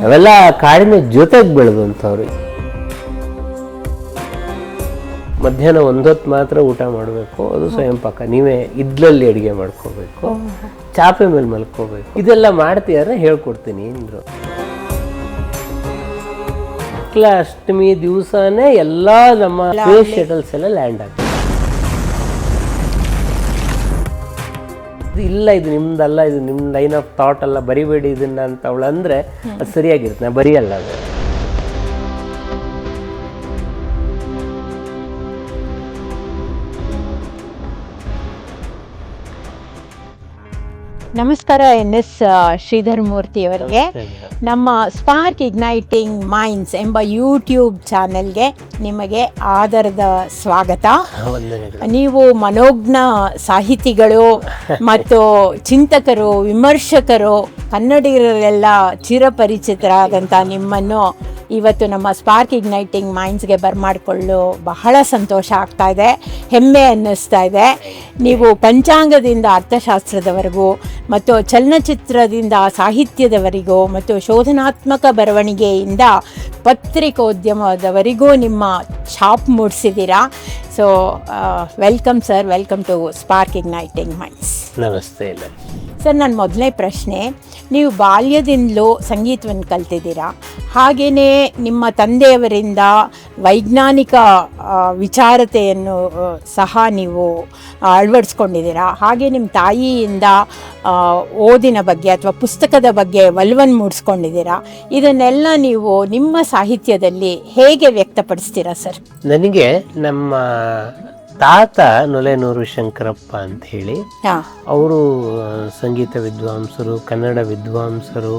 ಅವೆಲ್ಲ ಕಾಡಿನ ಜೊತೆಗೆ ಬೆಳೆದಂಥವ್ರು. ಮಧ್ಯಾಹ್ನ ಒಂದೊತ್ತು ಮಾತ್ರ ಊಟ ಮಾಡಬೇಕು, ಅದು ಸ್ವಯಂ ಪಾಕ, ನೀವೇ ಇದ್ಲಲ್ಲಿ ಅಡುಗೆ ಮಾಡ್ಕೋಬೇಕು, ಚಾಪೆ ಮೇಲೆ ಮಲ್ಕೋಬೇಕು. ಇದೆಲ್ಲ ಮಾಡ್ತೀಯಾರ ಹೇಳ್ಕೊಡ್ತೀನಿ ಅಂದರು. ಅಷ್ಟಮಿ ದಿವಸನೇ ಎಲ್ಲ ನಮ್ಮ ಸ್ಪೇಸ್ ಶಟಲ್ಸ್ ಎಲ್ಲ ಲ್ಯಾಂಡ್ ಆಗ್ತದೆ. ಇಲ್ಲ ಇದು ನಿಮ್ದಲ್ಲ, ಇದು ನಿಮ್ಮ ಲೈನ್ ಆಫ್ ಥಾಟ್ ಅಲ್ಲ, ಬರಿಬೇಡಿ ಇದನ್ನ ಅಂತ ಅವಳು ಅಂದರೆ ಅದು ಸರಿಯಾಗಿರುತ್ತೆ. ನಾ ಬರಿಯಲ್ಲ ಅದು. ನಮಸ್ಕಾರ NS ಶ್ರೀಧರ್ ಮೂರ್ತಿ ಅವರಿಗೆ. ನಮ್ಮ ಸ್ಪಾರ್ಕ್ ಇಗ್ನೈಟಿಂಗ್ ಮೈಂಡ್ಸ್ ಎಂಬ ಯೂಟ್ಯೂಬ್ ಚಾನೆಲ್ಗೆ ನಿಮಗೆ ಆದರದ ಸ್ವಾಗತ. ನೀವು ಮನೋಜ್ಞ ಸಾಹಿತಿಗಳು ಮತ್ತು ಚಿಂತಕರು, ವಿಮರ್ಶಕರು, ಕನ್ನಡಿಗರೆಲ್ಲ ಚಿರಪರಿಚಿತರಾದಂಥ ನಿಮ್ಮನ್ನು ಇವತ್ತು ನಮ್ಮ ಸ್ಪಾರ್ಕ್ ಇಗ್ನೈಟಿಂಗ್ ಮೈಂಡ್ಸ್ಗೆ ಬರಮಾಡಿಕೊಳ್ಳಲು ಬಹಳ ಸಂತೋಷ ಆಗ್ತಾ ಇದೆ, ಹೆಮ್ಮೆ ಅನ್ನಿಸ್ತಾ ಇದೆ. ನೀವು ಪಂಚಾಂಗದಿಂದ ಅರ್ಥಶಾಸ್ತ್ರದವರೆಗೂ ಮತ್ತು ಚಲನಚಿತ್ರದಿಂದ ಸಾಹಿತ್ಯದವರೆಗೂ ಮತ್ತು ಶೋಧನಾತ್ಮಕ ಬರವಣಿಗೆಯಿಂದ ಪತ್ರಿಕೋದ್ಯಮದವರೆಗೂ ನಿಮ್ಮ ಛಾಪ್ ಮೂಡಿಸಿದ್ದೀರಾ. So welcome sir, welcome to Spark Igniting Minds. ನಮಸ್ತೆ. ಸರ್, ನನ್ನ ಮೊದಲನೇ ಪ್ರಶ್ನೆ, ನೀವು ಬಾಲ್ಯದಿಂದಲೂ ಸಂಗೀತವನ್ನು ಕಲ್ತಿದ್ದೀರಾ, ಹಾಗೆಯೇ ನಿಮ್ಮ ತಂದೆಯವರಿಂದ ವೈಜ್ಞಾನಿಕ ವಿಚಾರತೆಯನ್ನು ಸಹ ನೀವು ಅಳವಡಿಸ್ಕೊಂಡಿದ್ದೀರಾ, ಹಾಗೆ ನಿಮ್ಮ ತಾಯಿಯಿಂದ ಓದಿನ ಬಗ್ಗೆ ಅಥವಾ ಪುಸ್ತಕದ ಬಗ್ಗೆ ಒಲವನ್ನು ಮೂಡಿಸ್ಕೊಂಡಿದ್ದೀರಾ. ಇದನ್ನೆಲ್ಲ ನೀವು ನಿಮ್ಮ ಸಾಹಿತ್ಯದಲ್ಲಿ ಹೇಗೆ ವ್ಯಕ್ತಪಡಿಸ್ತೀರಾ ಸರ್? ನನಗೆ ನಮ್ಮ ತಾತ ನೊಲೆನೂರು ಶಂಕರಪ್ಪ ಅಂತ ಹೇಳಿ, ಅವರು ಸಂಗೀತ ವಿದ್ವಾಂಸರು, ಕನ್ನಡ ವಿದ್ವಾಂಸರು,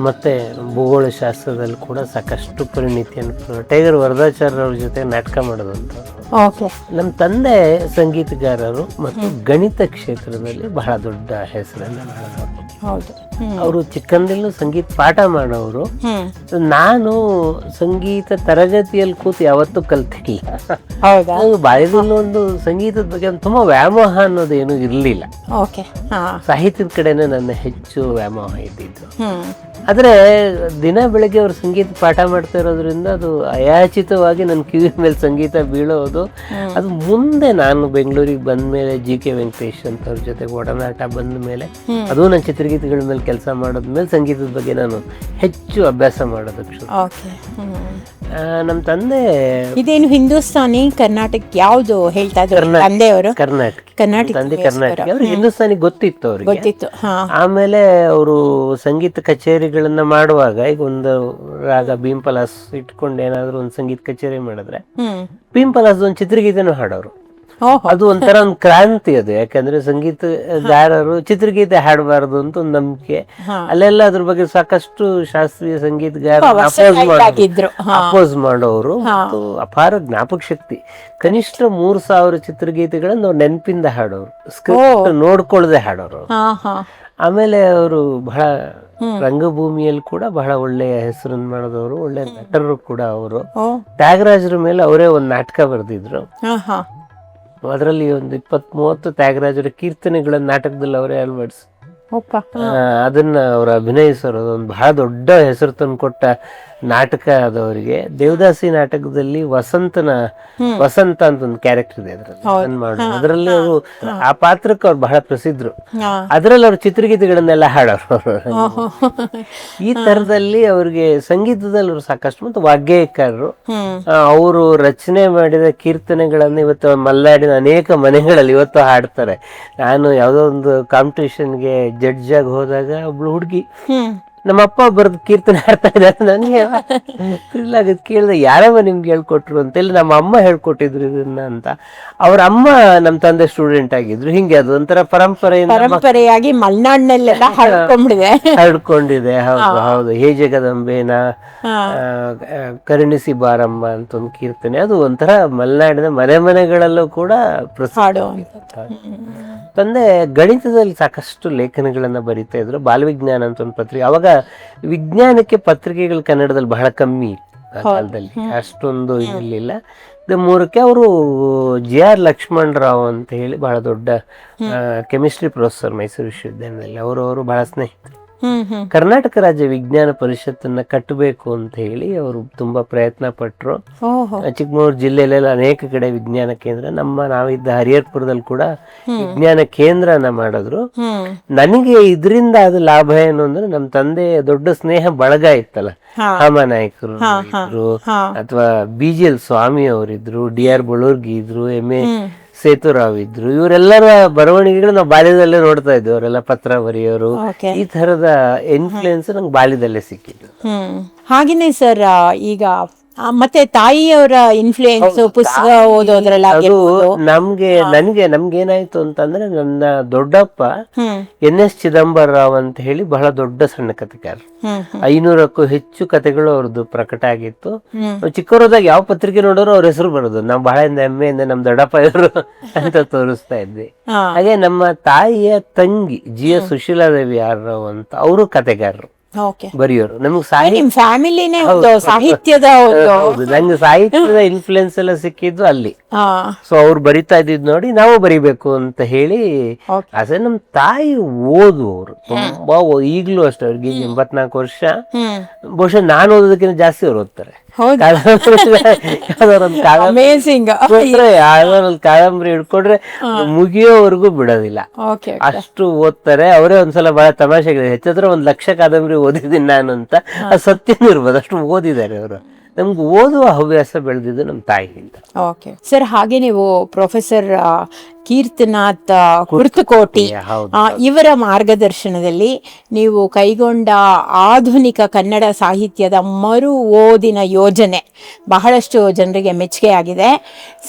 ಮತ್ತೆ ಭೂಗೋಳ ಶಾಸ್ತ್ರದಲ್ಲಿ ಕೂಡ ಸಾಕಷ್ಟು ಪರಿಣಿತಿಯನ್ನು, ಟೈಗರ್ ವರದಾಚಾರ್ಯ ಅವ್ರ ಜೊತೆ ನಾಟಕ ಮಾಡೋದಂತ. ನಮ್ಮ ತಂದೆ ಸಂಗೀತಗಾರರು ಮತ್ತು ಗಣಿತ ಕ್ಷೇತ್ರದಲ್ಲಿ ಬಹಳ ದೊಡ್ಡ ಹೆಸರನ್ನು ಮಾಡಿದವರು. ಅವರು ಚಿಕ್ಕಂದಿಲ್ಲೂ ಸಂಗೀತ ಪಾಠ ಮಾಡೋರು. ನಾನು ಸಂಗೀತ ತರಗತಿಯಲ್ಲಿ ಕೂತು ಯಾವತ್ತೂ ಕಲ್ತಿಲ್ಲ. ಬಾಲ್ಯದಲ್ಲೂ ಒಂದು ಸಂಗೀತದ ಬಗ್ಗೆ ತುಂಬಾ ವ್ಯಾಮೋಹ ಅನ್ನೋದು ಏನು ಇರಲಿಲ್ಲ. ಸಾಹಿತ್ಯದ ಕಡೆನೇ ನನ್ನ ಹೆಚ್ಚು ವ್ಯಾಮೋಹ ಇದ್ದಿದ್ದು. ಆದ್ರೆ ದಿನ ಬೆಳಗ್ಗೆ ಅವರು ಸಂಗೀತ ಪಾಠ ಮಾಡ್ತಾ ಇರೋದ್ರಿಂದ ಅದು ಅಯಾಚಿತವಾಗಿ ನನ್ನ ಕಿವಿ ಮೇಲೆ ಸಂಗೀತ ಬೀಳೋದು. ಅದು ಮುಂದೆ ನಾನು ಬೆಂಗಳೂರಿಗೆ ಬಂದ ಮೇಲೆ GK ವೆಂಕಟೇಶ್ ಅಂತ ಅವ್ರ ಜೊತೆಗೆ ಒಡನಾಟ ಬಂದ ಮೇಲೆ, ಅದು ನನ್ನ ಚಿತ್ರಗೀತೆಗಳ ಮೇಲೆ ಕೆಲಸ ಮಾಡೋದ್ಮೇಲೆ ಸಂಗೀತದ ಬಗ್ಗೆ ನಾನು ಹೆಚ್ಚು ಅಭ್ಯಾಸ ಮಾಡೋದಕ್ಕೆ ಶುರು. ನಮ್ಮ ತಂದೆ ಇದೇನು ಹಿಂದೂಸ್ತಾನಿ ಕರ್ನಾಟಕ ಯಾವುದು ಹೇಳ್ತಾ ಇದ್ರು ತಂದೆಯವರು? ಕರ್ನಾಟಕ. ಅವ್ರಿಗೆ ಹಿಂದೂಸ್ತಾನಿ ಗೊತ್ತಿತ್ತು, ಅವ್ರಿಗೆ ಗೊತ್ತಿತ್ತು. ಆಮೇಲೆ ಅವರು ಸಂಗೀತ ಕಚೇರಿಗಳನ್ನ ಮಾಡುವಾಗ, ಈಗ ಒಂದು ರಾಗ ಭೀಂಪಲಾಸ್ ಇಟ್ಕೊಂಡು ಏನಾದ್ರು ಒಂದು ಸಂಗೀತ ಕಚೇರಿ ಮಾಡಿದ್ರೆ ಭೀಂಪಲಾಸ್ ಒಂದು ಚಿತ್ರಗೀತೆನೂ ಹಾಡೋರು. ಅದು ಒಂಥರ ಒಂದು ಕ್ರಾಂತಿ ಅದು. ಯಾಕಂದ್ರೆ ಸಂಗೀತಗಾರರು ಚಿತ್ರಗೀತೆ ಹಾಡಬಾರ್ದು ಅಂತ ಒಂದು ನಂಬಿಕೆ. ಅಲ್ಲೆಲ್ಲ ಅದ್ರ ಬಗ್ಗೆ ಸಾಕಷ್ಟು ಶಾಸ್ತ್ರೀಯ ಸಂಗೀತಗಾರರು ಅಪೋಸ್ ಮಾಡೋರು. ಮತ್ತು ಅಪಾರ ಜ್ಞಾಪಕ ಶಕ್ತಿ. ಕನಿಷ್ಠ 3000 ಚಿತ್ರಗೀತೆಗಳನ್ನ ಅವ್ರು ನೆನಪಿಂದ ಹಾಡೋರು, ಸ್ಕ್ರಿಪ್ಟ್ ನೋಡ್ಕೊಳ್ಳದೆ ಹಾಡೋರು. ಆಮೇಲೆ ಅವರು ಬಹಳ ರಂಗಭೂಮಿಯಲ್ಲಿ ಕೂಡ ಬಹಳ ಒಳ್ಳೆಯ ಹೆಸರನ್ನು ಮಾಡಿದವರು, ಒಳ್ಳೆ ನಟರು ಕೂಡ ಅವರು. ತ್ಯಾಗರಾಜರ ಮೇಲೆ ಅವರೇ ಒಂದು ನಾಟಕ ಬರೆದಿದ್ರು. ಅದರಲ್ಲಿ ಒಂದು 20-30 ತ್ಯಾಗರಾಜರ ಕೀರ್ತನೆಗಳನ್ನ ನಾಟಕದಲ್ಲಿ ಅವರೇ ಅಳವಡಿಸಿ ಅದನ್ನ ಅವರು ಅಭಿನಯಿಸೋರು. ಅದೊಂದು ಬಹಳ ದೊಡ್ಡ ಹೆಸರು ತಂದು ಕೊಟ್ಟ ನಾಟಕ ಅದವರಿಗೆ. ದೇವದಾಸಿ ನಾಟಕದಲ್ಲಿ ವಸಂತ ಅಂತ ಒಂದು ಕ್ಯಾರೆಕ್ಟರ್ ಇದೆ ಅದರಲ್ಲಿ ಅವರು ಆ ಪಾತ್ರಕ್ಕೆ ಅವ್ರು ಬಹಳ ಪ್ರಸಿದ್ಧರು. ಅದರಲ್ಲಿ ಅವ್ರ ಚಿತ್ರಗೀತೆಗಳನ್ನೆಲ್ಲ ಹಾಡೋರು. ಈ ತರದಲ್ಲಿ ಅವ್ರಿಗೆ ಸಂಗೀತದಲ್ಲಿ ಅವರು ಸಾಕಷ್ಟು, ಮತ್ತು ವಾಗ್ಗೇಯಕಾರರು. ಅವರು ರಚನೆ ಮಾಡಿದ ಕೀರ್ತನೆಗಳನ್ನು ಇವತ್ತು ಮಲ್ನಾಡಿನ ಅನೇಕ ಮನೆಗಳಲ್ಲಿ ಇವತ್ತು ಹಾಡ್ತಾರೆ. ನಾನು ಯಾವುದೋ ಒಂದು ಕಾಂಪಿಟೇಷನ್ಗೆ ಜಡ್ಜ್ ಆಗಿ ಹೋದಾಗ ಒಬ್ಳು ಹುಡುಗಿ ನಮ್ಮಪ್ಪ ಬರೆದು ಕೀರ್ತನೆ ಹಾಡ್ತಾ ಇದ್ದಾರೆ. ನನಗೆ ಇಲ್ಲ ಕೇಳಿದೆ, ಯಾರಮ್ಮ ನಿಮ್ಗೆ ಹೇಳ್ಕೊಟ್ರು ಅಂತ. ಇಲ್ಲ, ನಮ್ಮ ಅಮ್ಮ ಹೇಳ್ಕೊಟ್ಟಿದ್ರು ಇದನ್ನ ಅಂತ. ಅವ್ರ ಅಮ್ಮ ನಮ್ಮ ತಂದೆ ಸ್ಟೂಡೆಂಟ್ ಆಗಿದ್ರು. ಹಿಂಗೆ ಅದು ಒಂಥರ ಪರಂಪರೆಯಾಗಿ ಮಲೆನಾಡಿನಲ್ಲೆಲ್ಲ ಹರಡ್ಕೊಂಡಿದೆ. ಹೌದು ಹೌದು. ಹೇ ಜಗದಂಬೇನ ಕರುಣಿಸಿ ಬಾರಮ್ಮ ಅಂತ ಒಂದು ಕೀರ್ತನೆ, ಅದು ಒಂಥರ ಮಲೆನಾಡಿನ ಮನೆಗಳಲ್ಲೂ ಕೂಡ ಪ್ರಸಿದ್ಧ. ತಂದೆ ಗಣಿತದಲ್ಲಿ ಸಾಕಷ್ಟು ಲೇಖನಗಳನ್ನ ಬರೀತಾ ಇದ್ರು. ಬಾಲವಿಜ್ಞಾನ ಅಂತ ಒಂದು ಪತ್ರಿಕೆ. ಅವಾಗ ವಿಜ್ಞಾನಕ್ಕೆ ಪತ್ರಿಕೆಗಳು ಕನ್ನಡದಲ್ಲಿ ಬಹಳ ಕಮ್ಮಿ ಆ ಕಾಲದಲ್ಲಿ, ಅಷ್ಟೊಂದು ಇರಲಿಲ್ಲ. ಮೂರಕ್ಕೆ ಅವರು GR ಲಕ್ಷ್ಮಣರಾವ್ ಅಂತ ಹೇಳಿ ಬಹಳ ದೊಡ್ಡ ಕೆಮಿಸ್ಟ್ರಿ ಪ್ರೊಫೆಸರ್ ಮೈಸೂರು ವಿಶ್ವವಿದ್ಯಾಲಯದಲ್ಲಿ, ಅವರು ಬಹಳ ಸ್ನೇಹಿತರು. ಕರ್ನಾಟಕ ರಾಜ್ಯ ವಿಜ್ಞಾನ ಪರಿಷತ್ತನ್ನ ಕಟ್ಟಬೇಕು ಅಂತ ಹೇಳಿ ಅವರು ತುಂಬಾ ಪ್ರಯತ್ನ ಪಟ್ರು. ಚಿಕ್ಕಮಗಳೂರು ಜಿಲ್ಲೆಯಲ್ಲೆಲ್ಲ ಅನೇಕ ಕಡೆ ವಿಜ್ಞಾನ ಕೇಂದ್ರ, ನಾವಿದ್ದ ಹರಿಹರಪುರದಲ್ಲಿ ಕೂಡ ವಿಜ್ಞಾನ ಕೇಂದ್ರನ ಮಾಡಿದ್ರು. ನನಗೆ ಇದರಿಂದ ಅದು ಲಾಭ ಏನು ಅಂದ್ರೆ, ನಮ್ ತಂದೆ ದೊಡ್ಡ ಸ್ನೇಹ ಬಳಗ ಇತ್ತಲ್ಲ, ಹಾಮನಾಯಕರು ಇದ್ರು, ಅಥವಾ BGL ಸ್ವಾಮಿ ಅವರಿದ್ರು, DR ಬಳುರ್ಗಿ ಇದ್ರು, MA ಸೇತುರಾವ್ ಇದ್ರು. ಇವರೆಲ್ಲರ ಬರವಣಿಗೆಗಳು ನಾವು ಬಾಲ್ಯದಲ್ಲೇ ನೋಡ್ತಾ ಇದ್ವಿ. ಅವರೆಲ್ಲ ಪತ್ರ ಬರೆಯೋರು. ಈ ತರದ ಇನ್ಫ್ಲೂಯೆನ್ಸ್ ನಂಗೆ ಬಾಲ್ಯದಲ್ಲೇ ಸಿಕ್ಕಿದ್ದು. ಹಾಗೇನೆ ಸರ್, ಈಗ ಮತ್ತೆ ತಾಯಿಯವರ ಇನ್ಫ್ಲೂಯೆನ್ಸ್ ಪುಸ್ತಕ ಓದೋದ್ರಲ್ಲ, ಅದು ನಮ್ಗೇನಾಯ್ತು ಅಂತಂದ್ರೆ, ನನ್ನ ದೊಡ್ಡಪ್ಪ NS ಚಿದಂಬರರಾವ್ ಅಂತ ಹೇಳಿ ಬಹಳ ದೊಡ್ಡ ಸಣ್ಣ ಕಥೆಗಾರ. 500ಕ್ಕೂ ಹೆಚ್ಚು ಕಥೆಗಳು ಅವ್ರದ್ದು ಪ್ರಕಟ ಆಗಿತ್ತು. ಚಿಕ್ಕವರದಾಗ ಯಾವ ಪತ್ರಿಕೆ ನೋಡೋರು ಅವ್ರ ಹೆಸರು ಬರೋದು. ನಾವು ಬಹಳ ಹೆಮ್ಮೆಯಿಂದ ನಮ್ ದೊಡ್ಡಪ್ಪ ಇವರು ಅಂತ ತೋರಿಸ್ತಾ ಇದ್ವಿ. ಹಾಗೆ ನಮ್ಮ ತಾಯಿಯ ತಂಗಿ GS ಸುಶೀಲಾದೇವಿ ಯಾರರಾವ್ ಅಂತ, ಅವರು ಕಥೆಗಾರರು, ಬರೆಯೋರು. ನಮ್ಗೆ ಸಾಹಿತ್ಯದ ನಂಗೆ ಸಾಹಿತ್ಯದ ಇನ್ಫ್ಲುಯೆನ್ಸ್ ಎಲ್ಲ ಸಿಕ್ಕಿದ್ದು ಅಲ್ಲಿ. ಸೊ ಅವ್ರು ಬರಿತಾ ಇದ್ದಿದ್ ನೋಡಿ ನಾವು ಬರಿಬೇಕು ಅಂತ ಹೇಳಿ ಆಸೆ. ನಮ್ ತಾಯಿ ಓದುವವರು ತುಂಬಾ, ಈಗ್ಲೂ ಅಷ್ಟೇ. ಅವ್ರಿಗೆ 84 ವರ್ಷ. ಬಹುಶಃ ನಾನು ಓದೋದಕ್ಕಿಂತ ಜಾಸ್ತಿ ಅವ್ರು ಓದ್ತಾರೆ. ಕಾದಂಬರಿ ಹಿಡ್ಕೊಂಡ್ರೆ ಮುಗಿಯೋವರೆಗೂ ಬಿಡೋದಿಲ್ಲ, ಅಷ್ಟು ಓದ್ತಾರೆ. ಅವರೇ ಒಂದ್ಸಲ ಬಹಳ ತಮಾಷೆಗಳಿದೆ, ಹೆಚ್ಚತ್ರ 1 ಲಕ್ಷ ಕಾದಂಬರಿ ಓದಿದ್ದೀನಿ ನಾನು ಅಂತ. ಅದು ಸತ್ಯನೂ ಇರ್ಬೋದು, ಅಷ್ಟು ಓದಿದ್ದಾರೆ ಅವರು. ನಮ್ಗೆ ಓದುವ ಹವ್ಯಾಸ ಬೆಳೆದಿದ್ದು ನಮ್ಮ ತಾಯಿಯಿಂದ. ಓಕೆ ಸರ್, ಹಾಗೆ ನೀವು ಪ್ರೊಫೆಸರ್ ಕೀರ್ತನಾಥ್ ಕುರ್ತಕೋಟಿ ಇವರ ಮಾರ್ಗದರ್ಶನದಲ್ಲಿ ನೀವು ಕೈಗೊಂಡ ಆಧುನಿಕ ಕನ್ನಡ ಸಾಹಿತ್ಯದ ಮರು ಓದಿನ ಯೋಜನೆ ಬಹಳಷ್ಟು ಜನರಿಗೆ ಮೆಚ್ಚುಗೆಯಾಗಿದೆ.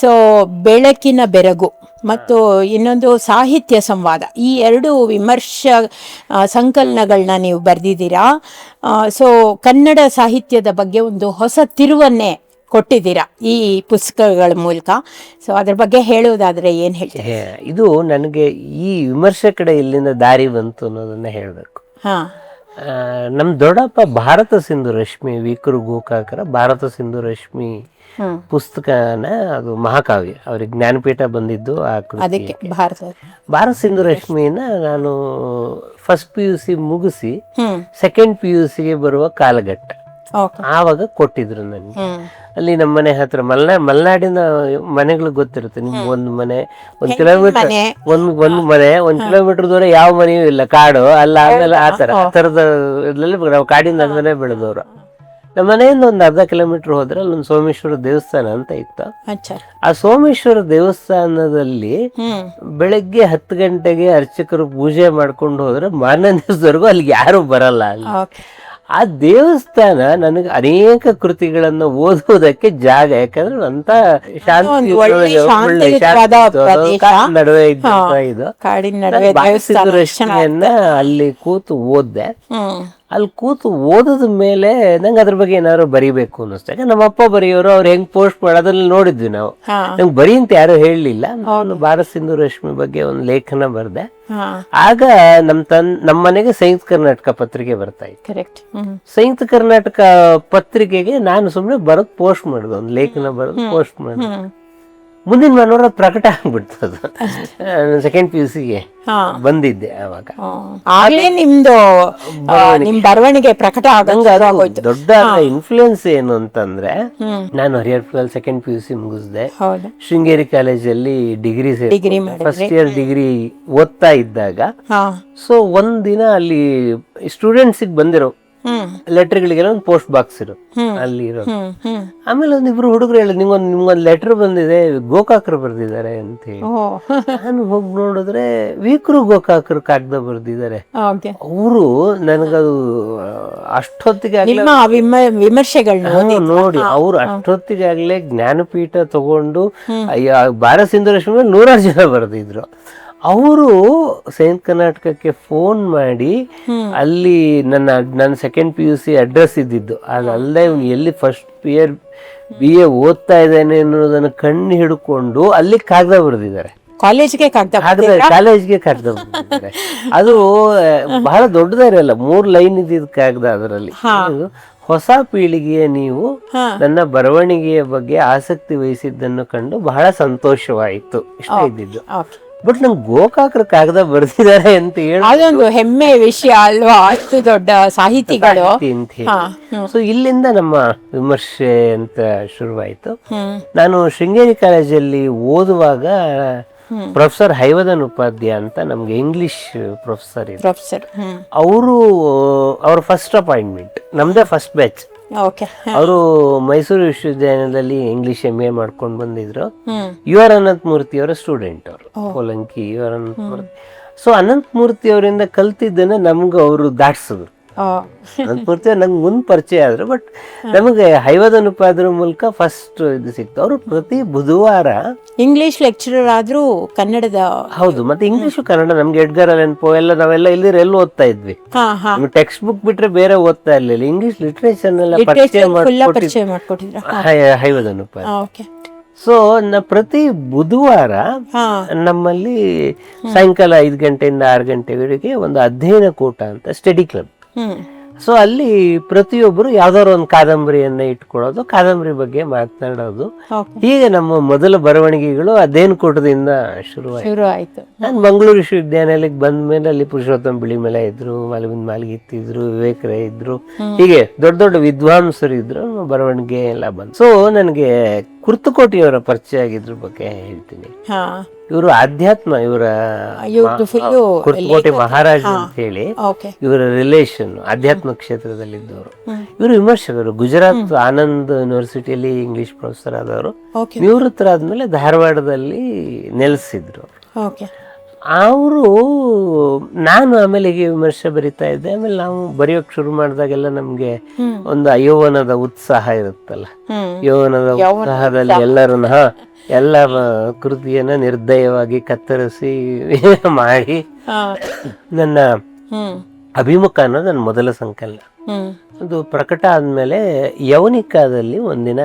ಸೊ ಬೆಳಕಿನ ಬೆರಗು ಮತ್ತು ಇನ್ನೊಂದು ಸಾಹಿತ್ಯ ಸಂವಾದ, ಈ 2 ವಿಮರ್ಶಾ ಸಂಕಲನಗಳನ್ನ ನೀವು ಬರೆದಿದ್ದೀರಾ. ಸೊ ಕನ್ನಡ ಸಾಹಿತ್ಯದ ಬಗ್ಗೆ ಒಂದು ಹೊಸ ತಿರುವನ್ನೇ ಕೊಟ್ಟಿದ್ದೀರಾ ಈ ಪುಸ್ತಕಗಳ ಮೂಲಕ. ಸೊ ಅದ್ರ ಬಗ್ಗೆ ಹೇಳುವುದಾದ್ರೆ ಏನ್ ಹೇಳ್ತೀರಾ? ಇದು ನನಗೆ ಈ ವಿಮರ್ಶೆ ಕಡೆ ಇಲ್ಲಿಂದ ದಾರಿ ಬಂತು ಅನ್ನೋದನ್ನ ಹೇಳ್ಬೇಕು. ನಮ್ ದೊಡ್ಡಪ್ಪ ಭಾರತ ಸಿಂಧು ರಶ್ಮಿ, ವಿಕರು ಗೋಕಾಕರ ಭಾರತ ಸಿಂಧು ರಶ್ಮಿ ಪುಸ್ತಕನ, ಅದು ಮಹಾಕಾವ್ಯ, ಅವ್ರಿಗೆ ಜ್ಞಾನಪೀಠ ಬಂದಿದ್ದು ಆ ಕೃತಿ. ಭಾರತ ಸಿಂಧು ರಶ್ಮಿನ ನಾನು ಫಸ್ಟ್ PUC ಮುಗಿಸಿ ಸೆಕೆಂಡ್ PUCಗೆ ಬರುವ ಕಾಲಘಟ್ಟ ಆವಾಗ ಕೊಟ್ಟಿದ್ರು ನನಗೆ. ಅಲ್ಲಿ ನಮ್ಮ ಮನೆ ಹತ್ರ ಮಲೆನಾಡಿನ ಮನೆಗಳು ಗೊತ್ತಿರುತ್ತೆ ನಿಮ್ಗೆ. ಒಂದು ಮನೆ 1 ಕಿಲೋಮೀಟರ್, ಒಂದು ಮನೆ 1 ಕಿಲೋಮೀಟರ್ ದೂರ ಯಾವ ಮನೆಯೂ ಇಲ್ಲ, ಕಾಡು ಅಲ್ಲ. ಆಮೇಲೆ ಆ ತರದ ನಾವು ಕಾಡಿನ ನಡುವೆ ಬೆಳೆದವರು. ನಮ್ಮ ಮನೆಯಿಂದ 1 ಅರ್ಧ ಕಿಲೋಮೀಟರ್ ಹೋದ್ರೆ ಅಲ್ಲೊಂದು ಸೋಮೇಶ್ವರ ದೇವಸ್ಥಾನ ಅಂತ ಇತ್ತು. ಆ ಸೋಮೇಶ್ವರ ದೇವಸ್ಥಾನದಲ್ಲಿ ಬೆಳಗ್ಗೆ 10 ಗಂಟೆಗೆ ಅರ್ಚಕರು ಪೂಜೆ ಮಾಡ್ಕೊಂಡು ಹೋದ್ರೆ ಮಾರನೇ ದಿವಸದವರೆಗೂ ಅಲ್ಲಿ ಯಾರು ಬರಲ್ಲ. ಅಲ್ಲಿ ಆ ದೇವಸ್ಥಾನ ನನಗೆ ಅನೇಕ ಕೃತಿಗಳನ್ನು ಓದುವುದಕ್ಕೆ ಜಾಗ, ಯಾಕಂದ್ರೆ ಅಂತ ಶಾಂತಿ ನಡುವೆ ಇದ್ದಂತ ಇದು. ರಶ್ಮಿಯನ್ನ ಅಲ್ಲಿ ಕೂತು ಓದ್ದೆ. ಅಲ್ಲಿ ಕೂತು ಓದದ ಮೇಲೆ ನಂಗೆ ಅದ್ರ ಬಗ್ಗೆ ಏನಾದ್ರು ಬರಿಬೇಕು ಅನ್ನಿಸ್ತಾಗ, ನಮ್ಮಪ್ಪ ಬರೆಯೋರು, ಅವ್ರು ಹೆಂಗ್ ಪೋಸ್ಟ್ ಮಾಡೋದ್ರಲ್ಲಿ ನೋಡಿದ್ವಿ ನಾವು. ನಂಗೆ ಬರಿ ಅಂತ ಯಾರು ಹೇಳಲಿಲ್ಲ. ನಾನು ಭಾರತ ಸಿಂಧು ರಶ್ಮಿ ಬಗ್ಗೆ ಒಂದು ಲೇಖನ ಬರ್ದೆ. ಆಗ ನಮ್ಮ ಮನೆಗೆ ಸಂಯುಕ್ತ ಕರ್ನಾಟಕ ಪತ್ರಿಕೆ ಬರ್ತಾ ಇತ್ತು. ಸಂಯುಕ್ತ ಕರ್ನಾಟಕ ಪತ್ರಿಕೆಗೆ ನಾನು ಸುಮ್ಮನೆ ಬರೋದು ಪೋಸ್ಟ್ ಮಾಡಿದೆ, ಒಂದು ಲೇಖನ ಬರೋದು ಪೋಸ್ಟ್ ಮಾಡಿದೆ. ಮುಂದಿನ ಮನೋರ ಪ್ರಕಟ ಆಗ್ಬಿಡ್ತದ. ಸೆಕೆಂಡ್ PUCಗೆ ಬಂದಿದ್ದೆ ಅವಾಗ. ನಿಮ್ ಬರವಣಿಗೆ ಪ್ರಕಟ ದೊಡ್ಡ ಇನ್ಫ್ಲೂಯೆನ್ಸ್ ಏನು ಅಂತಂದ್ರೆ, ನಾನು ಹರಿಹರಪುರದಲ್ಲಿ ಸೆಕೆಂಡ್ PUC ಮುಗಿಸ್ದೆ. ಶೃಂಗೇರಿ ಕಾಲೇಜಲ್ಲಿ ಡಿಗ್ರಿ ಫಸ್ಟ್ ಇಯರ್ ಡಿಗ್ರಿ ಓದ್ತಾ ಇದ್ದಾಗ, ಸೊ ಒಂದಿನ ಅಲ್ಲಿ ಸ್ಟೂಡೆಂಟ್ಸ್ ಬಂದಿರೋ ಲೆಟರ್ಗಳಿಗೆಲ್ಲ ಒಂದು ಪೋಸ್ಟ್ ಬಾಕ್ಸ್ ಇರೋ ಅಲ್ಲಿ ಇರೋ. ಆಮೇಲೆ ಒಂದಿಬ್ರು ಹುಡುಗರು ಹೇಳಿದ್, ನಿಮ್ಗೊಂದು ಲೆಟರ್ ಬಂದಿದೆ, ಗೋಕಾಕರು ಬರ್ದಿದ್ದಾರೆ ಅಂತ ಹೇಳಿ. ನಾನು ಹೋಗಿ ನೋಡಿದ್ರೆ ವಿಕರು ಗೋಕಾಕರು ಕಾಗದ ಬರ್ದಿದ್ದಾರೆ. ಅವರು ನನಗದು ಅಷ್ಟೊತ್ತಿಗೆ ವಿಮರ್ಶೆಗಳನ್ನ ನೋಡಿ, ಅವ್ರು ಅಷ್ಟೊತ್ತಿಗಾಗ್ಲೇ ಜ್ಞಾನಪೀಠ ತಗೊಂಡು ಭಾರತ ಸಿಂಧು ರಶ್ಮಿ 100 ಜನ ಬರ್ದಿದ್ರು. ಅವರು ಸಂಯುಕ್ತ ಕರ್ನಾಟಕಕ್ಕೆ ಫೋನ್ ಮಾಡಿ ಅಲ್ಲಿ ನನ್ನ ಸೆಕೆಂಡ್ PUC ಅಡ್ರೆಸ್ ಇದ್ದಿದ್ದು ಅದಲ್ಲದೆ, ಇವನು ಎಲ್ಲಿ ಫಸ್ಟ್ ಇಯರ್ BA ಓದ್ತಾ ಇದ್ದಾನೆ ಅನ್ನೋದನ್ನ ಕಣ್ಣು ಹಿಡ್ಕೊಂಡು ಅಲ್ಲಿ ಕಾಗದ ಬರೆದಿದ್ದಾರೆ. ಕಾಲೇಜ್ಗೆ ಕಾಗದ ಬರ್ದಿದ್ದಾರೆ. ಅದು ಬಹಳ ದೊಡ್ಡದಾರಲ್ಲ, 3 ಲೈನ್ ಇದ್ದಿದ್ದು ಕಾಗದ. ಅದರಲ್ಲಿ ಹೊಸ ಪೀಳಿಗೆಯ ನೀವು ನನ್ನ ಬರವಣಿಗೆಯ ಬಗ್ಗೆ ಆಸಕ್ತಿ ವಹಿಸಿದ್ದನ್ನು ಕಂಡು ಬಹಳ ಸಂತೋಷವಾಯಿತು, ಇಷ್ಟ ಇದ್ದಿದ್ದು. ಬಟ್ ನಂಗೆ ಗೋಕಾಕ್ರ ಕಾಗದ ಬರ್ದಿದ್ದಾರೆ ಅಂತ ಹೇಳಿ ಅದೊಂದು ಹೆಮ್ಮೆ ವಿಷಯ ಅಲ್ವಾ, ಅಷ್ಟು ದೊಡ್ಡ ಸಾಹಿತಿಗಳು. ಅಂತ ಹೇಳಿ ಸೊ ಇಲ್ಲಿಂದ ನಮ್ಮ ವಿಮರ್ಶೆ ಅಂತ ಶುರುವಾಯಿತು. ನಾನು ಶೃಂಗೇರಿ ಕಾಲೇಜಲ್ಲಿ ಓದುವಾಗ ಪ್ರೊಫೆಸರ್ ಹೈವದನ್ ಉಪಾಧ್ಯಾಯ ಅಂತ ನಮ್ಗೆ ಇಂಗ್ಲಿಷ್ ಪ್ರೊಫೆಸರ್ ಅವರು ಅವ್ರ ಫಸ್ಟ್ ಅಪಾಯಿಂಟ್ಮೆಂಟ್, ನಮ್ದೇ ಫಸ್ಟ್ ಬ್ಯಾಚ್. ಅವರು ಮೈಸೂರು ವಿಶ್ವವಿದ್ಯಾಲಯದಲ್ಲಿ ಇಂಗ್ಲಿಷ್ MA ಮಾಡ್ಕೊಂಡು ಬಂದಿದ್ರು. ಯು ಆರ್ ಅನಂತ ಮೂರ್ತಿ ಅವರ ಸ್ಟೂಡೆಂಟ್ ಅವರು, Polanki U R Anantha Murthy. So Anantha Murthy ಅವರಿಂದ ಕಲ್ತಿದ್ದನ್ನ ನಮ್ಗೆ ಅವರು ದಾಟ್ಸಿದ್ರು. ಅನಂತ ಮೂರ್ತಿ ನಂಗೆ ಮುಂದೆ ಪರಿಚಯ ಆದ್ರು, ಬಟ್ ನಮಗೆ ಹೈವದನ್ ಉಪಾಧ್ಯಾಯರ ಮೂಲಕ ಫಸ್ಟ್ ಇದು ಸಿಕ್ತು. ಅವರು ಪ್ರತಿ ಬುಧವಾರ ಇಂಗ್ಲಿಷ್ ಲೆಕ್ಚರರ್ ಆದ್ರೂ ಕನ್ನಡದ, ಹೌದು, ಮತ್ತೆ ಇಂಗ್ಲಿಷು ಕನ್ನಡ ನಮ್ಗೆ ಎಡ್ಗರ್ ಅಲೆನ್ ಪೋ ಎಲ್ಲ ನಾವೆಲ್ಲ ಇಲ್ಲಿರ ಎಲ್ಲ ಓದ್ತಾ ಇದ್ವಿ. ಟೆಕ್ಸ್ಟ್ ಬುಕ್ ಬಿಟ್ರೆ ಬೇರೆ ಓದ್ತಾ ಇರ್ಲಿಲ್ಲ. ಇಂಗ್ಲಿಷ್ ಲಿಟ್ರೇಚರ್ನೆಲ್ಲ ಪರಿಚಯ ಮಾಡ್ಕೊಟ್ಟಿದ್ರು ಹೈವದನ್ ಉಪಾಧ್ಯಾಯ. ಸೊ ಪ್ರತಿ ಬುಧವಾರ ನಮ್ಮಲ್ಲಿ ಸಾಯಂಕಾಲ 5 ಗಂಟೆಯಿಂದ 6 ಗಂಟೆವರೆಗೆ ಒಂದು ಅಧ್ಯಯನ ಕೂಟ ಅಂತ ಸ್ಟಡಿ ಕ್ಲಬ್. ಸೊ ಅಲ್ಲಿ ಪ್ರತಿಯೊಬ್ಬರು ಯಾವ್ದಾದ್ರು ಒಂದು ಕಾದಂಬರಿಯನ್ನ ಇಟ್ಕೊಳ್ಳೋದು, ಕಾದಂಬರಿ ಬಗ್ಗೆ ಮಾತನಾಡೋದು. ಹೀಗೆ ನಮ್ಮ ಮೊದಲ ಬರವಣಿಗೆಗಳು ಅಧ್ಯಯನ ಕೂಟದಿಂದ ಶುರುವಾಯಿತು. ನಾನು ಮಂಗಳೂರು ವಿಶ್ವವಿದ್ಯಾನಿಲಯಕ್ಕೆ ಬಂದ ಮೇಲೆ ಅಲ್ಲಿ ಪುರುಷೋತ್ತಮ ಬಿಳಿಮಲೆ ಇದ್ರು, ಮಲವಿಂದ್ ಮಾಲ್ಗೀತ್ ಇದ್ರು, ವಿವೇಕ್ ರೈ ಇದ್ರು, ಹೀಗೆ ದೊಡ್ಡ ದೊಡ್ಡ ವಿದ್ವಾಂಸರು ಇದ್ರು. ಬರವಣಿಗೆ ಎಲ್ಲ ಬಂತು. ಸೊ ನನಗೆ ಕುರ್ತಕೋಟಿಯವರ ಪರಿಚಯ ಆಗಿದ್ರ ಬಗ್ಗೆ ಹೇಳ್ತೀನಿ. ಇವರು ಆಧ್ಯಾತ್ಮ, ಇವರ ಕುರ್ತಕೋಟಿ ಮಹಾರಾಜ್ ಅಂತ ಹೇಳಿ ಇವರ ರಿಲೇಷನ್ ಆಧ್ಯಾತ್ಮ ಕ್ಷೇತ್ರದಲ್ಲಿದ್ದವರು. ಇವರು ವಿಮರ್ಶಕರು. ಗುಜರಾತ್ ಆನಂದ್ ಯೂನಿವರ್ಸಿಟಿಯಲ್ಲಿ ಇಂಗ್ಲಿಷ್ ಪ್ರೊಫೆಸರ್ ಆದವರು. ನಿವೃತ್ತರಾದ್ಮೇಲೆ ಧಾರವಾಡದಲ್ಲಿ ನೆಲೆಸಿದ್ರು ಅವರು. ನಾನು ಆಮೇಲೆ ಹೀಗೆ ವಿಮರ್ಶೆ ಬರಿತಾ ಇದ್ದೆ. ಆಮೇಲೆ ನಾವು ಬರೆಯೋಕ್ ಶುರು ಮಾಡಿದಾಗೆಲ್ಲ ನಮ್ಗೆ ಒಂದು ಯೌವನದ ಉತ್ಸಾಹ ಇರುತ್ತಲ್ಲ, ಯೌವನದ ಉತ್ಸಾಹದಲ್ಲಿ ಎಲ್ಲ ಕೃತಿಯನ್ನ ನಿರ್ದಯವಾಗಿ ಕತ್ತರಿಸಿ ಮಾಡಿ ನನ್ನ ಅಭಿಮುಖ ಅನ್ನೋದು ನನ್ನ ಮೊದಲ ಸಂಕಲನ. ಅದು ಪ್ರಕಟ ಆದ್ಮೇಲೆ ಯವನಿಕಾದಲ್ಲಿ ಒಂದಿನ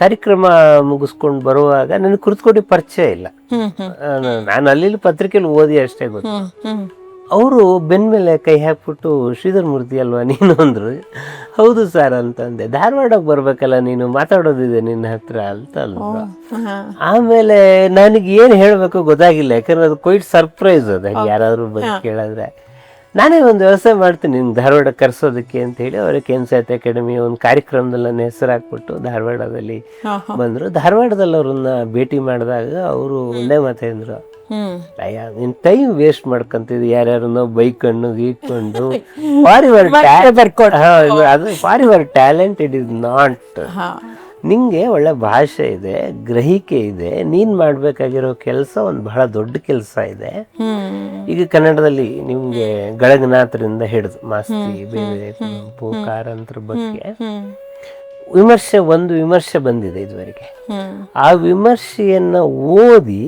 ಕಾರ್ಯಕ್ರಮ ಮುಗಿಸ್ಕೊಂಡು ಬರುವಾಗ ನನಗೆ ಕುರ್ತಕೋಟಿ ಪರಿಚಯ ಇಲ್ಲ. ನಾನು ಅಲ್ಲಿ ಪತ್ರಿಕೆಯಲ್ಲಿ ಓದಿ ಅಷ್ಟೇ ಗೊತ್ತು. ಅವರು ಬೆನ್ಮೇಲೆ ಕೈ ಹಾಕ್ಬಿಟ್ಟು ಶ್ರೀಧರ್ ಮೂರ್ತಿ ಅಲ್ವಾ ನೀನು ಅಂದ್ರು. ಹೌದು ಸರ್ ಅಂತಂದೆ. ಧಾರವಾಡಕ್ಕೆ ಬರ್ಬೇಕಲ್ಲ ನೀನು, ಮಾತಾಡೋದಿದೆ ನಿನ್ನ ಹತ್ರ ಅಂತ ಅಂದ್ರು. ಆಮೇಲೆ ನನಗೆ ಏನ್ ಹೇಳ್ಬೇಕು ಗೊತ್ತಾಗಿಲ್ಲ, ಯಾಕಂದ್ರೆ ಅದು ಕ್ವೈಟ್ ಸರ್ಪ್ರೈಸ್. ಅದು ಯಾರಾದ್ರೂ ಬಗ್ಗೆ ಕೇಳಿದ್ರೆ ನಾನೇ ಒಂದು ವ್ಯವಸ್ಥೆ ಮಾಡ್ತೀನಿ ನಿಮ್ಗೆ ಧಾರವಾಡ ಕರ್ಸೋದಕ್ಕೆ ಅಂತ ಹೇಳಿ ಅವರ ಕೆನ್ ಸಾಹಿತ್ಯ ಅಕಾಡೆಮಿ ಒಂದು ಕಾರ್ಯಕ್ರಮದಲ್ಲಿ ನನ್ನ ಹೆಸರು ಹಾಕ್ಬಿಟ್ಟು ಧಾರವಾಡದಲ್ಲಿ ಬಂದ್ರು. ಧಾರವಾಡದಲ್ಲಿ ಅವ್ರನ್ನ ಭೇಟಿ ಮಾಡಿದಾಗ ಅವರು ಒಂದೇ ಮಾತೇ ಅಂದ್ರು, ನೀನ್ ಟೈಮ್ ವೇಸ್ಟ್ ಮಾಡ್ಕೊಂತಿದ್ವಿ, ಯಾರ್ಯಾರನ್ನೋ ಬೈಕೊಂಡು ಗೀಕೊಂಡು. For your talent it is not. ನಿಂಗೆ ಒಳ್ಳೆ ಭಾಷೆ ಇದೆ, ಗ್ರಹಿಕೆ ಇದೆ, ನೀನ್ ಮಾಡ್ಬೇಕಾಗಿರೋ ಕೆಲಸ ಒಂದು ಬಹಳ ದೊಡ್ಡ ಕೆಲಸ ಇದೆ. ಈಗ ಕನ್ನಡದಲ್ಲಿ ನಿಮ್ಗೆ ಗಳಗನಾಥರಿಂದ ಹಿಡಿದು ಮಾಸ್ತಿ, ಬೇರೆ ಕುವೆಂಪು, ಕಾರಂತರ ಬಗ್ಗೆ ಒಂದು ವಿಮರ್ಶೆ ಬಂದಿದೆ ಇದುವರೆಗೆ. ಆ ವಿಮರ್ಶೆಯನ್ನ ಓದಿ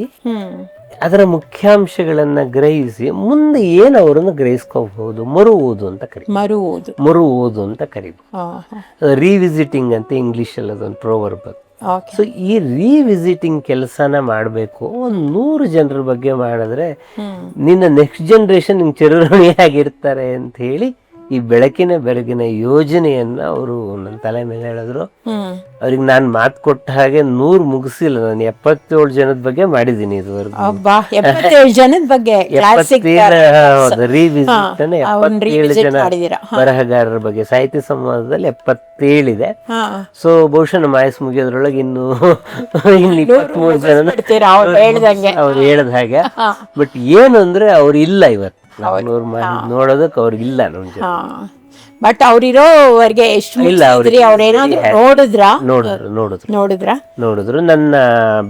ಅದರ ಮುಖ್ಯಾಂಶಗಳನ್ನ ಗ್ರಹಿಸಿ ಮುಂದೆ ಏನು ಅವರನ್ನು ಗ್ರಹಿಸ್ಕೋಬಹುದು. ಮರು ಓದು ಅಂತ ಕರಿಬಹುದು. ರೀವಿಸಿಟಿಂಗ್ ಅಂತ ಇಂಗ್ಲಿಷ್ ಅಲ್ಲಿ ಅದೊಂದು ಪ್ರೋವರ್ಬ್. ಸೊ ಈ ರೀವಿಸಿಟಿಂಗ್ ಕೆಲಸನ ಮಾಡಬೇಕು. 100 ಜನರ ಬಗ್ಗೆ ಮಾಡಿದ್ರೆ ನಿನ್ನ ನೆಕ್ಸ್ಟ್ ಜನರೇಷನ್ ನಿಂಗೆ ಚಿರಋಣಿಯಾಗಿರ್ತಾರೆ ಅಂತ ಹೇಳಿ ಈ ಬೆಳಗಿನ ಯೋಜನೆಯನ್ನ ಅವರು ನನ್ನ ತಲೆ ಮೇಲೆ ಹೇಳಿದ್ರು. ಅವ್ರಿಗೆ ನಾನು ಮಾತು ಕೊಟ್ಟ ಹಾಗೆ 100 ಮುಗಿಸಿಲ್ಲ, ನಾನು 77 ಜನದ ಬಗ್ಗೆ ಮಾಡಿದ್ದೀನಿ ಇದುವರೆಗೂ. 77 ಜನದ ಬಗ್ಗೆ ರೀವಿಸಿಟ್ 77 ಜನ ಬರಹಗಾರರ ಬಗ್ಗೆ ಸಾಹಿತ್ಯ ಸಂವಾದದಲ್ಲಿ 77 ಇದೆ. ಸೊ ಬಹುಶಃ ನಮ್ಮ ಆಯಸ್ ಮುಗಿಯೋದ್ರೊಳಗೆ ಇನ್ನು 23 ಜನ ಅವ್ರು ಹೇಳ್ದ ಹಾಗೆ. ಬಟ್ ಏನು ಅಂದ್ರೆ ಅವ್ರು ಇಲ್ಲ ಇವತ್ತು ನೋಡೋದಕ್ಕೆ ಅವ್ರಿಗಿಲ್ಲ ನಮ್ ಜೊತೆ. ಬಟ್ ಅವ್ರಿರೋವರೆಗೆ ಎಷ್ಟು ಇಲ್ಲ, ನೋಡಿದ್ರು. ನನ್ನ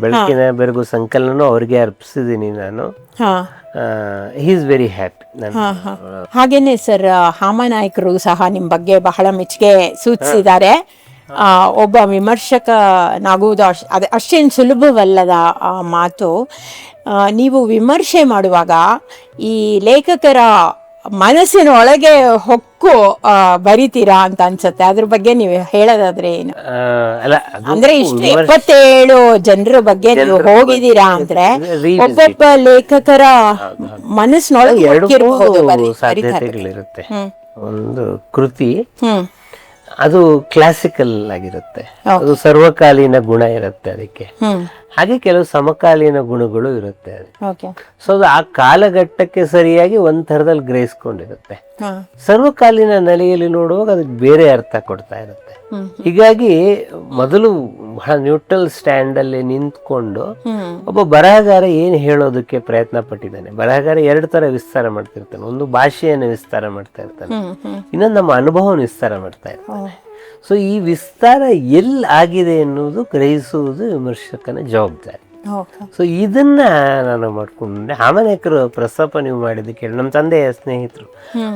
ಬೆಳಕಿನ ಬೆರಗು ಸಂಕಲನ ಅವ್ರಿಗೆ ಅರ್ಪಿಸಿದೀನಿ ನಾನು. He is very happy. ಹಾಗೇನೆ ಸರ್, ಹಾಮನಾಯಕರು ಸಹ ನಿಮ್ ಬಗ್ಗೆ ಬಹಳ ಮೆಚ್ಚುಗೆ ಸೂಚಿಸಿದ್ದಾರೆ. ಒಬ್ಬ ವಿಮರ್ಶಕನಾಗುವುದು ಅಷ್ಟೇನು ಸುಲಭವಲ್ಲದ ಮಾತು. ನೀವು ವಿಮರ್ಶೆ ಮಾಡುವಾಗ ಈ ಲೇಖಕರ ಮನಸ್ಸಿನ ಒಳಗೆ ಹೊಕ್ಕು ಬರಿತೀರಾ ಅಂತ ಅನ್ಸುತ್ತೆ. ಅದ್ರ ಬಗ್ಗೆ ನೀವು ಹೇಳೋದಾದ್ರೆ ಏನು? ಅಂದ್ರೆ ಇಷ್ಟು 77 ಜನರ ಬಗ್ಗೆ ನೀವು ಹೋಗಿದ್ದೀರಾ ಅಂದ್ರೆ ಒಬ್ಬೊಬ್ಬ ಲೇಖಕರ ಮನಸ್ಸಿನೊಳಗೆ ಸಾಧ್ಯತೆಗಳಿರುತ್ತೆ. ಒಂದು ಕೃತಿ ಅದು ಕ್ಲಾಸಿಕಲ್ ಆಗಿರುತ್ತೆ, ಅದು ಸರ್ವಕಾಲೀನ ಗುಣ ಇರುತ್ತೆ ಅದಕ್ಕೆ. ಹಾಗೆ ಕೆಲವು ಸಮಕಾಲೀನ ಗುಣಗಳು ಇರುತ್ತೆ ಅದು. ಓಕೆ. ಸೊ ಅದು ಆ ಕಾಲಘಟ್ಟಕ್ಕೆ ಸರಿಯಾಗಿ ಒಂದ್ ಥರದಲ್ಲಿ ಗ್ರಹಿಸ್ಕೊಂಡಿರುತ್ತೆ. ಹಾ. ಸರ್ವಕಾಲೀನ ನೆಲೆಯಲ್ಲಿ ನೋಡುವಾಗ ಅದಕ್ಕೆ ಬೇರೆ ಅರ್ಥ ಕೊಡ್ತಾ ಇರುತ್ತೆ. ಹೀಗಾಗಿ ಮೊದಲು ಬಹಳ ನ್ಯೂಟ್ರಲ್ ಸ್ಟ್ಯಾಂಡ್ ಅಲ್ಲಿ ನಿಂತ್ಕೊಂಡು ಒಬ್ಬ ಬರಹಗಾರ ಏನ್ ಹೇಳೋದಕ್ಕೆ ಪ್ರಯತ್ನ ಪಟ್ಟಿದ್ದಾನೆ. ಬರಹಗಾರ ಎರಡು ತರ ವಿಸ್ತಾರ ಮಾಡ್ತಿರ್ತಾನೆ. ಒಂದು ಭಾಷೆಯನ್ನು ವಿಸ್ತಾರ ಮಾಡ್ತಾ ಇರ್ತಾನೆ, ಇನ್ನೊಂದು ನಮ್ಮ ಅನುಭವವನ್ನು ವಿಸ್ತಾರ ಮಾಡ್ತಾ ಇರ್ತಾನೆ. ಸೊ ಈ ವಿಸ್ತಾರ ಎಲ್ಲಿ ಆಗಿದೆ ಎನ್ನುವುದು ಗ್ರಹಿಸುವುದು ವಿಮರ್ಶಕನ ಜವಾಬ್ದಾರಿ. ಸೊ ಇದನ್ನ ನಾನು ಮಾಡ್ಕೊಂಡೆ. ಹಾಮನೇಕರು ಪ್ರಸ್ತಾಪ ನೀವು ಮಾಡಿದ್ದಕ್ಕೆ ನಮ್ಮ ತಂದೆಯ ಸ್ನೇಹಿತರು,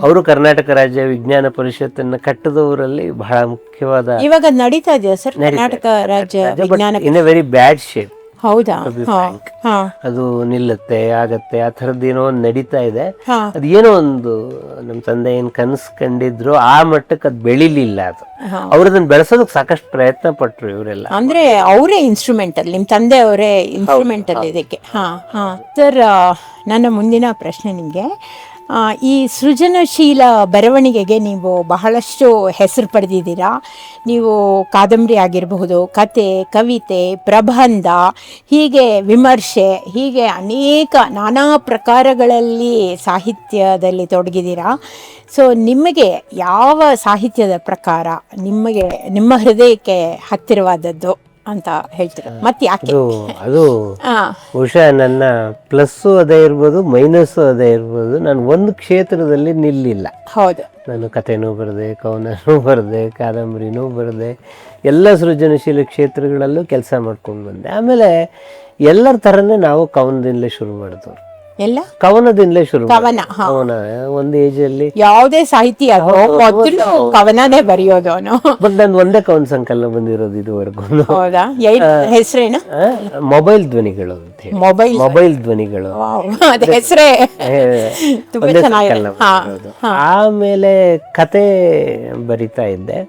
ಅವರು ಕರ್ನಾಟಕ ರಾಜ್ಯ ವಿಜ್ಞಾನ ಪರಿಷತ್ತನ್ನ ಕಟ್ಟದವರಲ್ಲಿ ಬಹಳ ಮುಖ್ಯವಾದ. ಇವಾಗ ನಡೀತಾ ಇದೆಯಾ ಸರ್ ಕರ್ನಾಟಕ ರಾಜ್ಯ ವಿಜ್ಞಾನ? In a very bad shape. ಹೌದಾ? ಅದು ನಿಲ್ಲುತ್ತೆ ಆಗತ್ತೆ ಆ ಥರದ್ದು ಏನೋ ಒಂದು ನಡೀತಾ ಇದೆ. ಅದು ಏನೋ ಒಂದು ನಮ್ಮ ತಂದೆ ಏನ್ ಕನಸು ಕಂಡಿದ್ರು ಆ ಮಟ್ಟಕ್ಕೆ ಅದು ಬೆಳಿಲಿಲ್ಲ. ಅದು ಅವ್ರದನ್ನ ಬೆಳೆಸೋದಕ್ಕೆ ಸಾಕಷ್ಟು ಪ್ರಯತ್ನ ಪಟ್ರು ಇವರೆಲ್ಲ. ಅಂದ್ರೆ ಅವರೇ ಇನ್ಸ್ಟ್ರೂಮೆಂಟಲ್, ನಿಮ್ ತಂದೆ ಅವರೇ ಇನ್ಸ್ಟ್ರೂಮೆಂಟಲ್ ಇದಕ್ಕೆ. ಸರ್, ನನ್ನ ಮುಂದಿನ ಪ್ರಶ್ನೆ ನಿಮಗೆ, ಈ ಸೃಜನಶೀಲ ಬರವಣಿಗೆಗೆ ನೀವು ಬಹಳಷ್ಟು ಹೆಸರು ಪಡೆದಿದ್ದೀರಾ. ನೀವು ಕಾದಂಬರಿ ಆಗಿರಬಹುದು, ಕತೆ, ಕವಿತೆ, ಪ್ರಬಂಧ, ಹೀಗೆ ವಿಮರ್ಶೆ, ಹೀಗೆ ಅನೇಕ ನಾನಾ ಪ್ರಕಾರಗಳಲ್ಲಿ ಸಾಹಿತ್ಯದಲ್ಲಿ ತೊಡಗಿದ್ದೀರಾ. ಸೊ ನಿಮಗೆ ಯಾವ ಸಾಹಿತ್ಯದ ಪ್ರಕಾರ ನಿಮ್ಮ ಹೃದಯಕ್ಕೆ ಹತ್ತಿರವಾದದ್ದು ಅಂತ ಹೇಳ್ತೀರಾ? ಮತ್ತೆ ಯಾಕೆ? ಅದು ಬಹುಶಃ ನನ್ನ ಪ್ಲಸ್ಸು ಅದೇ ಇರ್ಬೋದು, ಮೈನಸ್ಸು ಅದೇ ಇರ್ಬೋದು. ನಾನು ಒಂದು ಕ್ಷೇತ್ರದಲ್ಲಿ ನಿಲ್ಲಿಲ್ಲ. ಹೌದು. ನಾನು ಕಥೆನೂ ಬರೆದೆ, ಕವನನೂ ಬರೆದೆ, ಕಾದಂಬರಿನೂ ಬರೆದೆ, ಎಲ್ಲ ಸೃಜನಶೀಲ ಕ್ಷೇತ್ರಗಳಲ್ಲೂ ಕೆಲಸ ಮಾಡ್ಕೊಂಡು ಬಂದೆ. ಆಮೇಲೆ ಎಲ್ಲರ ಥರನೇ ನಾವು ಕವನದಿಂದಲೇ ಶುರು ಮಾಡಿದವರು. ಎಲ್ಲ ಕವನದಿಂದಲೇ ಶುರು. ಕವನ ಒಂದು ಏಜ್ ಅಲ್ಲಿ ಯಾವುದೇ ಸಾಹಿತ್ಯ ಮೊದಲು ಕವನನೇ ಬರೆಯೋದು ಅವನು. ಬಟ್ ನಾನು ಒಂದೇ ಕವನ ಸಂಕಲನ ಬಂದಿರೋದು ಇದುವರೆಗೂ. ಹೌದಾ? ಹೆಸರೇನು? ಮೊಬೈಲ್ ಧ್ವನಿಗಳು ಅಂತ ಹೇಳಿ. ಮೊಬೈಲ್ ಧ್ವನಿಗಳು ಹೆಸರೇ ತುಂಬಾ ಚೆನ್ನಾಗಿದೆ. ಆಮೇಲೆ ಕತೆ ಬರಿತಾ ಇದ್ದೆ.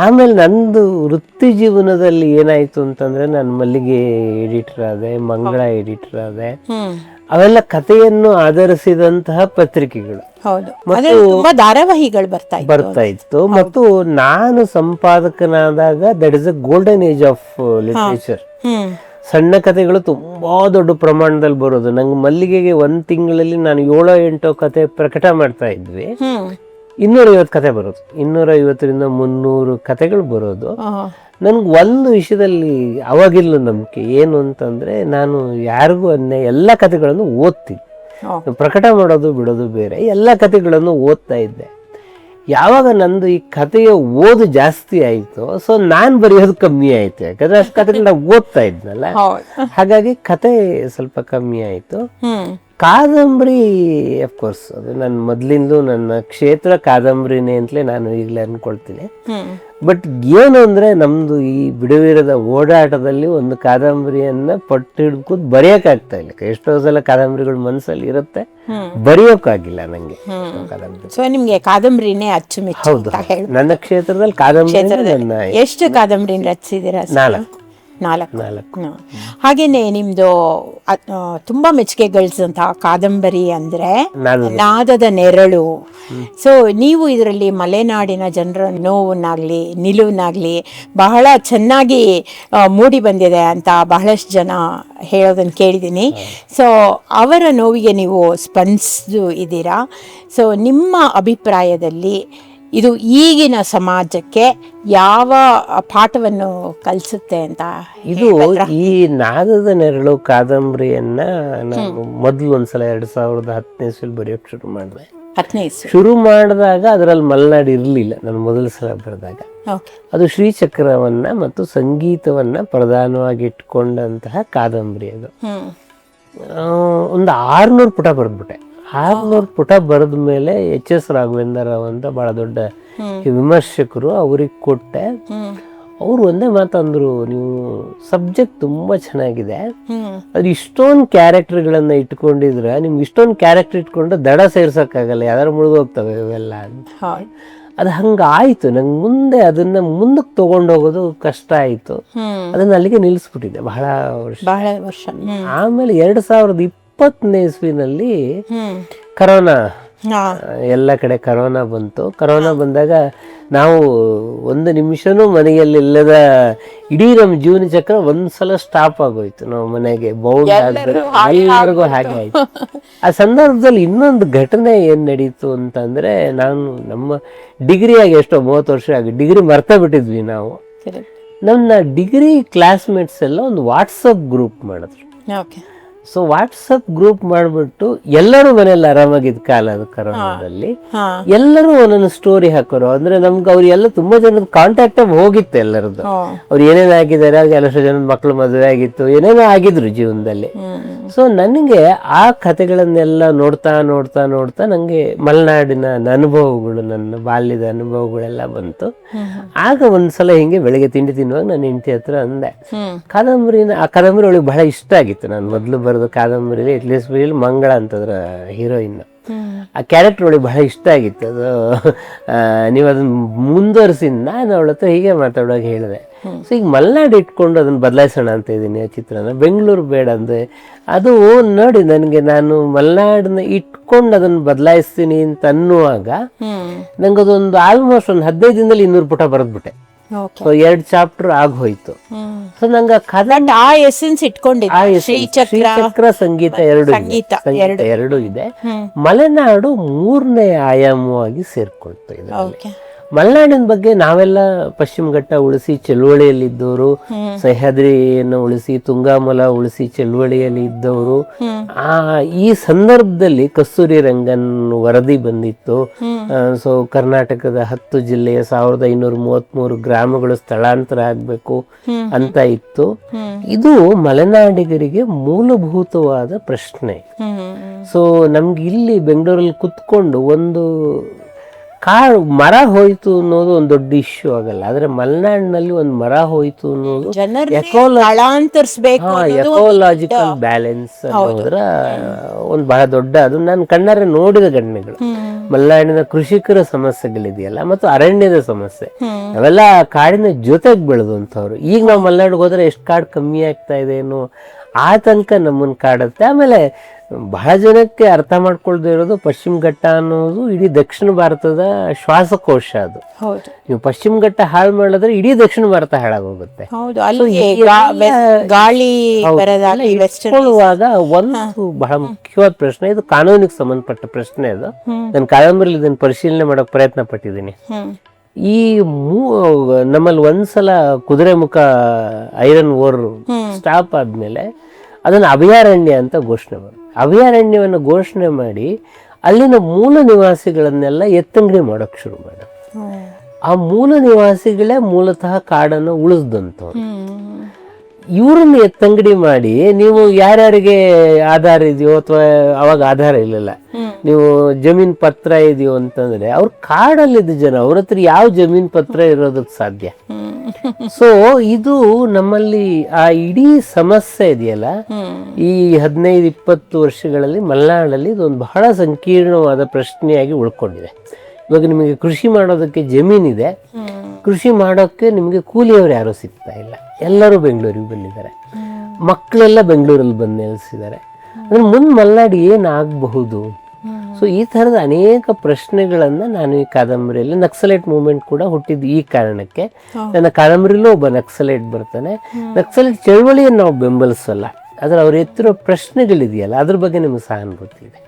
ಆಮೇಲೆ ನಂದು ವೃತ್ತಿ ಜೀವನದಲ್ಲಿ ಏನಾಯ್ತು ಅಂತಂದ್ರೆ, ನಾನು ಮಲ್ಲಿಗೆ ಎಡಿಟರ್ ಆದೆ, ಮಂಗಳ ಎಡಿಟರ್ ಆದೆ. ಅವೆಲ್ಲ ಕಥೆಯನ್ನು ಆಧರಿಸಿದಂತಹ ಪತ್ರಿಕೆಗಳು. ಮತ್ತು ಧಾರಾವಾಹಿಗಳು ಬರ್ತಾ ಇತ್ತು. ಮತ್ತು ನಾನು ಸಂಪಾದಕನಾದಾಗ that is a golden age of literature. ಸಣ್ಣ ಕಥೆಗಳು ತುಂಬಾ ದೊಡ್ಡ ಪ್ರಮಾಣದಲ್ಲಿ ಬರೋದು. ನಂಗೆ ಮಲ್ಲಿಗೆಗೆ ಒಂದ್ ತಿಂಗಳಲ್ಲಿ ನಾನು 7-8 ಕತೆ ಪ್ರಕಟ ಮಾಡ್ತಾ ಇದ್ವಿ. 250 ಕತೆ ಬರೋದು, 250ರಿಂದ 300 ಕತೆಗಳು ಬರೋದು. ನನ್ಗೆ ಒಂದು ವಿಷಯದಲ್ಲಿ ಅವಾಗಿಲ್ಲ ನಂಬಿಕೆ, ಏನು ಅಂತಂದ್ರೆ, ನಾನು ಯಾರಿಗೂ ಎಲ್ಲ ಕತೆಗಳನ್ನು ಓದ್ತೀನಿ. ಪ್ರಕಟ ಮಾಡೋದು ಬಿಡೋದು ಬೇರೆ, ಎಲ್ಲ ಕತೆಗಳನ್ನು ಓದ್ತಾ ಇದ್ದೆ. ಯಾವಾಗ ನಂದು ಈ ಕಥೆಯ ಓದು ಜಾಸ್ತಿ ಆಯ್ತು, ಸೊ ನಾನ್ ಬರೆಯೋದು ಕಮ್ಮಿ ಆಯ್ತು. ಯಾಕಂದ್ರೆ ಅಷ್ಟು ಕತೆಗಳನ್ನ ಓದ್ತಾ ಇದ್ನಲ್ಲ, ಹಾಗಾಗಿ ಕತೆ ಸ್ವಲ್ಪ ಕಮ್ಮಿ ಆಯ್ತು. ಕಾದಂಬರಿ ಅಫ್ಕೋರ್ಸ್ ಅದು ನನ್ನ ಮೊದಲಿಂದು ನನ್ನ ಕ್ಷೇತ್ರ ಕಾದಂಬರಿನೇ ಅಂತಲೇ ನಾನು ಈಗಲೇ ಅನ್ಕೊಳ್ತೀನಿ. ಬಟ್ ಏನು ಅಂದ್ರೆ, ನಮ್ದು ಈ ಬಿಡುವಿರದ ಓಡಾಟದಲ್ಲಿ ಒಂದು ಕಾದಂಬರಿಯನ್ನ ಪಟ್ಟು ಹಿಡ್ಕೂದ್ ಬರೆಯಕ್ಕಾಗ್ತಾ ಇಲ್ಲ. ಎಷ್ಟೋ ಸಲ ಕಾದಂಬರಿಗಳು ಮನಸ್ಸಲ್ಲಿ ಇರುತ್ತೆ, ಬರೆಯೋಕ್ಕಾಗಿಲ್ಲ ನಂಗೆ ಕಾದಂಬರಿ. ಸೊ ನಿಮ್ಗೆ ಕಾದಂಬರಿನೇ ಅಚ್ಚುಮೆಚ್ಚು? ಹೌದು, ನನ್ನ ಕ್ಷೇತ್ರದಲ್ಲಿ ಕಾದಂಬರಿ. ಎಷ್ಟು ಕಾದಂಬರಿ ರಚಿಸಿದ್ದೀರಾ? 4. ಹಾಗೇನೆ ನಿಮ್ದು ತುಂಬಾ ಮೆಚ್ಚುಗೆ ಗಳಿಸಿದಂತಹ ಕಾದಂಬರಿ ಅಂದ್ರೆ ನಾದದ ನೆರಳು. ಸೊ ನೀವು ಇದರಲ್ಲಿ ಮಲೆನಾಡಿನ ಜನರ ನೋವನ್ನಾಗ್ಲಿ ನಿಲುವನ್ನಾಗ್ಲಿ ಬಹಳ ಚೆನ್ನಾಗಿ ಮೂಡಿ ಬಂದಿದೆ ಅಂತ ಬಹಳಷ್ಟು ಜನ ಹೇಳೋದನ್ನ ಕೇಳಿದ್ದೀನಿ. ಸೊ ಅವರ ನೋವಿಗೆ ನೀವು ಸ್ಪಂದಿಸಿದ್ದು ಇದ್ದೀರಾ. ಸೊ ನಿಮ್ಮ ಅಭಿಪ್ರಾಯದಲ್ಲಿ ಇದು ಈಗಿನ ಸಮಾಜಕ್ಕೆ ಯಾವ ಪಾಠವನ್ನು ಕಲಿಸುತ್ತೆ ಅಂತ? ಇದು ಈ ನಾದದ ನೆರಳು ಕಾದಂಬರಿಯನ್ನ ನಾನು ಮೊದಲು ಒಂದ್ಸಲ 2010 ಬರೆಯೋಕೆ ಶುರು ಮಾಡಿದೆ. ಶುರು ಮಾಡಿದಾಗ ಅದರಲ್ಲಿ ಮಲೆನಾಡು ಇರಲಿಲ್ಲ. ನಾನು ಮೊದಲ ಸಲ ಬರೆದಾಗ ಅದು ಶ್ರೀಚಕ್ರವನ್ನ ಮತ್ತು ಸಂಗೀತವನ್ನ ಪ್ರಧಾನವಾಗಿ ಇಟ್ಕೊಂಡಂತಹ ಕಾದಂಬರಿ. ಅದು ಒಂದು 600 ಪುಟ ಬರೆದ್ಬಿಟ್ಟೆ. 600 ಪುಟ ಬರೆದ ಮೇಲೆ ಎಚ್.ಎಸ್. ರಾಘವೇಂದ್ರ ರಾವ್ ಅಂತ ಬಹಳ ದೊಡ್ಡ ವಿಮರ್ಶಕರು, ಅವ್ರಿಗೆ ಕೊಟ್ಟೆ. ಅವ್ರು ಒಂದೇ ಮಾತಂದ್ರು, ನೀವು ಸಬ್ಜೆಕ್ಟ್ ತುಂಬಾ ಚೆನ್ನಾಗಿದೆ, ಅದು ಇಷ್ಟೊಂದು ಕ್ಯಾರೆಕ್ಟರ್ಗಳನ್ನ ಇಟ್ಕೊಂಡಿದ್ರೆ, ನಿಮ್ಗೆ ಇಷ್ಟೊಂದು ಕ್ಯಾರೆಕ್ಟರ್ ಇಟ್ಕೊಂಡ್ರೆ ದಡ ಸೇರ್ಸಕ್ಕಾಗಲ್ಲ, ಯಾರು ಮುಳುಗೋಗ್ತವೆ ಇವೆಲ್ಲ ಅಂತ. ಅದು ಹಂಗಾಯ್ತು. ನಂಗೆ ಮುಂದೆ ಅದನ್ನ ಮುಂದಕ್ಕೆ ತಗೊಂಡೋಗೋದು ಕಷ್ಟ ಆಯ್ತು. ಅದನ್ನ ಅಲ್ಲಿಗೆ ನಿಲ್ಲಿಸ್ಬಿಟ್ಟಿದೆ ಬಹಳ ವರ್ಷ. ಆಮೇಲೆ 2020ನೇ ಇಸ್ವಿನಲ್ಲಿ ಕರೋನಾ ಎಲ್ಲ ಕಡೆ ಕರೋನಾ ಬಂತು. ಕರೋನಾ ಬಂದಾಗ ನಾವು ಒಂದು ನಿಮಿಷನೂ ಮನೆಯಲ್ಲಿ ಇಲ್ಲದ ಇಡೀ ನಮ್ಮ ಜೀವನ ಚಕ್ರ ಒಂದ್ಸಲ ಸ್ಟಾಪ್ ಆಗೋಯ್ತು. ನಾವು ಮನೆಗೆ ಬೌಂಡ್ ಎಲ್ಲರಿಗೂ ಹಾಗೆ ಆಯ್ತು. ಆ ಸಂದರ್ಭದಲ್ಲಿ ಇನ್ನೊಂದು ಘಟನೆ ಏನ್ ನಡೀತು ಅಂತಂದ್ರೆ, ನಾನು ನಮ್ಮ ಡಿಗ್ರಿ ಆಗಿ ಎಷ್ಟೋ 30 ವರ್ಷ ಆಗಿ ಡಿಗ್ರಿ ಮರ್ತಾ ಬಿಟ್ಟಿದ್ವಿ ನಾವು. ನನ್ನ ಡಿಗ್ರಿ ಕ್ಲಾಸ್ಮೇಟ್ಸ್ ಎಲ್ಲ ಒಂದು ವಾಟ್ಸಪ್ ಗ್ರೂಪ್ ಮಾಡಿದ್ರು. ಸೊ ವಾಟ್ಸಪ್ ಗ್ರೂಪ್ ಮಾಡಿಬಿಟ್ಟು ಎಲ್ಲರೂ ಮನೆಯಲ್ಲಿ ಆರಾಮಾಗಿದ್ದ ಕಾಲ ಅದು ಕರೋನಾದಲ್ಲಿ, ಎಲ್ಲರೂ ಒಂದೊಂದು ಸ್ಟೋರಿ ಹಾಕೋರು. ಅಂದ್ರೆ ನಮ್ಗೆ ಅವ್ರೆಲ್ಲ ತುಂಬಾ ಜನದ ಕಾಂಟ್ಯಾಕ್ಟ್ ಹೋಗಿತ್ತು ಎಲ್ಲರದ್ದು. ಅವ್ರು ಏನೇನಾಗಿದ್ದಾರೆ, ಕೆಲಸ ಜನದ ಮಕ್ಳು ಮದುವೆ ಆಗಿತ್ತು, ಏನೇನೋ ಆಗಿದ್ರು ಜೀವನದಲ್ಲಿ. ಸೊ ನನಗೆ ಆ ಕಥೆಗಳನ್ನೆಲ್ಲ ನೋಡ್ತಾ ನೋಡ್ತಾ ನೋಡ್ತಾ ನಂಗೆ ಮಲೆನಾಡಿನ ಅನುಭವಗಳು, ನನ್ನ ಬಾಲ್ಯದ ಅನುಭವಗಳೆಲ್ಲ ಬಂತು. ಆಗ ಒಂದ್ಸಲ ಹಿಂಗೆ ಬೆಳಿಗ್ಗೆ ತಿಂಡಿ ತಿನ್ನುವಾಗ ನನ್ನ ಹೆಂಡತಿ ಹತ್ರ ಅಂದೆ, ಆ ಕಾದಂಬರಿ ಅವಳಿಗೆ ಬಹಳ ಇಷ್ಟ ಆಗಿತ್ತು. ನಾನು ಮೊದಲು ಬರೆದ ಕಾದಂಬರಿಲಿ ಇಟ್ಲೀಸ್ಟ್ ಮಂಗಳ ಅಂತದ್ರ ಹೀರೋಯಿನ್, ಆ ಕ್ಯಾರೆಕ್ಟರ್ ಒಳಗೆ ಬಹಳ ಇಷ್ಟ ಆಗಿತ್ತು. ಅದು ನೀವು ಅದನ್ನ ಮುಂದುವರಿಸಿದ ನಾನು ಅವಳ ಹತ್ರ ಹೀಗೆ ಮಾತಾಡುವಾಗ ಹೇಳಿದೆ, ಸೊ ಈಗ ಮಲೆನಾಡು ಇಟ್ಕೊಂಡು ಅದನ್ನ ಬದಲಾಯಿಸೋಣ ಅಂತ ಇದ್ದೀನಿ ಆ ಚಿತ್ರನ, ಬೆಂಗಳೂರು ಬೇಡ ಅಂದ್ರೆ. ಅದು ನೋಡಿ ನನಗೆ, ನಾನು ಮಲೆನಾಡನ್ನ ಇಟ್ಕೊಂಡು ಅದನ್ನ ಬದಲಾಯಿಸ್ತೀನಿ ಅಂತ ಅನ್ನುವಾಗ ನಂಗೆ ಅದೊಂದು ಆಲ್ಮೋಸ್ಟ್ ಒಂದು 15 ದಿನದಲ್ಲಿ 200 ಪುಟ ಬರೆದ್ಬಿಟ್ಟೆ. ಸೊ 2 ಚಾಪ್ಟರ್ ಆಗೋಯ್ತು. ಸೊ ನಂಗೆ ಆ ಎಸೆನ್ಸ್ ಇಟ್ಕೊಂಡಿದ್ದೆ. ಶ್ರೀಚಕ್ರ ಸಂಗೀತ ಎರಡು ಇದೆ. ಮಲೆನಾಡು 3ನೇ ಆಯಾಮವಾಗಿ ಸೇರ್ಕೊಳ್ತಾ ಇದೆ. ಮಲೆನಾಡಿನ ಬಗ್ಗೆ ನಾವೆಲ್ಲ ಪಶ್ಚಿಮ ಘಟ್ಟ ಉಳಿಸಿ ಚಳುವಳಿಯಲ್ಲಿ ಇದ್ದವರು, ಸಹ್ಯಾದ್ರಿಯನ್ನು ಉಳಿಸಿ ತುಂಗಾಮಲ ಉಳಿಸಿ ಚಳುವಳಿಯಲ್ಲಿ ಇದ್ದವರು. ಈ ಸಂದರ್ಭದಲ್ಲಿ ಕಸ್ತೂರಿ ರಂಗನ್ ವರದಿ ಬಂದಿತ್ತು. ಸೊ ಕರ್ನಾಟಕದ 10 ಜಿಲ್ಲೆಯ 1533 ಗ್ರಾಮಗಳು ಸ್ಥಳಾಂತರ ಆಗ್ಬೇಕು ಅಂತ ಇತ್ತು. ಇದು ಮಲೆನಾಡಿಗರಿಗೆ ಮೂಲಭೂತವಾದ ಪ್ರಶ್ನೆ. ಸೊ ನಮ್ಗೆ ಇಲ್ಲಿ ಬೆಂಗಳೂರಲ್ಲಿ ಕುತ್ಕೊಂಡು ಒಂದು ಮರ ಹೋಯ್ತು ಅನ್ನೋದು ಒಂದು ದೊಡ್ಡ ಇಶ್ಯೂ ಆಗಲ್ಲ, ಆದ್ರೆ ಮಲೆನಾಡಿನಲ್ಲಿ ಒಂದು ಮರ ಹೋಯ್ತು ಅನ್ನೋದು ಎಕೋಲಾಜಿಕಲ್ ಬ್ಯಾಲೆನ್ಸ್ ಅನ್ನೋದ್ರ ಒಂದು ಬಹಳ ದೊಡ್ಡ, ಅದು ನಾನು ಕಣ್ಣಾರೆ ನೋಡಿದ ಘಟನೆಗಳು. ಮಲೆನಾಡಿನ ಕೃಷಿಕರ ಸಮಸ್ಯೆಗಳಿದೆಯಲ್ಲ, ಮತ್ತು ಅರಣ್ಯದ ಸಮಸ್ಯೆ, ಅವೆಲ್ಲ ಕಾಡಿನ ಜೊತೆಗೆ ಬೆಳೆದಂಥವ್ರು. ಈಗ ನಾವು ಮಲೆನಾಡಿಗೆ ಹೋದ್ರೆ ಎಷ್ಟು ಕಾಡು ಕಮ್ಮಿ ಆಗ್ತಾ ಇದೆ ಏನೋ ಆ ತನಕ ನಮ್ಮನ್ನ ಕಾಡುತ್ತೆ. ಆಮೇಲೆ ಬಹಳ ಜನಕ್ಕೆ ಅರ್ಥ ಮಾಡ್ಕೊಳ್ದೇ ಇರೋದು, ಪಶ್ಚಿಮ ಘಟ್ಟ ಅನ್ನೋದು ಇಡೀ ದಕ್ಷಿಣ ಭಾರತದ ಶ್ವಾಸಕೋಶ. ಅದು ನೀವು ಪಶ್ಚಿಮ ಘಟ್ಟ ಹಾಳು ಮಾಡಿದ್ರೆ ಇಡೀ ದಕ್ಷಿಣ ಭಾರತ ಹಾಳಾಗೋಗುತ್ತೆ. ಇಟ್ಕೊಳ್ಳುವಾಗ ಒಂದು ಬಹಳ ಮುಖ್ಯವಾದ ಪ್ರಶ್ನೆ, ಇದು ಕಾನೂನಿಗೆ ಸಂಬಂಧಪಟ್ಟ ಪ್ರಶ್ನೆ. ಅದು ನಾನು ಕಾದಂಬರಿಲಿ ಇದನ್ನು ಪರಿಶೀಲನೆ ಮಾಡೋಕೆ ಪ್ರಯತ್ನ ಪಟ್ಟಿದ್ದೀನಿ. ಈ ನಮ್ಮಲ್ಲಿ ಒಂದ್ಸಲ ಕುದುರೆಮುಖ ಐರನ್ ಓರ್ ಸ್ಟಾಪ್ ಆದ್ಮೇಲೆ ಅದನ್ನ ಅಭಯಾರಣ್ಯ ಅಂತ ಘೋಷಣೆ ಮಾಡಿ, ಅಭಯಾರಣ್ಯವನ್ನು ಘೋಷಣೆ ಮಾಡಿ ಅಲ್ಲಿನ ಮೂಲ ನಿವಾಸಿಗಳನ್ನೆಲ್ಲ ಎತ್ತಂಗಡಿ ಮಾಡೋಕ್ ಶುರು ಮಾಡ. ಆ ಮೂಲ ನಿವಾಸಿಗಳೇ ಮೂಲತಃ ಕಾಡನ್ನು ಉಳಿಸ್ದಂಥವ್ರು. ಇವ್ರನ್ನ ಎತ್ತಂಗಡಿ ಮಾಡಿ ನೀವು ಯಾರ್ಯಾರಿಗೆ ಆಧಾರ ಇದೆಯೋ, ಅಥವಾ ಅವಾಗ ಆಧಾರ ಇಲ್ಲಲ್ಲ, ನೀವು ಜಮೀನ್ ಪತ್ರ ಇದೆಯೋ ಅಂತಂದ್ರೆ ಅವ್ರ ಕಾಡಲ್ಲಿದ್ದ ಜನ, ಅವ್ರ ಹತ್ರ ಯಾವ ಜಮೀನ್ ಪತ್ರ ಇರೋದಕ್ಕೆ ಸಾಧ್ಯ. ಸೊ ಇದು ನಮ್ಮಲ್ಲಿ ಆ ಇಡೀ ಸಮಸ್ಯೆ ಇದೆಯಲ್ಲ, ಈ 15-20 ವರ್ಷಗಳಲ್ಲಿ ಮಲೆನಾಡಲ್ಲಿ ಇದೊಂದು ಬಹಳ ಸಂಕೀರ್ಣವಾದ ಪ್ರಶ್ನೆಯಾಗಿ ಉಳ್ಕೊಂಡಿದೆ. ಇವಾಗ ನಿಮಗೆ ಕೃಷಿ ಮಾಡೋದಕ್ಕೆ ಜಮೀನಿದೆ, ಕೃಷಿ ಮಾಡೋಕ್ಕೆ ನಿಮಗೆ ಕೂಲಿಯವರು ಯಾರು ಸಿಗ್ತಾ ಇಲ್ಲ, ಎಲ್ಲರೂ ಬೆಂಗಳೂರಿಗೆ ಬಂದಿದ್ದಾರೆ, ಮಕ್ಕಳೆಲ್ಲ ಬೆಂಗಳೂರಲ್ಲಿ ಬಂದು ನೆಲೆಸಿದ್ದಾರೆ. ಅಂದ್ರೆ ಮುಂದೆ ಮಲೆನಾಡು ಏನಾಗಬಹುದು? ಸೊ ಈ ಥರದ ಅನೇಕ ಪ್ರಶ್ನೆಗಳನ್ನ ನಾನು ಈ ಕಾದಂಬರಿಯಲ್ಲಿ, ನಕ್ಸಲೈಟ್ ಮೂವ್ಮೆಂಟ್ ಕೂಡ ಹುಟ್ಟಿದ್ದು ಈ ಕಾರಣಕ್ಕೆ. ನನ್ನ ಕಾದಂಬರಿಲೂ ಒಬ್ಬ ನಕ್ಸಲೈಟ್ ಬರ್ತಾನೆ. ನಕ್ಸಲೈಟ್ ಚಳವಳಿಯನ್ನು ನಾವು ಬೆಂಬಲಿಸಲ್ಲ, ಆದ್ರೆ ಅವ್ರು ಎತ್ತಿರೋ ಪ್ರಶ್ನೆಗಳಿದೆಯಲ್ಲ ಅದ್ರ ಬಗ್ಗೆ ನಿಮ್ಗೆ ಸಹಾನುಭೂತಿ ಇದೆ.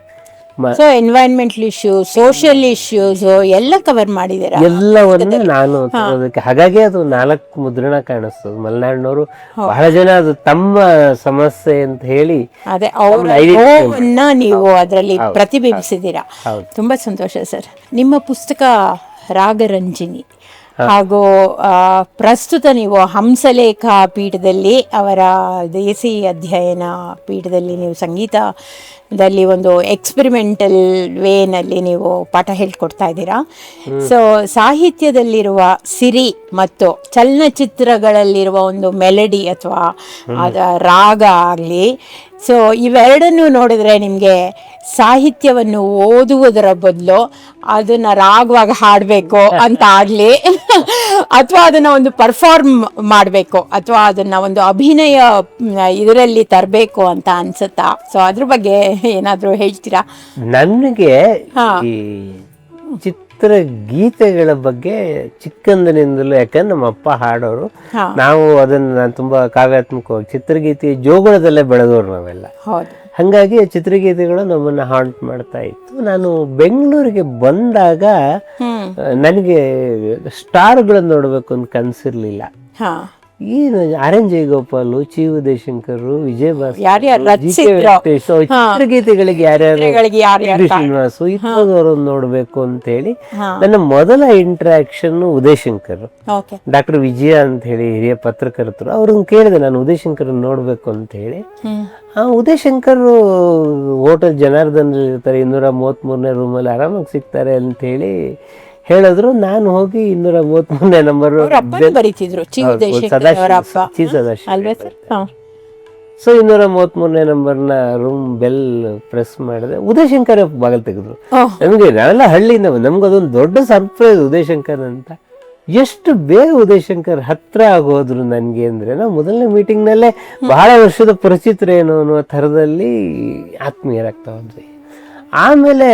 So environmental issues, social issues ಎಲ್ಲ ಕವರ್ ಮಾಡಿದ್ದೀರಾ ಎಲ್ಲವನ್ನ ನಾನು ತರೋದಕ್ಕೆ. ಹಾಗಾಗಿ ಅದು 4 ಮುದ್ರಣ ಕಾಣಿಸ್ತದೆ. ಮಲೆನಾಡಿನವರು ಬಹಳ ಜನ ಅದು ತಮ್ಮ ಸಮಸ್ಯೆ ಅಂತ ಹೇಳಿ ಅದೇ ನೀವು ಅದರಲ್ಲಿ ಪ್ರತಿಬಿಂಬಿಸಿದ್ದೀರಾ. ತುಂಬಾ ಸಂತೋಷ ಸರ್. ನಿಮ್ಮ ಪುಸ್ತಕ ರಾಗರಂಜಿನಿ, ಹಾಗೂ ಪ್ರಸ್ತುತ ನೀವು ಹಂಸಲೇಖ ಪೀಠದಲ್ಲಿ, ಅವರ ದೇಸಿ ಅಧ್ಯಯನ ಪೀಠದಲ್ಲಿ ನೀವು ಸಂಗೀತದಲ್ಲಿ ಒಂದು ಎಕ್ಸ್ಪೆರಿಮೆಂಟಲ್ ವೇನಲ್ಲಿ ನೀವು ಪಾಠ ಹೇಳ್ಕೊಡ್ತಾ ಇದ್ದೀರಾ. ಸೊ ಸಾಹಿತ್ಯದಲ್ಲಿರುವ ಸಿರಿ ಮತ್ತು ಚಲನಚಿತ್ರಗಳಲ್ಲಿರುವ ಒಂದು ಮೆಲಡಿ ಅಥವಾ ರಾಗ ಆಗಲಿ, ಸೊ ಇವೆರಡನ್ನು ನೋಡಿದ್ರೆ ನಿಮಗೆ ಸಾಹಿತ್ಯವನ್ನು ಓದುವುದರ ಬದಲು ಅದನ್ನ ರಾಗವಾಗಿ ಹಾಡಬೇಕು ಅಂತ ಆಗಲಿ ಅಥವಾ ಅದನ್ನ ಒಂದು ಪರ್ಫಾರ್ಮ್ ಮಾಡಬೇಕು ಅಥವಾ ಅದನ್ನ ಒಂದು ಅಭಿನಯ ಇದರಲ್ಲಿ ತರಬೇಕು ಅಂತ ಅನ್ಸುತ್ತಾ? ಸೊ ಅದ್ರ ಬಗ್ಗೆ ಏನಾದರೂ ಹೇಳ್ತೀರಾ? ನನಗೆ ಈ ಚಿತ್ರಗೀತೆಗಳ ಬಗ್ಗೆ ಚಿಕ್ಕಂದಿನಿಂದಲೂ, ಯಾಕಂದ್ರೆ ನಮ್ಮ ಅಪ್ಪ ಹಾಡೋರು, ನಾವು ಅದನ್ನ ತುಂಬಾ ಕಾವ್ಯಾತ್ಮಕವಾಗಿ ಚಿತ್ರಗೀತೆ ಜೋಗುಳದಲ್ಲೇ ಬೆಳೆದವರು ನಾವೆಲ್ಲ. ಹಾಗಾಗಿ ಚಿತ್ರಗೀತೆಗಳು ನಮ್ಮನ್ನ ಹಾಂಟ್ ಮಾಡ್ತಾ ಇತ್ತು. ನಾನು ಬೆಂಗಳೂರಿಗೆ ಬಂದಾಗ ನನಗೆ ಸ್ಟಾರ್ಗಳನ್ನು ನೋಡ್ಬೇಕು ಅಂತ ಕನ್ಸಿರ್ಲಿಲ್ಲ. ಈ ಆರ್ ಎನ್ ಜಯಗೋಪಾಲು, ಚಿ ಉದಯಶಂಕರ್, ವಿಜಯ ಚಿತ್ರಗೀತೆಗಳಿಗೆ ಯಾರ್ಯಾರು ಶ್ರೀನಿವಾಸು ಇಂಥವ್ರು ನೋಡ್ಬೇಕು ಅಂತ ಹೇಳಿ ನನ್ನ ಮೊದಲ ಇಂಟ್ರಾಕ್ಷನ್ ಉದಯಶಂಕರ್. ಡಾಕ್ಟರ್ ವಿಜಯ ಅಂತ ಹೇಳಿ ಹಿರಿಯ ಪತ್ರಕರ್ತರು, ಅವ್ರನ್ನ ಕೇಳಿದೆ ನಾನು ಉದಯಶಂಕರ್ ನೋಡ್ಬೇಕು ಅಂತ ಹೇಳಿ. ಉದಯಶಂಕರ್ ಹೋಟೆಲ್ ಜನಾರ್ದನ್ ಇರ್ತಾರೆ, 233ನೇ ರೂಮಲ್ಲಿ ಆರಾಮಾಗಿ ಸಿಗ್ತಾರೆ ಅಂತ ಹೇಳಿ ಹೇಳಿದ್ರು. ನಾನು ಹೋಗಿ 233ನೇ ನಂಬರ್ ಬರೀತಿದ್ರು, ಸೊ 233ನೇ ನಂಬರ್ನ ರೂಮ್ ಬೆಲ್ ಪ್ರೆಸ್ ಮಾಡಿದೆ. ಉದಯಶಂಕರ್ ಬಾಗಲ್ ತೆಗೆದ್ರು. ನಮ್ಗೆ ನಾವೆಲ್ಲ ಹಳ್ಳಿಯಿಂದ ನಮ್ಗದೊಂದು ದೊಡ್ಡ ಸರ್ಪ್ರೈಸ್ ಉದಯಶಂಕರ್ ಅಂತ. ಎಷ್ಟು ಬೇಗ ಉದಯಶಂಕರ್ ಹತ್ರ ಆಗೋದ್ರು ನನ್ಗೆ ಅಂದ್ರೆ, ನಾವು ಮೊದಲನೇ ಮೀಟಿಂಗ್ ನಲ್ಲೇ ಬಹಳ ವರ್ಷದ ಪರಿಚಿತರೇನು ಅನ್ನುವ ಥರದಲ್ಲಿ ಆತ್ಮೀಯರಾಗ್ತಾ ಹೋದ್ವಿ. ಆಮೇಲೆ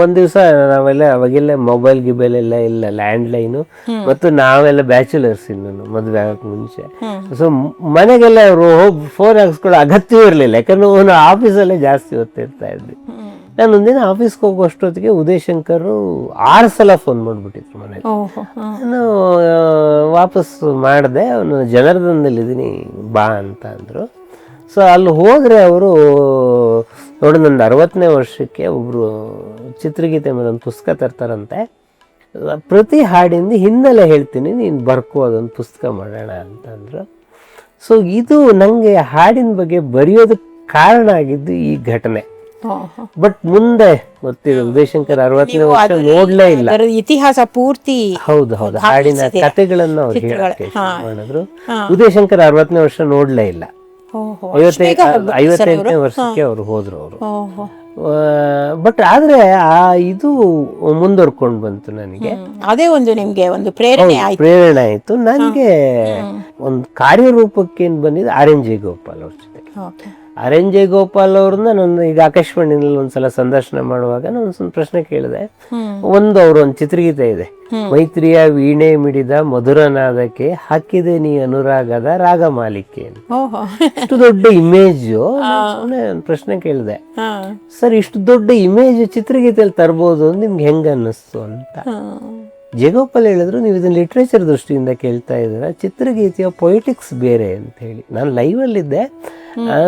ಒಂದ್ ದಿವಸ ನಾವೆಲ್ಲ ಅವಾಗೆಲ್ಲ ಮೊಬೈಲ್ ಗಿಬೈಲ್ ಎಲ್ಲ ಇಲ್ಲ, ಲ್ಯಾಂಡ್ಲೈನು, ಮತ್ತು ನಾವೆಲ್ಲ ಬ್ಯಾಚುಲರ್ಸ್ ಇನ್ನು ಮದುವೆ ಆಗಕ್ಕೆ ಮುಂಚೆ. ಸೊ ಮನೆಗೆಲ್ಲ ಅವರು ಫೋನ್ ಹಾಕ್ಸ್ಕೊಳ್ಳೋ ಅಗತ್ಯ ಇರಲಿಲ್ಲ, ಯಾಕಂದ್ರೆ ಅವನು ಆಫೀಸಲ್ಲೇ ಜಾಸ್ತಿ ಓದ್ತಿರ್ತಾ ಇದ್ವಿ. ನಾನು ಒಂದಿನ ಆಫೀಸ್ಗೆ ಹೋಗೋ ಅಷ್ಟೊತ್ತಿಗೆ ಉದಯಶಂಕರ್ 6 ಸಲ ಫೋನ್ ಮಾಡ್ಬಿಟ್ಟಿದ್ರು ಮನೆಗೆ. ನಾನು ವಾಪಸ್ ಮಾಡಿದೆ. ಅವನು ಜನಾರ್ದನದಲ್ಲಿದ್ದೀನಿ ಬಾ ಅಂತ ಅಂದರು. ಸೊ ಅಲ್ಲಿ ಹೋದರೆ ಅವರು ನೋಡಿ, ನನ್ನ 60ನೇ ವರ್ಷಕ್ಕೆ ಒಬ್ಬರು ಚಿತ್ರಗೀತೆ ಮೇಲೆ ಒಂದು ಪುಸ್ತಕ ತರ್ತಾರಂತೆ. ಪ್ರತಿ ಹಾಡಿಂದ ಹಿನ್ನೆಲೆ ಹೇಳ್ತೀನಿ, ನೀನು ಬರ್ಕೋ, ಅದೊಂದು ಪುಸ್ತಕ ಮಾಡೋಣ ಅಂತಂದರು. ಸೊ ಇದು ನನಗೆ ಹಾಡಿನ ಬಗ್ಗೆ ಬರೆಯೋದಕ್ಕೆ ಕಾರಣ ಆಗಿದ್ದು ಈ ಘಟನೆ. ಬಟ್ ಮುಂದೆ ಗೊತ್ತಿದೆ, ಉದಯಶಂಕರ್ 60ನೇ ವರ್ಷ ನೋಡ್ಲೇ ಇಲ್ಲ, ಇತಿಹಾಸ ಪೂರ್ತಿ. ಹೌದು, ಹಾಡಿನ ಕಥೆಗಳನ್ನ ಅವ್ರು ಹೇಳಕ್ಕೆ ಮಾಡಿದ್ರು. ಉದಯಶಂಕರ್ 60ನೇ ವರ್ಷ ನೋಡ್ಲೇ ಇಲ್ಲ, 55ನೇ ವರ್ಷಕ್ಕೆ ಅವ್ರು ಹೋದ್ರು ಅವರು. ಬಟ್ ಆದ್ರೆ ಇದು ಮುಂದುವರ್ಕೊಂಡು ಬಂತು ನನಗೆ. ಅದೇ ಒಂದು ನಿಮ್ಗೆ ಒಂದು ಪ್ರೇರಣೆ ಆಯ್ತು. ನನಗೆ ಒಂದು ಕಾರ್ಯರೂಪಕ್ಕೆ ಏನ್ ಬಂದಿದ್ದು ಆರ್ ಎನ್ ಜಯಗೋಪಾಲ್ ಅವ್ರ ಜೊತೆ. ಆರ್ ಎನ್ ಜಯಗೋಪಾಲ್ ಅವ್ರನ್ನ ನಾನು ಈಗ ಆಕಾಶವಾಣಿನಲ್ಲಿ ಒಂದ್ಸಲ ಸಂದರ್ಶನ ಮಾಡುವಾಗ ನಾನು ಒಂದ್ಸಲ ಪ್ರಶ್ನೆ ಕೇಳಿದೆ. ಅವ್ರೊಂದು ಚಿತ್ರಗೀತೆ ಇದೆ, ಮೈತ್ರಿಯ ವೀಣೆ ಮಿಡಿದ ಮಧುರನಾದಕ್ಕೆ ಹಾಕಿದೆ ನೀ ಅನುರಾಗದ ರಾಗ ಮಾಲಿಕೆ. ಇಷ್ಟು ದೊಡ್ಡ ಇಮೇಜು. ಪ್ರಶ್ನೆ ಕೇಳಿದೆ, ಸರ್ ಇಷ್ಟು ದೊಡ್ಡ ಇಮೇಜ್ ಚಿತ್ರಗೀತೆಯಲ್ಲಿ ತರ್ಬೋದು ನಿಮ್ಗೆ ಹೆಂಗ ಅನ್ನಿಸ್ತು ಅಂತ. ಜಯಗೋಪಾಲ್ ಹೇಳಿದ್ರು, ನೀವು ಇದನ್ನ ಲಿಟ್ರೇಚರ್ ದೃಷ್ಟಿಯಿಂದ ಕೇಳ್ತಾ ಇದ್ದೀರಾ, ಚಿತ್ರಗೀತೆಯ ಪೊಯಿಟಿಕ್ಸ್ ಬೇರೆ ಅಂತ ಹೇಳಿ. ನಾನು ಲೈವಲ್ಲಿದ್ದೆ,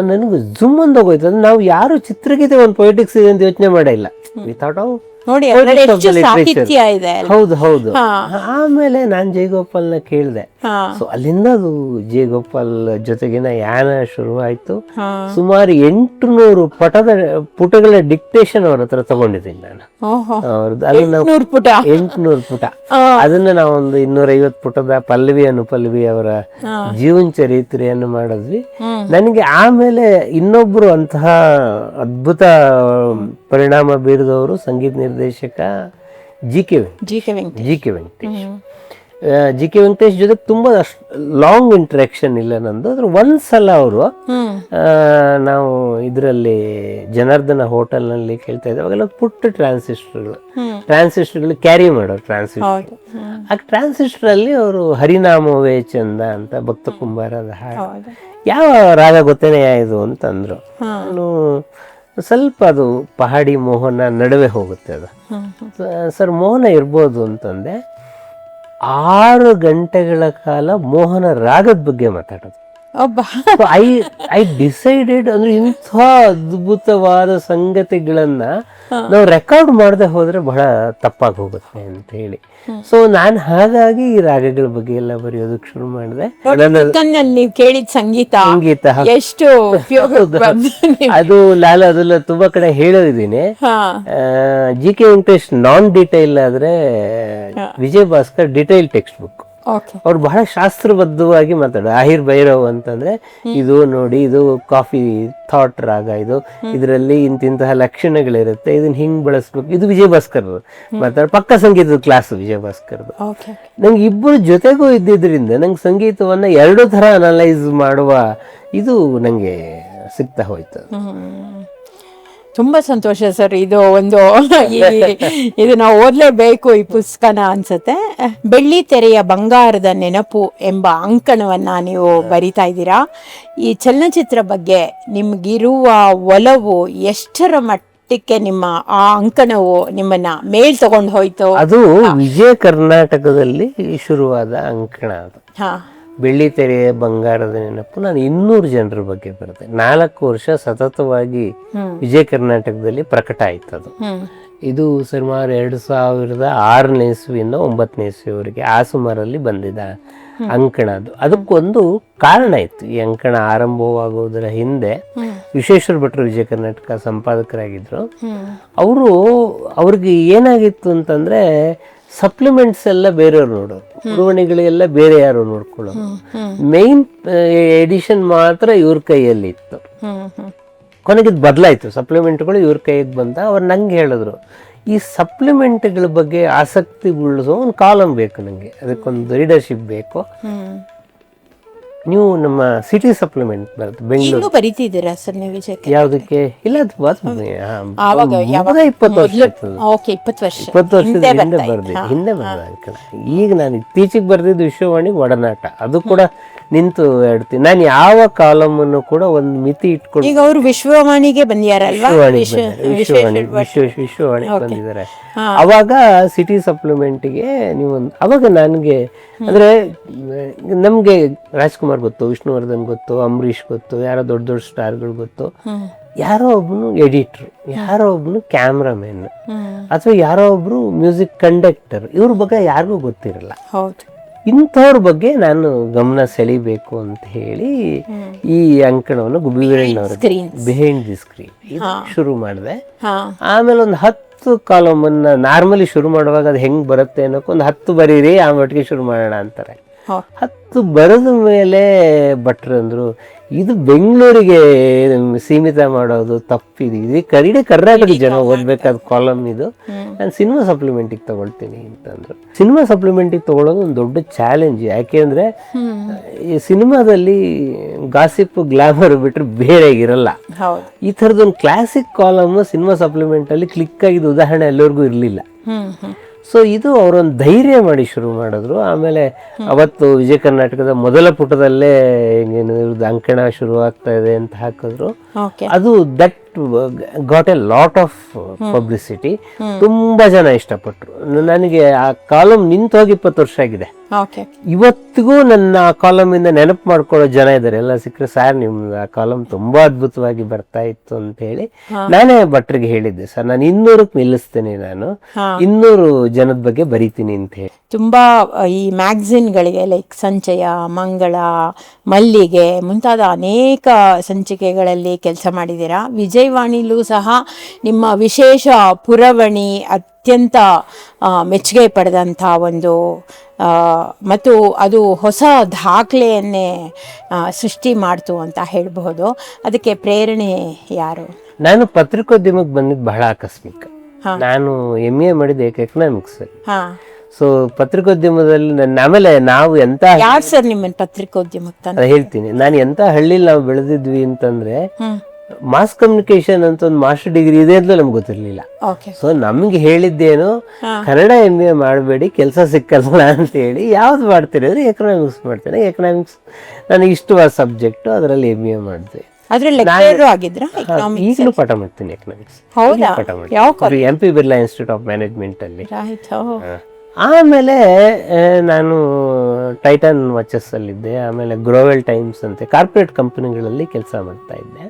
ನನಗೆ ಜುಮ್ ಅಂತ ಹೋಗೋಯ್ತು. ಅಂದ್ರೆ ನಾವು ಯಾರು ಚಿತ್ರಗೀತೆ ಒಂದು ಪೊಯಿಟಿಕ್ಸ್ ಇದೆ ಅಂತ ಯೋಚನೆ ಮಾಡಿಲ್ಲ. ಹೌದು. ಆಮೇಲೆ ನಾನ್ ಜಯಗೋಪಾಲ್ನ ಕೇಳಿದೆ. ಸೊ ಅಲ್ಲಿಂದ ಅದು ಜಯಗೋಪಾಲ್ ಜೊತೆಗಿನ ಯಾನ ಶುರುವಾಯ್ತು. ಸುಮಾರು 800 ಪುಟಗಳ ಡಿಕ್ಟೇಷನ್ ಅವ್ರ ಹತ್ರ ತಗೊಂಡಿದ್ದೀನಿ ನಾನು. ಅವ್ರದ್ದು 800 ಪುಟ. ಅದನ್ನ ನಾವೊಂದು 250 ಪುಟದ ಪಲ್ಲವಿ ಅನುಪಲ್ಲವಿ ಅವರ ಜೀವನ ಚರಿತ್ರೆಯನ್ನು ಮಾಡಿದ್ವಿ. ನನಗೆ ಆಮೇಲೆ ಇನ್ನೊಬ್ರು ಅಂತಹ ಅದ್ಭುತ ಪರಿಣಾಮ ಬೀರಿದವರು ಸಂಗೀತ ನಿರ್ದೇಶಕ ಜಿ ಕೆ ವೆಂಕಟೇಶ್ ಜೊತೆ ತುಂಬಾ ಲಾಂಗ್ ಇಂಟ್ರಾಕ್ಷನ್ ಇಲ್ಲ ನಂದು. ಅದ್ರ ಒಂದ್ಸಲ ಅವರು ನಾವು ಇದರಲ್ಲಿ ಜನಾರ್ದನ ಹೋಟೆಲ್ ನಲ್ಲಿ ಕೇಳ್ತಾ ಇದ್ದೆ. ಅವಾಗೆಲ್ಲ ಪುಟ್ಟ ಟ್ರಾನ್ಸಿಸ್ಟರ್ಗಳು ಕ್ಯಾರಿ ಮಾಡೋರು ಟ್ರಾನ್ಸಿಸ್ಟರ್. ಆ ಟ್ರಾನ್ಸಿಸ್ಟರ್ ಅಲ್ಲಿ ಅವರು ಹರಿನಾಮವೇ ಚಂದ ಅಂತ ಭಕ್ತ ಕುಂಬಾರದ ಹಾಡು, ಯಾವ ರಾಗ ಗೊತ್ತೇನೆ ಇದು ಅಂತಂದ್ರು. ನಾನು ಸ್ವಲ್ಪ ಅದು ಪಹಾಡಿ ಮೋಹನ ನಡುವೆ ಹೋಗುತ್ತೆ ಅದು. ಸರ್ ಮೋಹನ ಇರ್ಬೋದು ಅಂತಂದೆ. 6 ಗಂಟೆಗಳ ಕಾಲ ಮೋಹನ ರಾಗದ ಬಗ್ಗೆ ಮಾತಾಡೋದು. ಐ ಡಿಸೈಡೆಡ್ ಅಂದ್ರೆ ಇಂಥ ಅದ್ಭುತವಾದ ಸಂಗತಿಗಳನ್ನ ನಾವು ರೆಕಾರ್ಡ್ ಮಾಡದೆ ಹೋದ್ರೆ ಬಹಳ ತಪ್ಪಾಗಿ ಹೋಗುತ್ತೆ ಅಂತ ಹೇಳಿ. ಸೊ ನಾನು ಹಾಗಾಗಿ ಈ ರಾಗಗಳ ಬಗ್ಗೆ ಎಲ್ಲ ಬರೆಯೋದಕ್ಕೆ ಶುರು ಮಾಡಿದೆ. ನೀವು ಕೇಳಿದ ಸಂಗೀತ ಎಷ್ಟು ಅದು ಅದೆಲ್ಲ ತುಂಬಾ ಕಡೆ ಹೇಳಿದೀನಿ. ಜಿ ಕೆ ವೆಂಕಟೇಶ್ ನಾನ್ ಡಿಟೈಲ್ ಆದ್ರೆ Vijay Bhaskar detail text book. Okay. ಅವ್ರು ಬಹಳ ಶಾಸ್ತ್ರಬದ್ಧವಾಗಿ ಮಾತಾಡೋದು. ಆಹಿರ್ ಭೈರವ್ ಅಂತಂದ್ರೆ ಇದು ನೋಡಿ, ಇದು ಕಾಫಿ ಥಾಟ್ ರಾಗ, ಇದು ಇದರಲ್ಲಿ ಇಂತಿಂತಹ ಲಕ್ಷಣಗಳಿರುತ್ತೆ, ಇದನ್ನ ಹಿಂಗ್ ಬಳಸ್ಬೇಕು. ಇದು ವಿಜಯ ಭಾಸ್ಕರ್ ಮಾತಾಡ ಪಕ್ಕ ಸಂಗೀತದ ಕ್ಲಾಸ್ ವಿಜಯ ಭಾಸ್ಕರ್ದು. ಓಕೆ. ನಂಗೆ ಇಬ್ಬರು ಜೊತೆಗೂ ಇದ್ದಿದ್ರಿಂದ ನಂಗೆ ಸಂಗೀತವನ್ನ ಎರಡು ತರ ಅನಲೈಸ್ ಮಾಡುವ ಇದು ನಂಗೆ ಸಿಗ್ತಾ ಹೋಯ್ತು. ತುಂಬ ಸಂತೋಷ ಸರ್. ಇದು ಒಂದು ಇದು ನಾವು ಓದಲೇಬೇಕು ಈ ಪುಸ್ತಕನ ಅನ್ಸುತ್ತೆ. ಬೆಳ್ಳಿ ತೆರೆಯ ಬಂಗಾರದ ನೆನಪು ಎಂಬ ಅಂಕಣವನ್ನು ನೀವು ಬರಿತಾ ಇದ್ದೀರಾ. ಈ ಚಲನಚಿತ್ರ ಬಗ್ಗೆ ನಿಮಗಿರುವ ಒಲವು ಎಷ್ಟರ ಮಟ್ಟಕ್ಕೆ ನಿಮ್ಮ ಆ ಅಂಕಣವು ನಿಮ್ಮನ್ನ ಮೇಲ್ ತಗೊಂಡು ಹೋಯ್ತು? ಅದು ವಿಜಯ ಕರ್ನಾಟಕದಲ್ಲಿ ಶುರುವಾದ ಅಂಕಣ ಅದು. ಬೆಳ್ಳಿ ತೆರೆಯ ಬಂಗಾರದ ನೆನಪು. ನಾನು 200 ಜನರ ಬಗ್ಗೆ ಬರುತ್ತೆ. 4 ವರ್ಷ ಸತತವಾಗಿ ವಿಜಯ ಕರ್ನಾಟಕದಲ್ಲಿ ಪ್ರಕಟ ಆಯ್ತು ಅದು. ಇದು ಸುಮಾರು 2006ನೇ ಇಸ್ವಿಯಿಂದ 9ನೇ ಇಸ್ವಿಯವರೆಗೆ ಆ ಸುಮಾರಲ್ಲಿ ಬಂದಿದ್ದ ಅಂಕಣ ಅದು. ಅದಕ್ಕೊಂದು ಕಾರಣ ಇತ್ತು. ಈ ಅಂಕಣ ಆರಂಭವಾಗುವುದರ ಹಿಂದೆ ವಿಶ್ವೇಶ್ವರ ಭಟ್ರು ವಿಜಯ ಕರ್ನಾಟಕ ಸಂಪಾದಕರಾಗಿದ್ರು. ಅವ್ರಿಗೆ ಏನಾಗಿತ್ತು ಅಂತಂದ್ರೆ ಸಪ್ಲಿಮೆಂಟ್ಸ್ ಎಲ್ಲ ಬೇರೆಯವ್ರು ನೋಡೋರು, ಉರುವಣಿಗಳೆಲ್ಲ ಬೇರೆ ಯಾರು ನೋಡ್ಕೊಳ್ಳೋರು, ಮೈನ್ ಎಡಿಷನ್ ಮಾತ್ರ ಇವ್ರ ಕೈಯಲ್ಲಿ ಇತ್ತು. ಕೊನೆಗೆ ಇದು ಬದಲಾಯ್ತು, ಸಪ್ಲಿಮೆಂಟ್ಗಳು ಇವ್ರ ಕೈಗೆ ಬಂದ. ಅವ್ರು ನಂಗೆ ಹೇಳಿದ್ರು, ಈ ಸಪ್ಲಿಮೆಂಟ್ಗಳ ಬಗ್ಗೆ ಆಸಕ್ತಿ ಉಳಿಸೋ ಒಂದು ಕಾಲಮ್ ಬೇಕು ನಂಗೆ, ಅದಕ್ಕೊಂದು ರೀಡರ್ಶಿಪ್ ಬೇಕು. ನೀವು ನಮ್ಮ ಸಿಟಿ ಸಪ್ಲಿಮೆಂಟ್ ಬರುತ್ತೆ ಬೆಂಗಳೂರು ಬರೀತಿದ್ದೀರಾ ಸರ್ ನೀವು? ಯಾವುದಕ್ಕೆ ಇಲ್ಲ, ಅದು 20 ವರ್ಷದ ಹಿಂದೆ ಬರ್ದೆ. ಈಗ ನಾನು ಇತ್ತೀಚೆಗೆ ಬರ್ದಿದ್ದು ವಿಶ್ವವಾಣಿ ಒಡನಾಟ, ಅದು ಕೂಡ ನಿಂತು ಹೇಳ್ತೀನಿ. ನಾನು ಯಾವ ಕಾಲಮ್ ಅನ್ನು ಕೂಡ ಒಂದು ಮಿತಿ ಇಟ್ಕೊಂಡು, ಈಗ ಅವರು ವಿಶ್ವವಾಣಿಗೆ ಬಂದಿಯಾರಲ್ವಾ? ವಿಶ್ವವಾಣಿ ಬಂದಿದ್ದಾರೆ. ಅವಾಗ ಸಿಟಿ ಸಪ್ಲಿಮೆಂಟ್ಗೆ ನೀವು ಅವಾಗ ನನಗೆ ಅಂದ್ರೆ ನಮ್ಗೆ ರಾಜ್ಕುಮಾರ್ ಗೊತ್ತು, ವಿಷ್ಣುವರ್ಧನ್ ಗೊತ್ತು, ಅಂಬರೀಷ್ ಗೊತ್ತು, ಯಾರೋ ದೊಡ್ಡ ದೊಡ್ಡ ಸ್ಟಾರ್ಗಳು ಗೊತ್ತು, ಯಾರೋ ಒಬ್ನು ಎಡಿಟ್ರು, ಯಾರೋ ಒಬ್ನು ಕ್ಯಾಮ್ರಾಮನ್, ಅಥವಾ ಯಾರೋ ಒಬ್ರು ಮ್ಯೂಸಿಕ್ ಕಂಡಕ್ಟರ್, ಇವ್ರ ಬಗ್ಗೆ ಯಾರಿಗೂ ಗೊತ್ತಿರಲ್ಲ. ಇಂಥವ್ರ ಬಗ್ಗೆ ನಾನು ಗಮನ ಸೆಳಿಬೇಕು ಅಂತ ಹೇಳಿ ಈ ಅಂಕಣವನ್ನು ಗುಬ್ಬಿವೀರಣ್ಣವ್ರ ಬಿಹೈಂಡ್ ದಿ ಸ್ಕ್ರೀನ್ ಶುರು ಮಾಡಿದೆ. ಆಮೇಲೆ ಒಂದು 10 ಕಾಲಮನ್ನ ನಾರ್ಮಲಿ ಶುರು ಮಾಡುವಾಗ ಅದು ಹೆಂಗ್ ಬರುತ್ತೆ ಅನ್ನೋಕೆ ಒಂದು 10 ಬರೀರಿ, ಆ ಮಟ್ಟಿಗೆ ಶುರು ಮಾಡೋಣ ಅಂತಾರೆ. 10 ಬರೆದ ಮೇಲೆ ಭಟ್ರು ಅಂದ್ರು, ಇದು ಬೆಂಗಳೂರಿಗೆ ಸೀಮಿತ ಮಾಡೋದು ತಪ್ಪಿದೆ, ಇದು ಕರ್ನಾಟಕ ಜನ ಓದ್ಬೇಕಾದ ಕಾಲಮ್ ಇದು, ನಾನು ಸಿನಿಮಾ ಸಪ್ಲಿಮೆಂಟಿಗೆ ತಗೊಳ್ತೀನಿ ಅಂತಂದ್ರು. ಸಿನಿಮಾ ಸಪ್ಲಿಮೆಂಟಿಗೆ ತಗೊಳ್ಳೋದು ಒಂದು ದೊಡ್ಡ ಚಾಲೆಂಜ್. ಯಾಕೆಂದ್ರೆ ಈ ಸಿನಿಮಾದಲ್ಲಿ ಗಾಸಿಪ್ ಗ್ಲಾಮರ್ ಬಿಟ್ರೆ ಬೇರೆ ಇರಲ್ಲ. ಈ ಥರದೊಂದು ಕ್ಲಾಸಿಕ್ ಕಾಲಮ್ ಸಿನಿಮಾ ಸಪ್ಲಿಮೆಂಟ್ ಅಲ್ಲಿ ಕ್ಲಿಕ್ ಆಗಿದ್ದು ಉದಾಹರಣೆ ಎಲ್ಲರಿಗೂ ಇರಲಿಲ್ಲ. ಸೊ ಇದು ಅವರೊಂದು ಧೈರ್ಯ ಮಾಡಿ ಶುರು ಮಾಡಿದ್ರು. ಆಮೇಲೆ ಅವತ್ತು ವಿಜಯ ಕರ್ನಾಟಕದ ಮೊದಲ ಪುಟದಲ್ಲೇ ಅಂಕಣ ಶುರು ಆಗ್ತಾ ಇದೆ ಅಂತ ಹಾಕಿದ್ರು. ಅದು that got A lot of publicity. ತುಂಬಾ ಜನ ಇಷ್ಟಪಟ್ರು. ನನಗೆ ಆ ಕಾಲಮ್ ನಿಂತೋಗಿ 20 ವರ್ಷ ಆಗಿದೆ. ಇವತ್ತಿಗೂ ನನ್ನ ಆ ಕಾಲಮ್ ಇಂದ ನೆನಪು ಮಾಡ್ಕೊಳ್ಳೋ ಜನ ಇದ್ದಾರೆ. ಎಲ್ಲ ಸಿಕ್ಕರೆ ಸರ್ ನಿಮ್ದು ಆ ಕಾಲಮ್ ತುಂಬಾ ಅದ್ಭುತವಾಗಿ ಬರ್ತಾ ಇತ್ತು ಅಂತ ಹೇಳಿ ನಾನೇ ಭಟ್ರಿಗೆ ಹೇಳಿದ್ದೆ, ಸರ್ ನಾನು 200ಕ್ಕೆ ನಿಲ್ಲಿಸ್ತೇನೆ, ನಾನು 200 ಜನದ ಬಗ್ಗೆ ಬರೀತೀನಿ ಅಂತ ಹೇಳಿ. ತುಂಬಾ ಈ ಮ್ಯಾಗಝಿನ್ಗಳಿಗೆ ಲೈಕ್ ಸಂಚಯ, ಮಂಗಳ, ಮಲ್ಲಿಗೆ ಮುಂತಾದ ಅನೇಕ ಸಂಚಿಕೆಗಳಲ್ಲಿ ಕೆಲಸ ಮಾಡಿದ್ದೀರಾ. ವಿಜಯವಾಣಿಲೂ ಸಹ ನಿಮ್ಮ ವಿಶೇಷ ಪುರವಣಿ ಅತ್ಯಂತ ಮೆಚ್ಚುಗೆ ಪಡೆದಂಥ ಒಂದು ಮತ್ತು ಅದು ಹೊಸ ದಾಖಲೆಯನ್ನೇ ಸೃಷ್ಟಿ ಮಾಡ್ತು ಅಂತ ಹೇಳಬಹುದು. ಅದಕ್ಕೆ ಪ್ರೇರಣೆ ಯಾರು? ನಾನು ಪತ್ರಿಕೋದ್ಯಮಕ್ಕೆ ಬಂದಿದ್ದು ಬಹಳ ಆಕಸ್ಮಿಕ. ನಾನು MA ಮಾಡಿದ್ದು ಎಕನಾಮಿಕ್ಸ್. ಸೊ ಪತ್ರಿಕೋದ್ಯಮದಲ್ಲಿ ಆಮೇಲೆ ನಾವು ಎಂತ ಯಾರು ಸರ್ ನಿಮ್ಮನ್ನ ಪತ್ರಿಕೋದ್ಯಮಕ್ಕೆ ಹೇಳ್ತೀನಿ. ನಾನು ಎಂತ ಹಳ್ಳಿಲಿ ನಾವು ಬೆಳೆದಿದ್ವಿ ಅಂತಂದ್ರೆ ಮಾಸ್ ಕಮ್ಯುನಿಕೇಶನ್ ಅಂತ ಒಂದು ಮಾಸ್ಟರ್ ಡಿಗ್ರಿ ಇದೆ ಅಂತ ನಮ್ಗೆ ಗೊತ್ತಿರ್ಲಿಲ್ಲ. ಸೊ ನಮ್ಗೆ ಹೇಳಿದ್ದೇನು, ಕನ್ನಡ MA ಮಾಡಬೇಡಿ, ಕೆಲಸ ಸಿಕ್ಕಲ್ಲ ಅಂತ ಹೇಳಿ. ಯಾವ್ದು ಮಾಡ್ತೀರಿ ಅಂದ್ರೆ ಎಕನಾಮಿಕ್ಸ್ ಮಾಡ್ತೇನೆ. ಎಕನಾಮಿಕ್ಸ್ ನನಗೆ ಇಷ್ಟವಾದ ಸಬ್ಜೆಕ್ಟ್, ಅದರಲ್ಲಿ MA ಮಾಡಿದೆ. ಈಗಲೂ ಪಾಠ ಮಾಡ್ತೀನಿ economics. MP Birla institute of management ಅಲ್ಲಿ. ಆಮೇಲೆ ನಾನು ಟೈಟನ್ ವಾಚಸ್ ಅಲ್ಲಿದ್ದೆ. ಆಮೇಲೆ ಗ್ರೋವೆಲ್ ಟೈಮ್ಸ್ ಅಂತ ಕಾರ್ಪೊರೇಟ್ ಕಂಪನಿಗಳಲ್ಲಿ ಕೆಲಸ ಮಾಡ್ತಾ ಇದ್ದೆ.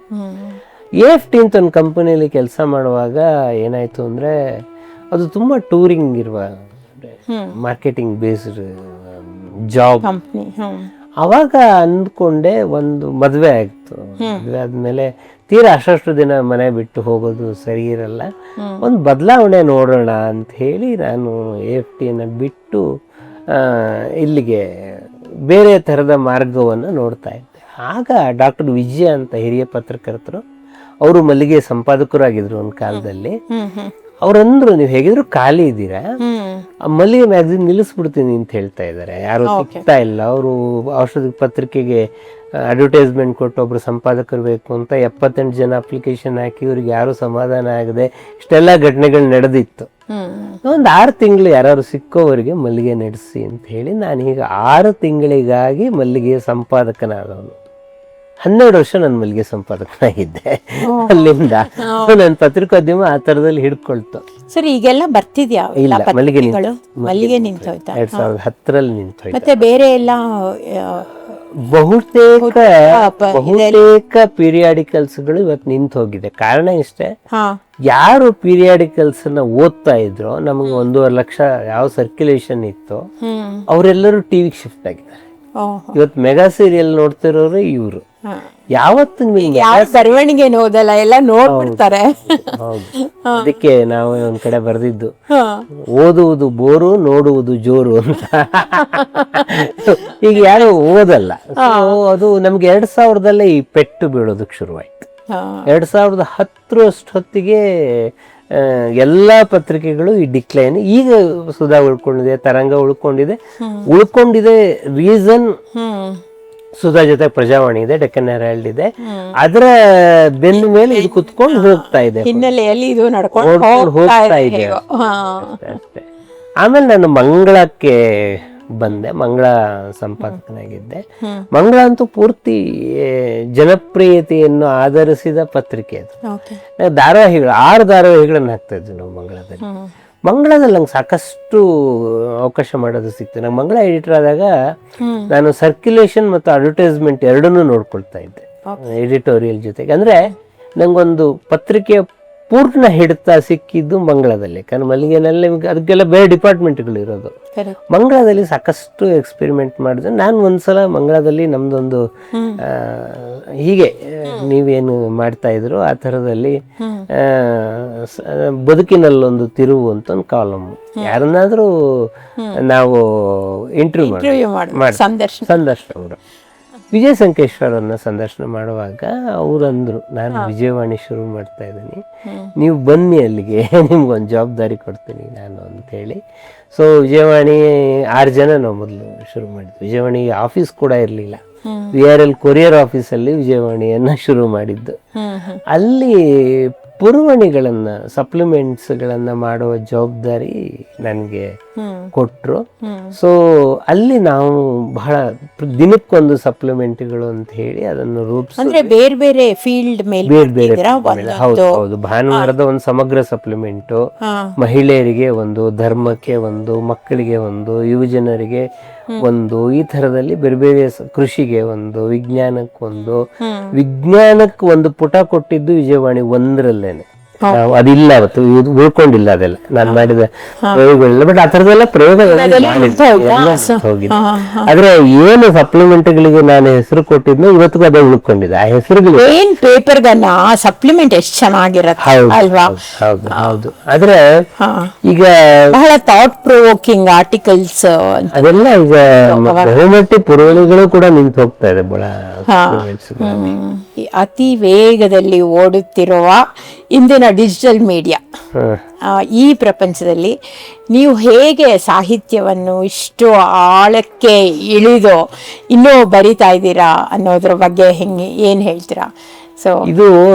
AFT ಅಂತ ಒಂದು ಕಂಪನಿಯಲ್ಲಿ ಕೆಲಸ ಮಾಡುವಾಗ ಏನಾಯ್ತು ಅಂದ್ರೆ ಅದು ತುಂಬಾ ಟೂರಿಂಗ್ ಇರುವ ಮಾರ್ಕೆಟಿಂಗ್ ಬೇಸ್ಡ್ ಜಾಬ್. ಅವಾಗ ಅಂದ್ಕೊಂಡೆ ಒಂದು ಮದುವೆ ಆಯ್ತು. ಮದುವೆ ಆದ್ಮೇಲೆ ತೀರಾ ಅಷ್ಟು ದಿನ ಮನೆ ಬಿಟ್ಟು ಹೋಗೋದು ಸರಿ ಇರಲ್ಲ, ಒಂದು ಬದಲಾವಣೆ ನೋಡೋಣ ಅಂತ ಹೇಳಿ ನಾನು AFT ಬಿಟ್ಟು ಇಲ್ಲಿಗೆ ಬೇರೆ ಥರದ ಮಾರ್ಗವನ್ನು ನೋಡ್ತಾ ಇದ್ದೆ. ಆಗ ಡಾಕ್ಟರ್ ವಿಜಯ ಅಂತ ಹಿರಿಯ ಪತ್ರಕರ್ತರು, ಅವರು ಮಲ್ಲಿಗೆ ಸಂಪಾದಕರಾಗಿದ್ರು ಒಂದು ಕಾಲದಲ್ಲಿ. ಅವ್ರಂದ್ರು, ನೀವು ಹೇಗಿದ್ರು ಖಾಲಿ ಇದ್ದೀರಾ, ಮಲ್ಲಿಗೆ ಮ್ಯಾಗಝಿನ್ ನಿಲ್ಲಿಸ್ಬಿಡ್ತೀನಿ ಅಂತ ಹೇಳ್ತಾ ಇದ್ದಾರೆ, ಯಾರು ಸಿಗ್ತಾ ಇಲ್ಲ. ಅವರು ಔಷಧಿ ಪತ್ರಿಕೆಗೆ ಅಡ್ವರ್ಟೈಸ್ಮೆಂಟ್ ಕೊಟ್ಟು ಒಬ್ರು ಸಂಪಾದಕರು ಬೇಕು ಅಂತ 78 ಜನ ಅಪ್ಲಿಕೇಶನ್ ಹಾಕಿ ಇವ್ರಿಗೆ ಯಾರು ಸಮಾಧಾನ ಆಗದೆ ಇಷ್ಟೆಲ್ಲ ಘಟನೆಗಳು ನಡೆದಿತ್ತು. ಒಂದು 6 ತಿಂಗಳು ಯಾರು ಸಿಕ್ಕೋವರಿಗೆ ಮಲ್ಲಿಗೆ ನಡೆಸಿ ಅಂತ ಹೇಳಿ ನಾನೀಗ 6 ತಿಂಗಳಿಗಾಗಿ ಮಲ್ಲಿಗೆಯ ಸಂಪಾದಕನಾದವನು. 12 ವರ್ಷ ನಾನು ಮಲ್ಲಿಗೆ ಸಂಪಾದಕನಾಗಿದ್ದೆ. ಅಲ್ಲಿಂದ ನನ್ನ ಪತ್ರಿಕೋದ್ಯಮ ಆ ತರದಲ್ಲಿ ಹಿಡ್ಕೊಳ್ತು. ಸರಿ, ಈಗೆಲ್ಲ ಬರ್ತಿದ್ಯಾ? ಇಲ್ಲ, ಮಲ್ಲಿಗೆ ನಿಂತೋಯ್ತಾ? 2010ರಲ್ಲಿ ನಿಂತೋಯ್ತು. ಮತ್ತೆ ಬೇರೆ ಎಲ್ಲ ಬಹುತೇಕ ಪೀರಿಯಾಡಿಕಲ್ಸ್ಗಳು ಇವತ್ತು ನಿಂತು ಹೋಗಿದೆ. ಕಾರಣ ಇಷ್ಟೇ, ಯಾರು ಪೀರಿಯಾಡಿಕಲ್ಸ್ ನ ಓದ್ತಾ ಇದ್ರು, ನಮಗೆ 1.5 ಲಕ್ಷ ಯಾವ ಸರ್ಕ್ಯುಲೇಷನ್ ಇತ್ತು, ಅವರೆಲ್ಲರೂ ಟಿವಿಗೆ ಶಿಫ್ಟ್ ಆಗಿದ್ದಾರೆ. ಇವತ್ತು ಮೆಗಾ ಸೀರಿಯಲ್ ನೋಡ್ತಿರೋರು ಇವರು. ಯಾವತ್ತು ಬರವಣಿಗೆ ಓದಲ್ಲ, ಎಲ್ಲ ನೋಡ್ಬಿಡ್ತಾರೆ. ಅದಕ್ಕೆ ನಾವು ಒಂದ್ ಕಡೆ ಬರ್ದಿದ್ದು, ಓದುವುದು ಬೋರು, ನೋಡುವುದು ಜೋರು ಅಂತ. ಈಗ ಯಾರು ಓದಲ್ಲ. ಅದು ನಮ್ಗೆ 2000ದಲ್ಲೇ ಈ ಪೆಟ್ಟು ಬೀಳೋದಕ್ಕೆ ಶುರುವಾಯ್ತು. 2010 ಅಷ್ಟೊತ್ತಿಗೆ ಎಲ್ಲಾ ಪತ್ರಿಕೆಗಳು ಈ ಡಿಕ್ಲೈನ್. ಈಗ ಸುಧಾ ಉಳ್ಕೊಂಡಿದೆ, ತರಂಗ ಉಳ್ಕೊಂಡಿದೆ. ರೀಸನ್, ಸುಧಾ ಜೊತೆ ಪ್ರಜಾವಾಣಿ ಇದೆ, ಡೆಕ್ಕನ್ ಹೆರಾಲ್ಡ್ ಇದೆ, ಅದರ ಬೆನ್ನ ಮೇಲೆ ಇದು ಕುತ್ಕೊಂಡು ಹೋಗ್ತಾ ಇದೆ, ಹಿನ್ನೆಲೆಯಲ್ಲಿ ಇದು ಹೋಗ್ತಾ ಇದೆ ಅಷ್ಟೇ. ಆಮೇಲೆ ನಾನು ಮಂಗಳಕ್ಕೆ ಬಂದೆ, ಮಂಗಳ ಸಂಪಾದಕನಾಗಿದ್ದೆ. ಮಂಗಳ ಅಂತೂ ಪೂರ್ತಿ ಜನಪ್ರಿಯತೆಯನ್ನು ಆಧರಿಸಿದ ಪತ್ರಿಕೆ ಅದು. ಧಾರಾವಾಹಿಗಳು 6 ಧಾರಾವಾಹಿಗಳನ್ನ ಹಾಕ್ತಾ ಇದ್ವಿ ನಾವು ಮಂಗಳದಲ್ಲಿ ನಂಗೆ ಸಾಕಷ್ಟು ಅವಕಾಶ ಮಾಡೋದು ಸಿಕ್ತು. ನಂಗೆ ಮಂಗಳ ಎಡಿಟರ್ ಆದಾಗ ನಾನು ಸರ್ಕ್ಯುಲೇಷನ್ ಮತ್ತು ಅಡ್ವರ್ಟೈಸ್ಮೆಂಟ್ ಎರಡನ್ನೂ ನೋಡ್ಕೊಳ್ತಾ ಇದ್ದೆ ಎಡಿಟೋರಿಯಲ್ ಜೊತೆಗೆ. ಅಂದ್ರೆ ನಂಗೊಂದು ಪತ್ರಿಕೆಯ ಪೂರ್ಣ ಹಿಡಿತ ಸಿಕ್ಕಿದ್ದು ಮಂಗಳದಲ್ಲಿ. ಕಾರಣ ಮಲ್ಲಿಗೆನಲ್ಲಿ ಅದಕ್ಕೆಲ್ಲ ಬೇರೆ ಡಿಪಾರ್ಟ್ಮೆಂಟ್ಗಳು ಇರೋದು. ಮಂಗಳದಲ್ಲಿ ಸಾಕಷ್ಟು ಎಕ್ಸ್ಪೆರಿಮೆಂಟ್ ಮಾಡಿದೆ ನಾನು. ಒಂದ್ಸಲ ಮಂಗಳದಲ್ಲಿ ನಮ್ದೊಂದು ಹೀಗೆ ನೀವೇನು ಮಾಡ್ತಾ ಇದ್ರು ಆ ಥರದಲ್ಲಿ ಬದುಕಿನಲ್ಲೊಂದು ತಿರುವು ಅಂತ ಒಂದು ಕಾಲಮ್, ಯಾರನ್ನಾದ್ರೂ ನಾವು ಇಂಟರ್ವ್ಯೂ ಮಾಡಿ ಸಂದರ್ಶನ ವಿಜಯ ಸಂಕೇಶ್ವರನ್ನ ಸಂದರ್ಶನ ಮಾಡುವಾಗ ಅವರಂದ್ರು, ನಾನು ವಿಜಯವಾಣಿ ಶುರು ಮಾಡ್ತಾ ಇದ್ದೀನಿ, ನೀವು ಬನ್ನಿ ಅಲ್ಲಿಗೆ, ನಿಮ್ಗೊಂದು ಜವಾಬ್ದಾರಿ ಕೊಡ್ತೀನಿ ನಾನು ಅಂತ ಹೇಳಿ. ಸೊ ವಿಜಯವಾಣಿ 6 ಜನ ನಾವು ಮೊದಲು ಶುರು ಮಾಡಿದ್ವಿ. ವಿಜಯವಾಣಿ ಆಫೀಸ್ ಕೂಡ ಇರಲಿಲ್ಲ, VRL ಕೊರಿಯರ್ ಆಫೀಸಲ್ಲಿ ವಿಜಯವಾಣಿಯನ್ನ ಶುರು ಮಾಡಿದ್ದು. ಅಲ್ಲಿ ಪುರವಣಿಗಳನ್ನ, ಸಪ್ಲಿಮೆಂಟ್ಸ್ಗಳನ್ನ ಮಾಡುವ ಜವಾಬ್ದಾರಿ ನನಗೆ ಕೊಟ್ಟರು. ಸೊ ಅಲ್ಲಿ ನಾವು ಬಹಳ ದಿನಕ್ಕೊಂದು ಸಪ್ಲಿಮೆಂಟ್ಗಳು ಅಂತ ಹೇಳಿ ಅದನ್ನು ರೂಪಿಸಿ ಬೇರೆ ಬೇರೆ ಫೀಲ್ಡ್ ಮೇಲೆ ಹೌದು. ಭಾನುವಾರದ ಒಂದು ಸಮಗ್ರ ಸಪ್ಲಿಮೆಂಟು, ಮಹಿಳೆಯರಿಗೆ ಒಂದು, ಧರ್ಮಕ್ಕೆ ಒಂದು, ಮಕ್ಕಳಿಗೆ ಒಂದು, ಯುವಜನರಿಗೆ ಒಂದು, ಈ ತರದಲ್ಲಿ ಬೇರೆ ಬೇರೆ, ಕೃಷಿಗೆ ಒಂದು, ವಿಜ್ಞಾನಕ್ಕೆ ಒಂದು ಪುಟ ಕೊಟ್ಟಿದ್ದು ವಿಜಯವಾಣಿ 1ರಲ್ಲೇನೆ. ಅದಿಲ್ಲ ಅವತ್ತು, ಉಳ್ಕೊಂಡಿಲ್ಲ ಅದೆಲ್ಲ ನಾನು ಮಾಡಿದ ಪ್ರಯೋಗಗಳೆಲ್ಲ. ಬಟ್ ಆ ಥರದೆಲ್ಲ ಪ್ರಯೋಗಗಳೆಲ್ಲ ಹೋಗಿದೆ. ಆದ್ರೆ ಏನು ಸಪ್ಲಿಮೆಂಟ್ಗಳಿಗೆ ನಾನು ಹೆಸರು ಕೊಟ್ಟಿದ್ನೋ ಇವತ್ತಿಗೂ ಅದೇ ಉಳ್ಕೊಂಡಿದೆ. ಆ ಹೆಸರುಗಳು ಪೇಪರ್ಗನ್ನ ಸಪ್ಲಿಮೆಂಟ್ ಎಷ್ಟು ಚೆನ್ನಾಗಿರುತ್ತೆ ಅಲ್ವಾ? ಹೌದು. ಆದ್ರೆ ಈಗ ಬಹಳ ಥಾಟ್ ಪ್ರೊವೋಕಿಂಗ್ ಆರ್ಟಿಕಲ್ಸ್ ಅದೆಲ್ಲ ಈಗ ಬಹುಮಟ್ಟಿ ಪುರವಣಿಗಳು ಕೂಡ ನಿಂತು ಹೋಗ್ತಾ ಇದೆ. ಬಹಳ ಅತಿ ವೇಗದಲ್ಲಿ ಓಡುತ್ತಿರುವ ಇಂದಿನ ಡಿಜಿಟಲ್ ಮೀಡಿಯಾ, ಈ ಪ್ರಪಂಚದಲ್ಲಿ ನೀವು ಹೇಗೆ ಸಾಹಿತ್ಯವನ್ನು ಇಷ್ಟು ಆಳಕ್ಕೆ ಇಳಿದು ಇನ್ನೂ ಬರಿತಾ ಇದ್ದೀರಾ ಅನ್ನೋದ್ರ ಬಗ್ಗೆ ಏನ್ ಹೇಳ್ತೀರಾ? ಸೊ ಇದು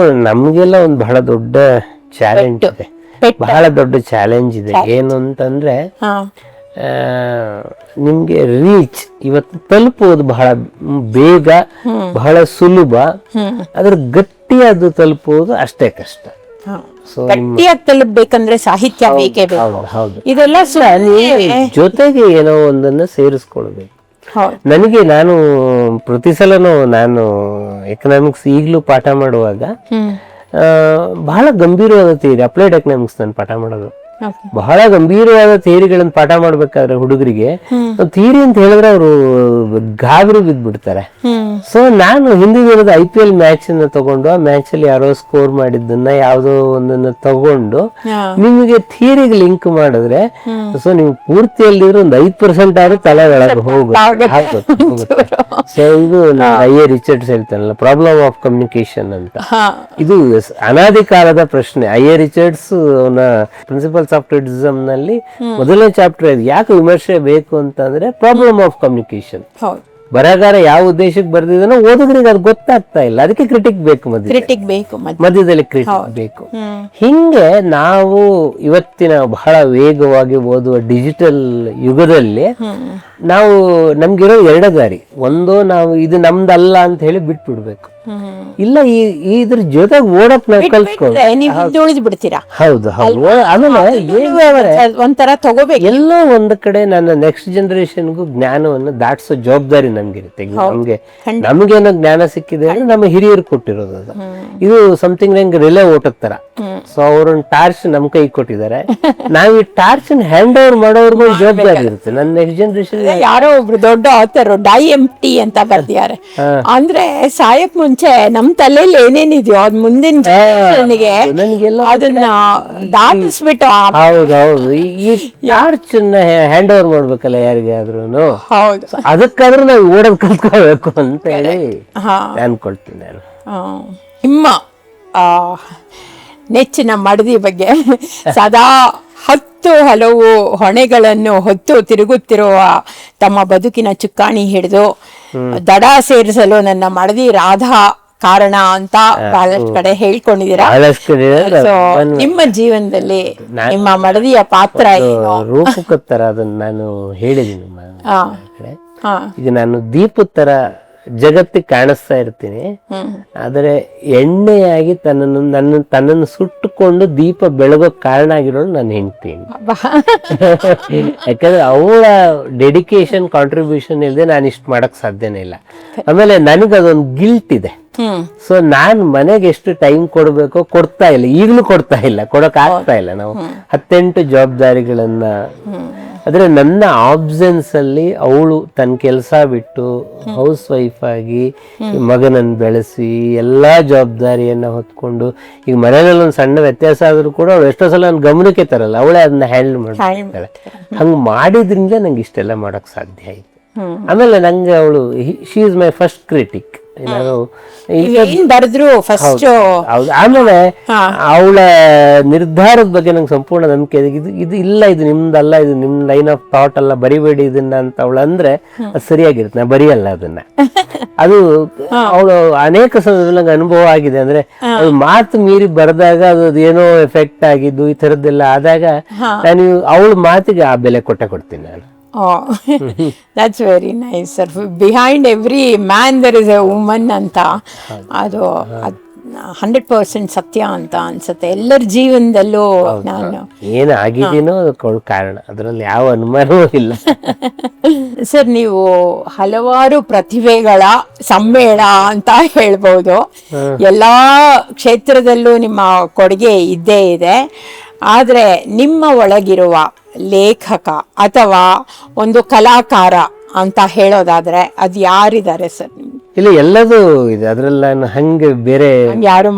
ನಮ್ಗೆಲ್ಲ ಒಂದು ಬಹಳ ದೊಡ್ಡ ಚಾಲೆಂಜ್ ಇದೆ, ಬಹಳ ದೊಡ್ಡ ಚಾಲೆಂಜ್ ಇದೆ. ಏನು ಅಂತಂದ್ರೆ ನಿಮ್ಗೆ ರೀಚ್ ಇವತ್ತು ತಲುಪುವುದು ಬಹಳ ಬೇಗ, ಬಹಳ ಸುಲಭ. ಅದ್ರ ಗಟ್ಟಿಯಾದ ತಲುಪುವುದು ಅಷ್ಟೇ ಕಷ್ಟ. ಗಟ್ಟಿಯಾಗಿ ತಲುಪಬೇಕಂದ್ರೆ ಸಾಹಿತ್ಯ ಬೇಕೇ ಬೇಕು. ಇದೆಲ್ಲ ಜೊತೆಗೆ ಏನೋ ಒಂದನ್ನ ಸೇರಿಸ್ಕೊಳ್ಬೇಕು. ನಾನು ಪ್ರತಿ ಸಲನೂ ನಾನು ಎಕನಾಮಿಕ್ಸ್ ಈಗಲೂ ಪಾಠ ಮಾಡುವಾಗ ಬಹಳ ಗಂಭೀರವಾದ ಥಿಯರಿ, ಅಪ್ಲೈಡ್ ಎಕನಾಮಿಕ್ಸ್ ನಾನು ಪಾಠ ಮಾಡೋದು. ಬಹಳ ಗಂಭೀರವಾದ ಥಿಯರಿಗಳನ್ನು ಪಾಠ ಮಾಡ್ಬೇಕಾದ್ರೆ ಹುಡುಗರಿಗೆ ಥಿಯರಿ ಅಂತ ಹೇಳಿದ್ರೆ ಅವರು ಗಾಬರಿ ಬಿದ್ದ್ಬಿಡ್ತಾರೆ. ಸೊ ನಾನು ಹಿಂದಿನ ದಿನದ IPL ಮ್ಯಾಚ್ ಅನ್ನ ತಗೊಂಡು ಆ ಮ್ಯಾಚ್ ಅಲ್ಲಿ ಯಾರೋ ಸ್ಕೋರ್ ಮಾಡಿದ್ದನ್ನ ಯಾವ್ದೋ ಒಂದನ್ನ ತಗೊಂಡು ನಿಮಗೆ ಥಿಯರಿಗೆ ಲಿಂಕ್ ಮಾಡಿದ್ರೆ ಸೊ ನೀವು ಪೂರ್ತಿಯಲ್ಲಿದ್ರೆ ಒಂದು 5% ಆದ್ರೂ ತಲೆ ಒಳಗೆ ಹೋಗುತ್ತೆ. ಸೊ ಇದು ಐಎ ರಿಚರ್ಡ್ಸ್ ಹೇಳ್ತಾನಲ್ಲ, ಪ್ರಾಬ್ಲಮ್ ಆಫ್ ಕಮ್ಯುನಿಕೇಶನ್ ಅಂತ. ಇದು ಅನಾದಿ ಕಾಲದ ಪ್ರಶ್ನೆ. ಐಎ ರಿಚರ್ಡ್ಸ್ ಅವನ ಪ್ರಿನ್ಸಿಪಲ್ಸ್ ಆಫ್ ಕ್ರಿಟಿಸಿಸಮ್ ನಲ್ಲಿ ಮೊದಲನೇ ಚಾಪ್ಟರ್ ಇದೆ. ಯಾಕೆ ವಿಮರ್ಶೆ ಬೇಕು ಅಂತಂದ್ರೆ ಪ್ರಾಬ್ಲಮ್ ಆಫ್ ಕಮ್ಯುನಿಕೇಶನ್. ಬರಹಗಾರ ಯಾವ ಉದ್ದೇಶಕ್ಕೆ ಬರ್ದಿದ್ದಾನೋ ಓದುಗರಿಗೆ ಅದು ಗೊತ್ತಾಗ್ತಾ ಇಲ್ಲ, ಅದಕ್ಕೆ ಕ್ರಿಟಿಕ್ ಬೇಕು, ಮಧ್ಯದಲ್ಲಿ ಕ್ರಿಟಿಕ್ ಬೇಕು. ಹಿಂಗೆ ನಾವು ಇವತ್ತಿನ ಬಹಳ ವೇಗವಾಗಿ ಓದುವ ಡಿಜಿಟಲ್ ಯುಗದಲ್ಲಿ ನಾವು ನಮ್ಗಿರೋ ಎರಡೇ ದಾರಿ. ಒಂದು, ನಾವು ಇದು ನಮ್ದಲ್ಲ ಅಂತ ಹೇಳಿ ಬಿಟ್ಬಿಡ್ಬೇಕು. ಇಲ್ಲ, ಇದ್ರ ಜೊತೆಗೆ ಓಡಕ್ ನಾವು ಕಲ್ತ್ಕೊಂಡು ಬಿಡ್ತೀರಾ. ಹೌದು ಹೌದು. ಆಮೇಲೆ ಒಂಥರ ತಗೋಬೇಕು. ಎಲ್ಲೋ ಒಂದು ಕಡೆ ನನ್ನ ನೆಕ್ಸ್ಟ್ ಜನರೇಷನ್ಗೂ ಜ್ಞಾನವನ್ನು ದಾಟ್ಸೋ ಜವಾಬ್ದಾರಿ ನಮ್ಗಿರುತ್ತೆ. ನಮ್ಗೇನೋ ಜ್ಞಾನ ಸಿಕ್ಕಿದೆ ಅಂದ್ರೆ ನಮ್ಮ ಹಿರಿಯರು ಕೊಟ್ಟಿರೋದು ಅದು. ಇದು ಸಮಥಿಂಗ್ ಲೈಕ್ ರಿಲೇ ಓಟದ ತರ. ಸೊ ಅವ್ರೊಂದು ಟಾರ್ಚ್ ನಮ್ ಕೈ ಕೊಟ್ಟಿದ್ದಾರೆ, ನಾವ್ ಈ ಟಾರ್ಚ್ ಹ್ಯಾಂಡ್ ಓವರ್ ಮಾಡೋರ್ಗೂ ಜವಾಬ್ದಾರಿ ಇರುತ್ತೆ. ನನ್ನ ನೆಕ್ಸ್ಟ್ ಜನರೇಷನ್ ಯಾರೋ ಒಬ್ರು ದೊಡ್ಡ ಆಥರ್ DMT ಅಂತ ಬರ್ದಿದ್ದಾರೆ. ಅಂದ್ರೆ ಸಾಯಕ್ ಮುಂಚೆ ನಮ್ ತಲೆಯಲ್ಲಿ ಏನೇನಿದೆಯೋ ಅದ್ ಮುಂದಿನ ಜನರೇಷನ್ಗೆ ಅದನ್ನ ದಾಟಿಸ್ಬಿಟ್ಟು. ಹೌದೌದು, ಈ ಟಾರ್ಚ್ ಹ್ಯಾಂಡ್ ಓವರ್ ಮಾಡ್ಬೇಕಲ್ಲ ಯಾರಿಗಾದ್ರೂ. ಹೌದು, ಅದಕ್ಕಾದ್ರೂ ನಾವು ಓಡೋದ್ ಕಲ್ತ್ಕೋಬೇಕು ಅಂತ ಹೇಳಿ ಅನ್ಕೊಳ್ತೀನಿ ನಾನು. ನಿಮ್ಮ ನೆಚ್ಚಿನ ಮಡದಿ ಬಗ್ಗೆ ಸದಾ ಹಲವು ಹೊಣೆಗಳನ್ನು ಹೊತ್ತು ತಿರುಗುತ್ತಿರುವ ತಮ್ಮ ಬದುಕಿನ ಚುಕ್ಕಾಣಿ ಹಿಡಿದು ದಡ ಸೇರಿಸಲು ನನ್ನ ಮಡದಿ ರಾಧಾ ಕಾರಣ ಅಂತ ಬಹಳಷ್ಟು ಕಡೆ ಹೇಳ್ಕೊಂಡಿದ್ದೀರಾ. ಸೊ ನಿಮ್ಮ ಜೀವನದಲ್ಲಿ ನಿಮ್ಮ ಮಡದಿಯ ಪಾತ್ರ ರೂಪಕತ್ತರ ಅದನ್ನ ನಾನು ಹೇಳಿದ್ದೀನಿ. ಈಗ ನಾನು ದೀಪದ ತರ ಜಗತ್ತಿಗೆ ಕಾಣಿಸ್ತಾ ಇರ್ತೀನಿ, ಆದರೆ ಎಣ್ಣೆಯಾಗಿ ತನ್ನನ್ನು ಸುಟ್ಟುಕೊಂಡು ದೀಪ ಬೆಳಗೋಕ್ ಕಾರಣ ಆಗಿರೋಳು ನನ್ನ ಹೆಂಡತಿ. ಯಾಕಂದ್ರೆ ಅವಳ ಡೆಡಿಕೇಶನ್ ಕಾಂಟ್ರಿಬ್ಯೂಷನ್ ಇಲ್ಲದೆ ನಾನು ಇಷ್ಟು ಮಾಡಕ್ ಸಾಧ್ಯನೇ ಇಲ್ಲ. ಆಮೇಲೆ ನನಗದೊಂದು ಗಿಲ್ಟ್ ಇದೆ. ಸೊ ನಾನ್ ಮನೆಗೆ ಎಷ್ಟು ಟೈಮ್ ಕೊಡ್ಬೇಕೋ ಕೊಡ್ತಾ ಇಲ್ಲ, ಈಗಲೂ ಕೊಡ್ತಾ ಇಲ್ಲ, ಕೊಡಕ್ ಆಗ್ತಾ ಇಲ್ಲ. ನಾವು 18 ಜವಾಬ್ದಾರಿಗಳನ್ನ, ಆದ್ರೆ ನನ್ನ ಆಬ್ಸೆನ್ಸ್ ಅಲ್ಲಿ ಅವಳು ತನ್ನ ಕೆಲಸ ಬಿಟ್ಟು ಹೌಸ್ ವೈಫ್ ಆಗಿ ಮಗನನ್ನು ಬೆಳೆಸಿ ಎಲ್ಲಾ ಜವಾಬ್ದಾರಿಯನ್ನ ಹೊತ್ಕೊಂಡು, ಈಗ ಮನೆಯಲ್ಲಿ ಒಂದು ಸಣ್ಣ ವ್ಯತ್ಯಾಸ ಆದ್ರೂ ಕೂಡ ಅವಳು ಎಷ್ಟೋ ಸಲ ನನ್ನ ಗಮನಕ್ಕೆ ತರಲ್ಲ, ಅವಳೇ ಅದನ್ನ ಹ್ಯಾಂಡಲ್ ಮಾಡ್ತಾಳೆ. ಹಂಗ್ ಮಾಡಿದ್ರಿಂದ ನಂಗೆ ಇಷ್ಟೆಲ್ಲ ಮಾಡಕ್ ಸಾಧ್ಯ ಆಯ್ತು. ಆಮೇಲೆ ನಂಗೆ ಅವಳು she is my first critic. ಆಮೇಲೆ ಅವಳ ನಿರ್ಧಾರದ ಬಗ್ಗೆ ನಂಗೆ ಸಂಪೂರ್ಣ ನಂಬಿಕೆ ಇದೆ. ಇದು ಇಲ್ಲ, ಇದು ನಿಮ್ದಲ್ಲ, ಇದು ನಿಮ್ ಲೈನ್ ಆಫ್ ಥಾಟ್ ಅಲ್ಲ, ಬರಿಬೇಡಿ ಇದನ್ನ ಅಂತ ಅವಳು ಅಂದ್ರೆ ಅದು ಸರಿಯಾಗಿರುತ್ತೆ. ನಾ ಬರಿಯಲ್ಲ ಅದನ್ನ. ಅದು ಅವಳು ಅನೇಕ ಸಂದರ್ಭದಲ್ಲಿ ನಂಗೆ ಅನುಭವ ಆಗಿದೆ. ಅಂದ್ರೆ ಅದು ಮಾತು ಮೀರಿ ಬರೆದಾಗ ಅದು ಏನೋ ಎಫೆಕ್ಟ್ ಆಗಿದ್ದು ಈ ತರದ್ದೆಲ್ಲ ಆದಾಗ ನಾನು ಅವಳ ಮಾತಿಗೆ ಆ ಬೆಲೆ ಕೊಡ್ತೀನಿ ನಾನು. Oh, that's very nice, sir. Behind every man there is a woman ಅಂತ ಅದು 100% ಸತ್ಯ ಅಂತ ಅನ್ಸುತ್ತೆ ಎಲ್ಲರ ಜೀವನದಲ್ಲೂ. ನಾನು ಏನಾಗಿದ್ದೀನೋ ಅದಕ್ಕೆ ಕಾರಣ, ಅದರಲ್ಲಿ ಯಾವ ಅನುಮಾನವೂ ಇಲ್ಲ. ಸರ್, ನೀವು ಹಲವಾರು ಪ್ರತಿಭೆಗಳ ಸಮ್ಮೇಳ ಅಂತ ಹೇಳ್ಬೋದು. ಎಲ್ಲಾ ಕ್ಷೇತ್ರದಲ್ಲೂ ನಿಮ್ಮ ಕೊಡುಗೆ ಇದ್ದೇ ಇದೆ. ಆದ್ರೆ ನಿಮ್ಮ ಒಳಗಿರುವ ಲೇಖಕ ಅಥವಾ ಒಂದು ಕಲಾಕಾರ ಅಂತ ಹೇಳೋದಾದ್ರೆ ಅದು ಯಾರಿದ್ದಾರೆ ಸರ್? ಇಲ್ಲ, ಎಲ್ಲದೂ ಇದೆ ಅದ್ರಲ್ಲಿ. ನಾನು ಹಂಗೆ ಬೇರೆ ಯಾರು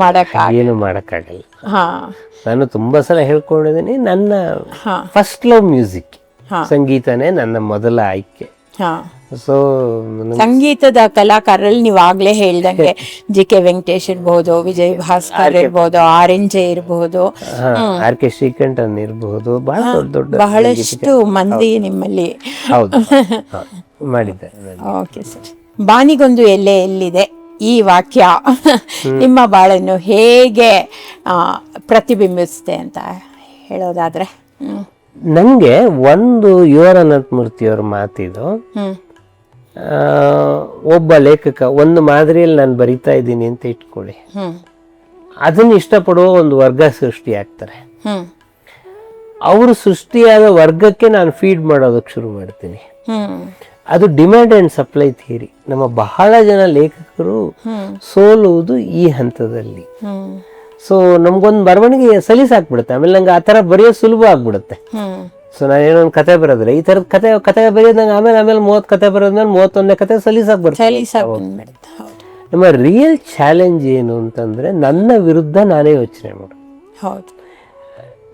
ಏನು ಮಾಡಕ್ಕಾಗಲ್ಲ. ನಾನು ತುಂಬಾ ಸಲ ಹೇಳ್ಕೊಂಡಿದ್ದೀನಿ, ನನ್ನ ಫಸ್ಟ್ ಲವ್ ಮ್ಯೂಸಿಕ್, ಸಂಗೀತನೇ ನನ್ನ ಮೊದಲ ಆಯ್ಕೆ. ಸೊ ಸಂಗೀತದ ಕಲಾಕಾರರಲ್ಲಿ ನೀವು ಆಗ್ಲೇ ಹೇಳ್ದಂಗೆ JK ವೆಂಕಟೇಶ್ ಇರ್ಬಹುದು, ವಿಜಯ್ ಭಾಸ್ಕರ್ ಇರ್ಬಹುದು, RNJ ಇರ್ಬಹುದು, RK ಶ್ರೀಕಂಠನ್ ಇರ್ಬಹುದು, ಬಹಳಷ್ಟು ಮಂದಿ ನಿಮ್ಮಲ್ಲಿ ಮಾಡಿದ್ದಾರೆ. ಓಕೆ ಸರ್, ಬಾನಿಗೊಂದು ಎಲ್ಲೆ ಎಲ್ಲಿದೆ ಈ ವಾಕ್ಯ ನಿಮ್ಮ ಬಾಳನ್ನು ಹೇಗೆ ಪ್ರತಿಬಿಂಬಿಸುತ್ತೆ ಅಂತ ಹೇಳೋದಾದ್ರೆ? ನಂಗೆ ಒಂದು ಯುವರ್ ಅನಂತಮೂರ್ತಿಯವ್ರ ಮಾತಿದು, ಒಬ್ಬ ಲೇಖಕ ಒಂದು ಮಾದರಿಯಲ್ಲಿ ನಾನು ಬರಿತಾ ಇದ್ದೀನಿ ಅಂತ ಇಟ್ಕೊಳ್ಳಿ, ಅದನ್ನ ಇಷ್ಟಪಡುವ ಒಂದು ವರ್ಗ ಸೃಷ್ಟಿ ಆಗ್ತಾರೆ. ಅವರು ಸೃಷ್ಟಿಯಾದ ವರ್ಗಕ್ಕೆ ನಾನು ಫೀಡ್ ಮಾಡೋದಕ್ಕೆ ಶುರು ಮಾಡ್ತೀನಿ. ಅದು ಡಿಮ್ಯಾಂಡ್ ಅಂಡ್ ಸಪ್ಲೈ ಥಿಯರಿ. ನಮ್ಮ ಬಹಳ ಜನ ಲೇಖಕರು ಸೋಲುವುದು ಈ ಹಂತದಲ್ಲಿ. ಸೊ ನಮ್ಗೊಂದು ಬರವಣಿಗೆ ಸಲೀಸಾಕ್ಬಿಡುತ್ತೆ, ಆಮೇಲೆ ನಂಗೆ ಆ ತರ ಬರೆಯೋದು ಸುಲಭ ಆಗ್ಬಿಡುತ್ತೆ. ಸೊ ನಾನು ಏನೋ ಒಂದು ಕತೆ ಬರೋದ್ರೆ ಈ ತರದ ಕತೆ ಬರೆಯೋದು ನಂಗೆ ಆಮೇಲೆ 30 ಕತೆ ಬರೋದ್ಮೇಲೆ 31ನೇ ಕತೆ ಸಲೀಸಾಗಿ ಬರ್ತದೆ. ನಮ್ಮ ರಿಯಲ್ ಚಾಲೆಂಜ್ ಏನು ಅಂತಂದ್ರೆ ನನ್ನ ವಿರುದ್ಧ ನಾನೇ ಯೋಚನೆ ಮಾಡೋದು,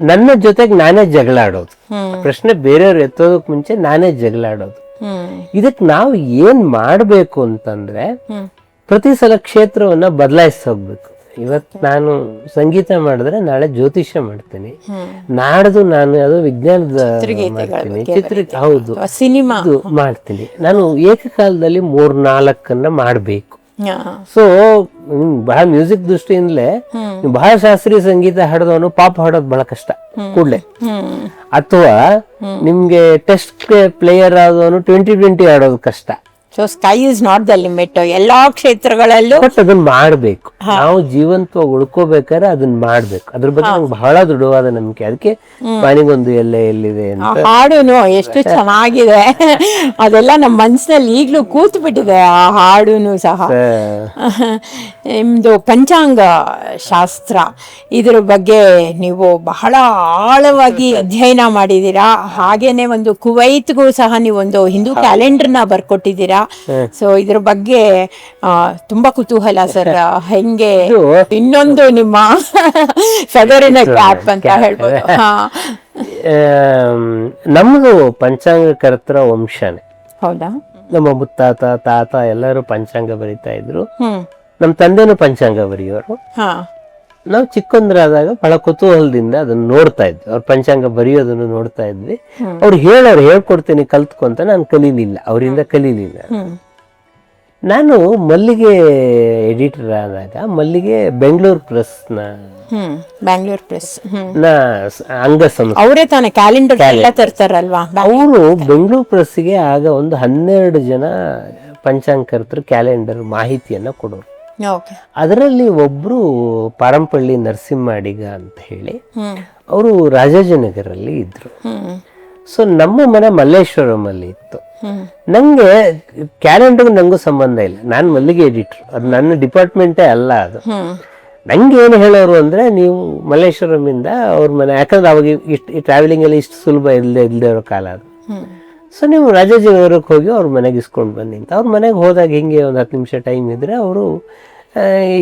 ನನ್ನ ಜೊತೆಗೆ ನಾನೇ ಜಗಳ ಆಡೋದು, ಪ್ರಶ್ನೆ ಬೇರೆಯವ್ರು ಎತ್ತೋದಕ್ ಮುಂಚೆ ನಾನೇ ಜಗಳ ಆಡೋದು. ಇದಕ್ ನಾವು ಏನ್ ಮಾಡ್ಬೇಕು ಅಂತಂದ್ರೆ ಪ್ರತಿ ಸಲ ಕ್ಷೇತ್ರವನ್ನ ಬದಲಾಯಿಸಿ ಹೋಗ್ಬೇಕು. ಇವತ್ ನಾನು ಸಂಗೀತ ಮಾಡಿದ್ರೆ ನಾಳೆ ಜ್ಯೋತಿಷ್ಯ ಮಾಡ್ತೀನಿ, ನಾಡ್ದು ನಾನು ಅದು ವಿಜ್ಞಾನದ ಮಾಡ್ತೀನಿ, ಹೌದು ಸಿನಿಮಾ ಮಾಡ್ತೀನಿ. ನಾನು ಏಕಕಾಲದಲ್ಲಿ 3-4 ಮಾಡ್ಬೇಕು. ಸೊ ಬಹಳ ಮ್ಯೂಸಿಕ್ ದೃಷ್ಟಿಯಿಂದಲೇ ಬಹಳ ಶಾಸ್ತ್ರೀಯ ಸಂಗೀತ ಹಾಡೋದವನು ಪಾಪ್ ಹಾಡೋದು ಬಹಳ ಕಷ್ಟ ಕೂಡ್ಲೆ, ಅಥವಾ ನಿಮ್ಗೆ ಟೆಸ್ಟ್ ಪ್ಲೇಯರ್ ಆದವನು 2020 ಆಡೋದು ಕಷ್ಟ. So sky is not the limit ಎಲ್ಲಾ ಕ್ಷೇತ್ರಗಳಲ್ಲೂ. ಬಟ್ ಅದನ್ನ ಮಾಡ್ಬೇಕು, ನಾವು ಜೀವಂತವಾಗಿ ಉಳ್ಕೋಬೇಕಾದ್ರೆ ಅದನ್ನ ಮಾಡ್ಬೇಕು. ಅದ್ರ ಬಗ್ಗೆ ನಂಗೆ ಬಹಳ ದೃಢವಾದ ನಂಬಿಕೆ. ಅದಕ್ಕೆ ಮನೆಗೊಂದು ಎಲ್ಲೆ ಎಲ್ಲಿದೆ ಅಂತ ಹಾಡುನು ಎಷ್ಟು ಚೆನ್ನಾಗಿದೆ, ಅದೆಲ್ಲ ನಮ್ಮ ಮನ್ಸಿನಲ್ಲಿ ಈಗ್ಲೂ ಕೂತ್ ಬಿಟ್ಟಿದೆ ಆ ಹಾಡುನು ಸಹ. ನಿಮ್ದು ಪಂಚಾಂಗ ಶಾಸ್ತ್ರ, ಇದ್ರ ಬಗ್ಗೆ ನೀವು ಬಹಳ ಆಳವಾಗಿ ಅಧ್ಯಯನ ಮಾಡಿದೀರಾ. ಹಾಗೇನೆ ಒಂದು ಕುವೈತ್ಗೂ ಸಹ ನೀವೊಂದು ಹಿಂದೂ ಕ್ಯಾಲೆಂಡರ್ನ ಬರ್ಕೊಟ್ಟಿದ್ದೀರಾ. ಸೊ ಇದ್ರ ಬಗ್ಗೆ ತುಂಬಾ ಕುತೂಹಲ ಸರ್. ಹೆಂಗೆ ಇನ್ನೊಂದು ನಿಮ್ಮ ಫೆದರಿನ ಕ್ಯಾಪ್ ಅಂತ ಹೇಳ್ಬೋದು. ನಮ್ದು ಪಂಚಾಂಗ ಕರ್ತರ ವಂಶನೇ. ಹೌದಾ? ನಮ್ಮ ಮುತ್ತಾತ ತಾತ ಎಲ್ಲರೂ ಪಂಚಾಂಗ ಬರೀತಾ ಇದ್ರು. ನಮ್ ತಂದೆನೂ ಪಂಚಾಂಗ ಬರೆಯೋರು. ನಾವು ಚಿಕ್ಕಂದ್ರಾದಾಗ ಬಹಳ ಕುತೂಹಲದಿಂದ ಅದನ್ನ ನೋಡ್ತಾ ಇದ್ವಿ, ಅವ್ರ ಪಂಚಾಂಗ ಬರೆಯೋದನ್ನು ನೋಡ್ತಾ ಇದ್ವಿ. ಅವ್ರು ಹೇಳ್ಕೊಡ್ತೀನಿ ಕಲ್ತ್ಕೊಂತ ನಾನು ಕಲೀಲಿಲ್ಲ, ಅವರಿಂದ ಕಲೀಲಿಲ್ಲ. ನಾನು ಮಲ್ಲಿಗೆ ಎಡಿಟರ್ ಆದಾಗ ಮಲ್ಲಿಗೆ ಬೆಂಗಳೂರು ಪ್ರೆಸ್ ಅಂಗಸಂಸ್ಥೆ ಅವರೇ ತಾನೇ ಕ್ಯಾಲೆಂಡರ್ ಎಲ್ಲ ತರ್ತಾರಲ್ವಾ. ಅವರು ಬೆಂಗಳೂರು ಪ್ರೆಸ್ಗೆ ಆಗ ಒಂದು 12 ಜನ ಪಂಚಾಂಗಕರ್ತರು ಕ್ಯಾಲೆಂಡರ್ ಮಾಹಿತಿಯನ್ನ ಕೊಡೋರು. ಅದರಲ್ಲಿ ಒಬ್ರು ಪಾರಂಪಳ್ಳಿ ನರಸಿಂಹ ಅಡಿಗ ಅಂತ ಹೇಳಿ, ಅವರು ರಾಜಾಜಿನಗರಲ್ಲಿ ಇದ್ರು. ಸೊ ನಮ್ಮ ಮನೆ ಮಲ್ಲೇಶ್ವರಂ ಅಲ್ಲಿ ಇತ್ತು. ನಂಗೆ ಕ್ಯಾಲೆಂಡರ್ ನಂಗೂ ಸಂಬಂಧ ಇಲ್ಲ, ನಾನು ಮಲ್ಲಿಗೆ ಎಡಿಟರ್, ಅದು ನನ್ನ ಡಿಪಾರ್ಟ್ಮೆಂಟೇ ಅಲ್ಲ. ಅದು ನಂಗೆ ಏನು ಹೇಳೋರು ಅಂದ್ರೆ, ನೀವು ಮಲ್ಲೇಶ್ವರಂ ಇಂದ ಅವ್ರ ಮನೆ, ಯಾಕಂದ್ರೆ ಅವಾಗ ಈ ಟ್ರಾವೆಲಿಂಗ್ ಅಲ್ಲಿ ಇಷ್ಟು ಸುಲಭ ಇಲ್ಲದೆ ಇರೋ ಕಾಲ ಅದು. ಸೊ ನೀವು ರಾಜಾಜಿನಗರಕ್ಕೆ ಹೋಗಿ ಅವ್ರ ಮನೆಗೆ ಇಸ್ಕೊಂಡು ಬನ್ನಿ ಅಂತ. ಅವ್ರ ಮನೆಗೆ ಹೋದಾಗ ಹಿಂಗೆ ಒಂದು 10 ನಿಮಿಷ ಟೈಮ್ ಇದ್ರೆ ಅವರು ಈ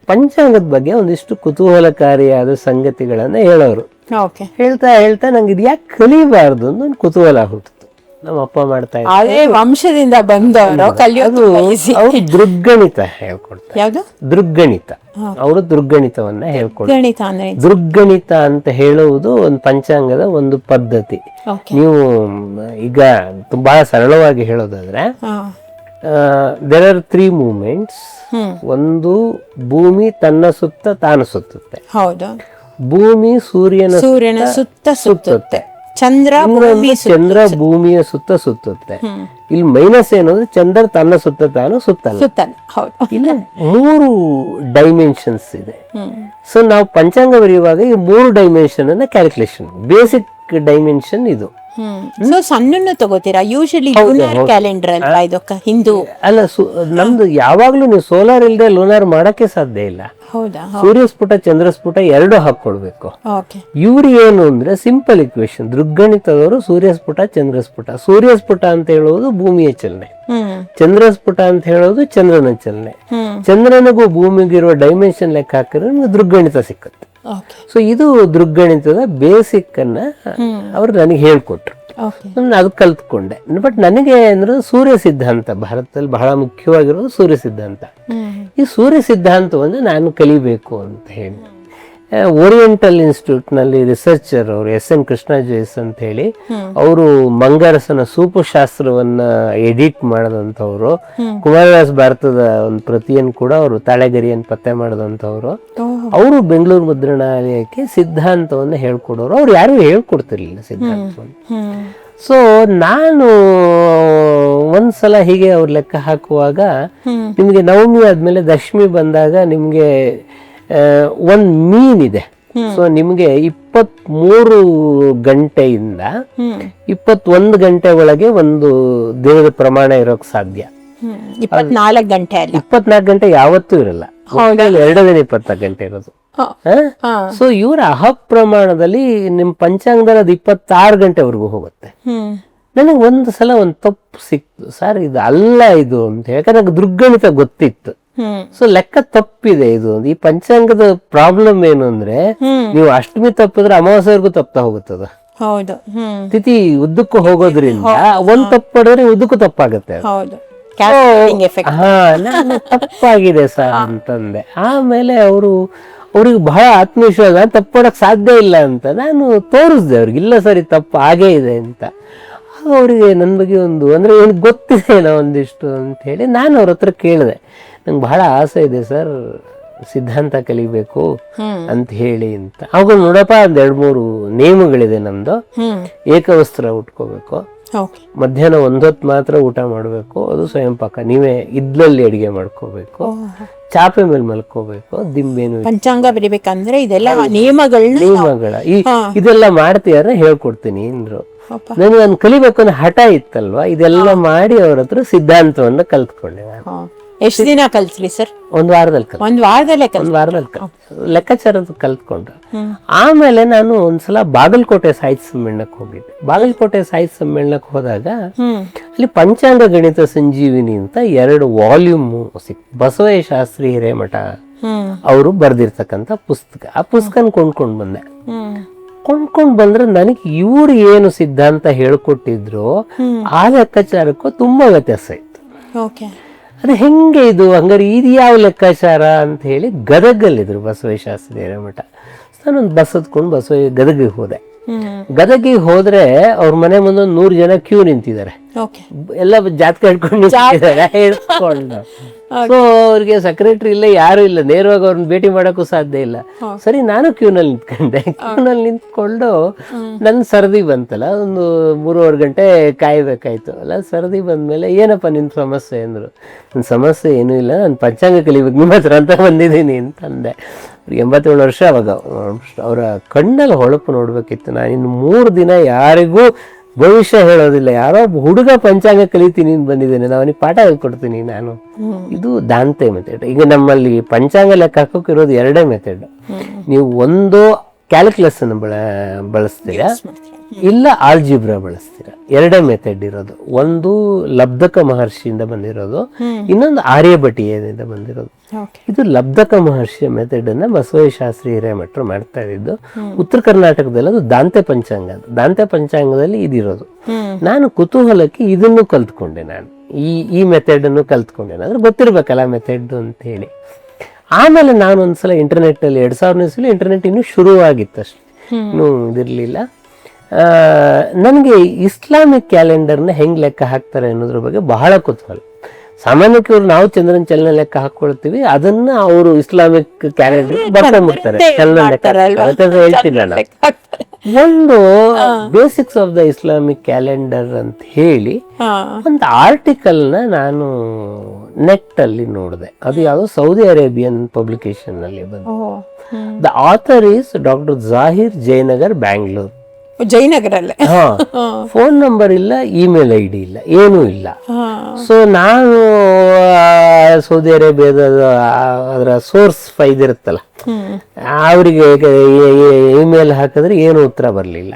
ಪಂಚಾಂಗದ ಬಗ್ಗೆ ಒಂದಿಷ್ಟು ಕುತೂಹಲಕಾರಿಯಾದ ಸಂಗತಿಗಳನ್ನ ಹೇಳೋರು. ಹೇಳ್ತಾ ಹೇಳ್ತಾ ನಂಗೆ ಇದು ಯಾಕೆ ಕಲಿಬಾರ್ದು ಅಂತ ಒಂದು ಕುತೂಹಲ ಹುಟ್ಟಿತು. ನಮ್ಮ ಅಪ್ಪ ಮಾಡ್ತಾ ಇದ್ದಾರೆ, ವಂಶದಿಂದ ಬಂದವರು ಅವರು ದೃಗ್ಗಣಿತ ಹೇಳ್ಕೊಡ್ತಾರೆ. ಯಾವುದು? ದೃಗ್ಗಣಿತ. ಅವರು ದೃಗ್ಗಣಿತವನ್ನ ಹೇಳ್ಕೊಡ್ತಾರೆ. ದೃಗ್ಗಣಿತ ಅಂತ ಹೇಳುವುದು ಒಂದು ಪಂಚಾಂಗದ ಒಂದು ಪದ್ಧತಿ. ನೀವು ಈಗ ತುಂಬಾ ಸರಳವಾಗಿ ಹೇಳೋದಾದ್ರೆ, ದೇರ್ ಆರ್ 3 ಮೂವ್ಮೆಂಟ್ಸ್. ಒಂದು, ಭೂಮಿ ತನ್ನ ಸುತ್ತ ತಾನು ಸುತ್ತುತ್ತೆ. ಹೌದು. ಭೂಮಿ ಸೂರ್ಯನ ಸುತ್ತ ಸುತ್ತುತ್ತೆ. ಚಂದ್ರ ಭೂಮಿಯ ಸುತ್ತ ಸುತ್ತುತ್ತೆ. ಇಲ್ಲಿ ಮೈನಸ್ ಏನಂದ್ರೆ ಚಂದ್ರ ತನ್ನ ಸುತ್ತ ತಾನು ಸುತ್ತಲ್ಲ. ಇಲ್ಲ 3 ಡೈಮೆನ್ಷನ್ಸ್ ಇದೆ. ಸೊ ನಾವು ಪಂಚಾಂಗ ಬರೆಯುವಾಗ ಈ 3 ಡೈಮೆನ್ಷನ್ ಅನ್ನ ಕ್ಯಾಲ್ಕುಲೇಷನ್, ಬೇಸಿಕ್ ಡೈಮೆನ್ಷನ್ ಇದು. ಸೊ ಸಣ್ಣ ತಗೋತೀರಾ ಯೂಶಲಿ ಕ್ಯಾಲೆಂಡರ್ ಅಲ್ವಾ ಇದು ಹಿಂದೂ? ಅಲ್ಲ, ನಮ್ದು ಯಾವಾಗ್ಲೂ ನೀವು ಸೋಲಾರ್ ಇಲ್ಲದೆ ಲೂನಾರ್ ಮಾಡಕ್ಕೆ ಸಾಧ್ಯ ಇಲ್ಲ. ಸೂರ್ಯಸ್ಫುಟ ಚಂದ್ರಸ್ಫುಟ 2 ಹಾಕೊಳ್ಬೇಕು. ಇವ್ರು ಏನು ಅಂದ್ರೆ ಸಿಂಪಲ್ ಇಕ್ವೇಶನ್. ದೃಗ್ಗಣಿತದವರು ಸೂರ್ಯಸ್ಫುಟ ಚಂದ್ರಸ್ಫುಟ. ಸೂರ್ಯಸ್ಫುಟ ಅಂತ ಹೇಳುವುದು ಭೂಮಿಯ ಚಲನೆ, ಚಂದ್ರಸ್ಫುಟ ಅಂತ ಹೇಳೋದು ಚಂದ್ರನ ಚಲನೆ. ಚಂದ್ರನಿಗೂ ಭೂಮಿಗಿರುವ ಡೈಮೆನ್ಷನ್ ಲೆಕ್ಕ ಹಾಕಿದ್ರೆ ನಿಮ್ಗೆ ದೃಗ್ಗಣಿತ ಸಿಕ್ಕುತ್ತೆ. ಸೊ ಇದು ದೃಗ್ಗಣಿತದ ಬೇಸಿಕ್ ಅನ್ನ ಅವ್ರು ನನಗೆ ಹೇಳ್ಕೊಟ್ರು. ನಾನು ಅದು ಕಲ್ತ್ಕೊಂಡೆ. ಬಟ್ ನನಗೆ ಅಂದ್ರೆ ಸೂರ್ಯ ಸಿದ್ಧಾಂತ ಭಾರತದಲ್ಲಿ ಬಹಳ ಮುಖ್ಯವಾಗಿರೋದು ಸೂರ್ಯ ಸಿದ್ಧಾಂತ. ಈ ಸೂರ್ಯ ಸಿದ್ಧಾಂತವನ್ನು ನಾನು ಕಲಿಬೇಕು ಅಂತ ಹೇಳಿ ಓರಿಯೆಂಟಲ್ ಇನ್ಸ್ಟಿಟ್ಯೂಟ್ ನಲ್ಲಿ ರಿಸರ್ಚರ್ ಅವರು SN ಕೃಷ್ಣ ಜೋಯ್ಸ್ ಅಂತ ಹೇಳಿ, ಅವರು ಮಂಗಾರಸನ ಸೂಪಶಾಸ್ತ್ರವನ್ನ ಎಡಿಟ್ ಮಾಡದಂತವ್ರು. ಕುಮಾರವ್ಯಾಸ ಭಾರತದ ಒಂದು ಪ್ರತಿಯನ್ನು ಕೂಡ ಅವರು ತಾಳೆಗರಿಯನ್ನು ಪತ್ತೆ ಮಾಡದಂತವ್ರು. ಅವರು ಬೆಂಗಳೂರು ಮುದ್ರಣಾಲಯಕ್ಕೆ ಸಿದ್ಧಾಂತವನ್ನ ಹೇಳ್ಕೊಡೋರು. ಅವ್ರು ಯಾರು ಹೇಳ್ಕೊಡ್ತಿರ್ಲಿಲ್ಲ ಸಿದ್ಧಾಂತವನ್ನು. ಸೊ ನಾನು ಒಂದ್ಸಲ ಹೀಗೆ ಅವ್ರ ಲೆಕ್ಕ ಹಾಕುವಾಗ, ನಿಮ್ಗೆ ನವಮಿ ಆದ್ಮೇಲೆ ದಶಮಿ ಬಂದಾಗ ನಿಮ್ಗೆ ಒಂದ್ ಮೀನ್ ಇದೆ. ಸೊ ನಿಮ್ಗೆ 23 ಗಂಟೆಯಿಂದ 21 ಗಂಟೆ ಒಳಗೆ ಒಂದು ದಿನದ ಪ್ರಮಾಣ ಇರೋಕ್ ಸಾಧ್ಯ. 24 ಗಂಟೆ ಅಲ್ಲ, 24 ಗಂಟೆ ಯಾವತ್ತೂ ಇರಲ್ಲ. 2 ದಿನ 24 ಗಂಟೆ ಇರೋದು. ಸೊ ಇವ್ರ ಪ್ರಮಾಣದಲ್ಲಿ ನಿಮ್ ಪಂಚಾಂಗದಲ್ಲಿ 26 ಗಂಟೆವರೆಗೂ ಹೋಗುತ್ತೆ. ನನಗೆ ಒಂದು ಸಲ ಒಂದು ತಪ್ಪು ಸಿಕ್ತು, ಸರ್ ಇದು ಅಲ್ಲ ಇದು ಅಂತ, ಯಾಕಂದ್ರೆ ದುರ್ಗಣಿತ ಗೊತ್ತಿತ್ತು. ಸೊ ಲೆಕ್ಕ ತಪ್ಪಿದೆ ಇದು. ಈ ಪಂಚಾಂಗದ ಪ್ರಾಬ್ಲಮ್ ಏನು ಅಂದ್ರೆ, ನೀವು ಅಷ್ಟಮಿ ತಪ್ಪಿದ್ರೆ ಅಮಾವಾಸ್ಯವರೆಗೂ ತಪ್ತಾ ಹೋಗುತ್ತದ. ಹೌದು. ತಿಥಿ ಉದ್ದಕ್ಕೂ ಹೋಗೋದ್ರಿಂದ ಒಂದ್ ತಪ್ಪು ಪಡೆದ್ರೆ ಉದ್ದಕ್ಕೂ ತಪ್ಪಾಗತ್ತೆ. ನಾನು ತಪ್ಪಾಗಿದೆ ಸರ್ ಅಂತಂದೆ. ಆಮೇಲೆ ಅವ್ರಿಗೆ ಬಹಳ ಆತ್ಮವಿಶ್ವಾಸ, ತಪ್ಪಡಕ್ ಸಾಧ್ಯ ಇಲ್ಲ ಅಂತ ನಾನು ತೋರಿಸ್ದೆ ಅವ್ರಿಗೆ, ಇಲ್ಲ ಸರ್ ಇದು ತಪ್ಪು ಹಾಗೇ ಇದೆ ಅಂತ. ಆಗ ಅವರಿಗೆ ನನ್ನ ಬಗ್ಗೆ ಅಂದ್ರೆ ಏನ್ ಗೊತ್ತಿದೆ ಒಂದಿಷ್ಟು ಅಂತ ಹೇಳಿ ನಾನು ಅವ್ರ ಹತ್ರ ಕೇಳಿದೆ, ನಂಗೆ ಬಹಳ ಆಸೆ ಇದೆ ಸರ್ ಸಿದ್ಧಾಂತ ಕಲಿಬೇಕು ಅಂತ ಹೇಳಿ ಅಂತ. ಅವಾಗ ನೋಡಪ್ಪ 2-3 ನಿಯಮಗಳಿದೆ ನಮ್ದು. ಏಕವಸ್ತ್ರ ಉಟ್ಕೋಬೇಕು, ಮಧ್ಯಾಹ್ನ 1 ಹೊತ್ತು ಮಾತ್ರ ಊಟ ಮಾಡ್ಬೇಕು, ಅದು ಸ್ವಯಂ ಪಾಕ, ನೀವೇ ಇದ್ಲಲ್ಲಿ ಅಡಿಗೆ ಮಾಡ್ಕೋಬೇಕು, ಚಾಪೆ ಮೇಲೆ ಮಲ್ಕೋಬೇಕು, ದಿಂಬೇನು. ಪಂಚಾಂಗ ಬರಿಬೇಕಂದ್ರೆ ಇದೆಲ್ಲ ನಿಯಮಗಳ ಇದೆಲ್ಲ ಮಾಡ್ತೀಯಾರ ಹೇಳ್ಕೊಡ್ತೀನಿ ಅಂದ್ರು. ನನಗೆ ನಾನು ಕಲಿಬೇಕು ಅನ್ನೋ ಹಠ ಇತ್ತಲ್ವಾ, ಇದೆಲ್ಲ ಮಾಡಿ ಅವ್ರ ಹತ್ರ ಸಿದ್ಧಾಂತವನ್ನ ಕಲ್ತ್ಕೊಂಡೆ ನಾನು. ಎಷ್ಟು ದಿನ ಕಲ್ತ್ರಿ ಸರ್? ಒಂದ್ ವಾರದಲ್ಲೇ ಲೆಕ್ಕಾಚಾರದ ಕಲ್ತ್ಕೊಂಡ್ರೆ. ಆಮೇಲೆ ನಾನು ಒಂದ್ಸಲ ಬಾಗಲಕೋಟೆ ಸಾಹಿತ್ಯ ಸಮ್ಮೇಳನಕ್ಕೆ ಹೋಗಿದ್ದೆ. ಬಾಗಲಕೋಟೆ ಸಾಹಿತ್ಯ ಸಮ್ಮೇಳನಕ್ಕೆ ಹೋದಾಗ ಅಲ್ಲಿ ಪಂಚಾಂಗ ಗಣಿತ ಸಂಜೀವಿನಿ ಅಂತ 2 ವಾಲ್ಯೂಮ್ ಬಸವಯ್ಯ ಶಾಸ್ತ್ರಿ ಹಿರೇಮಠ ಅವರು ಬರ್ದಿರ್ತಕ್ಕಂಥ ಪುಸ್ತಕ. ಆ ಪುಸ್ತಕನ ಕೊಂಡ್ಕೊಂಡ್ ಬಂದ್ರೆ ನನಗೆ ಇವ್ರು ಏನು ಸಿದ್ಧಾಂತ ಹೇಳ್ಕೊಟ್ಟಿದ್ರು ಆ ಲೆಕ್ಕಾಚಾರಕ್ಕೂ ತುಂಬಾ ವ್ಯತ್ಯಾಸ ಇತ್ತು. ಅದು ಹೆಂಗೆ ಇದು ಹಂಗಾರೆ ಇದು ಯಾವ ಲೆಕ್ಕಾಚಾರ ಅಂತ ಹೇಳಿ ಗದಗಲ್ಲಿದ್ರು ಬಸವಯ್ಯ ಶಾಸ್ತ್ರಿ ಹಿರೇಮಠ. ನಾನೊಂದು ಬಸ್ ಹತ್ಕೊಂಡು ಗದಗಿಗೆ ಹೋದೆ. ಗದಗಿಗೆ ಹೋದ್ರೆ ಅವ್ರ ಮನೆ ಮುಂದೆ 100 ಜನ ಕ್ಯೂ ನಿಂತಿದ್ದಾರೆ, ಎಲ್ಲ ಜಾತಕ ಹಿಡ್ಕೊಂಡು ಹೇಳ್ಕೊಂಡು. ಸೊ ಅವ್ರಿಗೆ ಸೆಕ್ರೆಟರಿ ಇಲ್ಲ, ಯಾರು ಇಲ್ಲ, ನೇರವಾಗಿ ಅವ್ರನ್ನ ಭೇಟಿ ಮಾಡಕ್ಕೂ ಸಾಧ್ಯ ಇಲ್ಲ. ಸರಿ, ನಾನು ಕ್ಯೂನಲ್ಲಿ ನಿಂತ್ಕೊಂಡೆ. ಕ್ಯೂನಲ್ಲಿ ನಿಂತ್ಕೊಂಡು ನನ್ನ ಸರದಿ ಬಂತಲ್ಲ, ಒಂದು 3-4 ಗಂಟೆ ಕಾಯ್ಬೇಕಾಯ್ತು ಅಲ್ಲ. ಸರದಿ ಬಂದ್ಮೇಲೆ ಏನಪ್ಪ ನಿನ್ ಸಮಸ್ಯೆ ಅಂದ್ರು. ನನ್ನ ಸಮಸ್ಯೆ ಏನೂ ಇಲ್ಲ, ನಾನು ಪಂಚಾಂಗ ಕಲಿಬೇಕು ನಿಮ್ಮ ಹತ್ರ ಅಂತ ಬಂದಿದ್ದೀನಿ ಅಂತಂದೆ. 87 ವರ್ಷ ಅವಾಗ. ಅವರ ಕಣ್ಣಲ್ಲಿ ಹೊಳಪು ನೋಡ್ಬೇಕಿತ್ತು. ನಾನು ಇನ್ನು 3 ದಿನ ಯಾರಿಗೂ ಭವಿಷ್ಯ ಹೇಳೋದಿಲ್ಲ, ಯಾರೋ ಹುಡುಗ ಪಂಚಾಂಗ ಕಲಿತೀನಿ ಬಂದಿದ್ದೇನೆ, ನಾವು ಅವನಿಗೆ ಪಾಠ ಹೇಳ್ಕೊಡ್ತೀನಿ ನಾನು. ಇದು ದಾಂತೆ ಮೆಥಡ್. ಈಗ ನಮ್ಮಲ್ಲಿ ಪಂಚಾಂಗ ಲೆಕ್ಕ ಹಾಕೋಕೆ ಇರೋದು 2 ಮೆಥಡ್. ನೀವು ಒಂದು ಕ್ಯಾಲ್ಕುಲಸ್ ಅನ್ನು ಬಳಸ್ತೀರಾ, ಇಲ್ಲ ಆಲ್ಜಿಬ್ರಾ ಬಳಸ್ತೀರಾ. 2 ಮೆಥಡ್ ಇರೋದು. ಒಂದು ಲಬ್ಧಕ ಮಹರ್ಷಿಯಿಂದ ಬಂದಿರೋದು, ಇನ್ನೊಂದು ಆರ್ಯಭಟೀಯದಿಂದ ಬಂದಿರೋದು. ಇದು ಲಬ್ಧಕ ಮಹರ್ಷಿಯ ಮೆಥಡ್ ಅನ್ನ ಬಸವಯ್ಯ ಶಾಸ್ತ್ರಿ ಹಿರೇಮಠರು ಮಾಡ್ತಾ ಇದ್ದು. ಉತ್ತರ ಕರ್ನಾಟಕದಲ್ಲಿ ಅದು ದಾಂತೆ ಪಂಚಾಂಗ. ದಾಂತೆ ಪಂಚಾಂಗದಲ್ಲಿ ಇದಿರೋದು. ನಾನು ಕುತೂಹಲಕ್ಕೆ ಇದನ್ನು ಕಲ್ತ್ಕೊಂಡೆ. ನಾನು ಈ ಮೆಥಡ್ ಅನ್ನು ಕಲ್ತ್ಕೊಂಡೆ. ಅಂದ್ರೆ ಗೊತ್ತಿರ್ಬೇಕಲ್ಲ ಮೆಥಡ್ ಅಂತ ಹೇಳಿ. ಆಮೇಲೆ ನಾನು ಒಂದ್ಸಲ ಇಂಟರ್ನೆಟ್ ಅಲ್ಲಿ 2000 ಇಂಟರ್ನೆಟ್ ಇನ್ನೂ ಶುರುವಾಗಿತ್ತು, ಅಷ್ಟೇ ಇನ್ನೂ ಇದಿರ್ಲಿಲ್ಲ. ನನಗೆ ಇಸ್ಲಾಮಿಕ್ ಕ್ಯಾಲೆಂಡರ್ನ ಹೆಂಗ್ ಲೆಕ್ಕ ಹಾಕ್ತಾರೆ ಅನ್ನೋದ್ರ ಬಗ್ಗೆ ಬಹಳ ಕುತೂಹಲ. ಸಾಮಾನ್ಯಕ್ಕೆ ಇವ್ರು ನಾವು ಚಂದ್ರನ ಚಲನ ಲೆಕ್ಕ ಹಾಕೊಳ್ತೀವಿ, ಅದನ್ನ ಅವರು ಇಸ್ಲಾಮಿಕ್ ಕ್ಯಾಲೆಂಡರ್ ಬರ್ಕೊಂಡ್ಬಿಡ್ತಾರೆ. ಚಲನ ಲೆಕ್ಕ ಹೇಳ್ತೀನಿ ನಾನು. ಒಂದು basics of the Islamic calendar ಅಂತ ಹೇಳಿ ಒಂದು ಆರ್ಟಿಕಲ್ ನಾನು ನೆಟ್ ಅಲ್ಲಿ ನೋಡಿದೆ. ಅದು ಯಾವ್ದೋ ಸೌದಿ ಅರೇಬಿಯನ್ ಪಬ್ಲಿಕೇಶನ್ ನಲ್ಲಿ ಬಂದು. The author is doctor Zahir Jayanagar, Bangalore. ಜಯನಗರಲ್ಲೇ. ಫೋನ್ ನಂಬರ್ ಇಲ್ಲ, ಇಮೇಲ್ ID ಇಲ್ಲ, ಏನೂ ಇಲ್ಲ. ಸೊ ನಾನು ಸೌದಿ ಅರೇಬಿಯಾದ ಅದರ ಸೋರ್ಸ್ ಇದಿರುತ್ತಲ್ಲ, ಅವರಿಗೆ ಇಮೇಲ್ ಹಾಕಿದ್ರೆ ಏನು ಉತ್ತರ ಬರಲಿಲ್ಲ.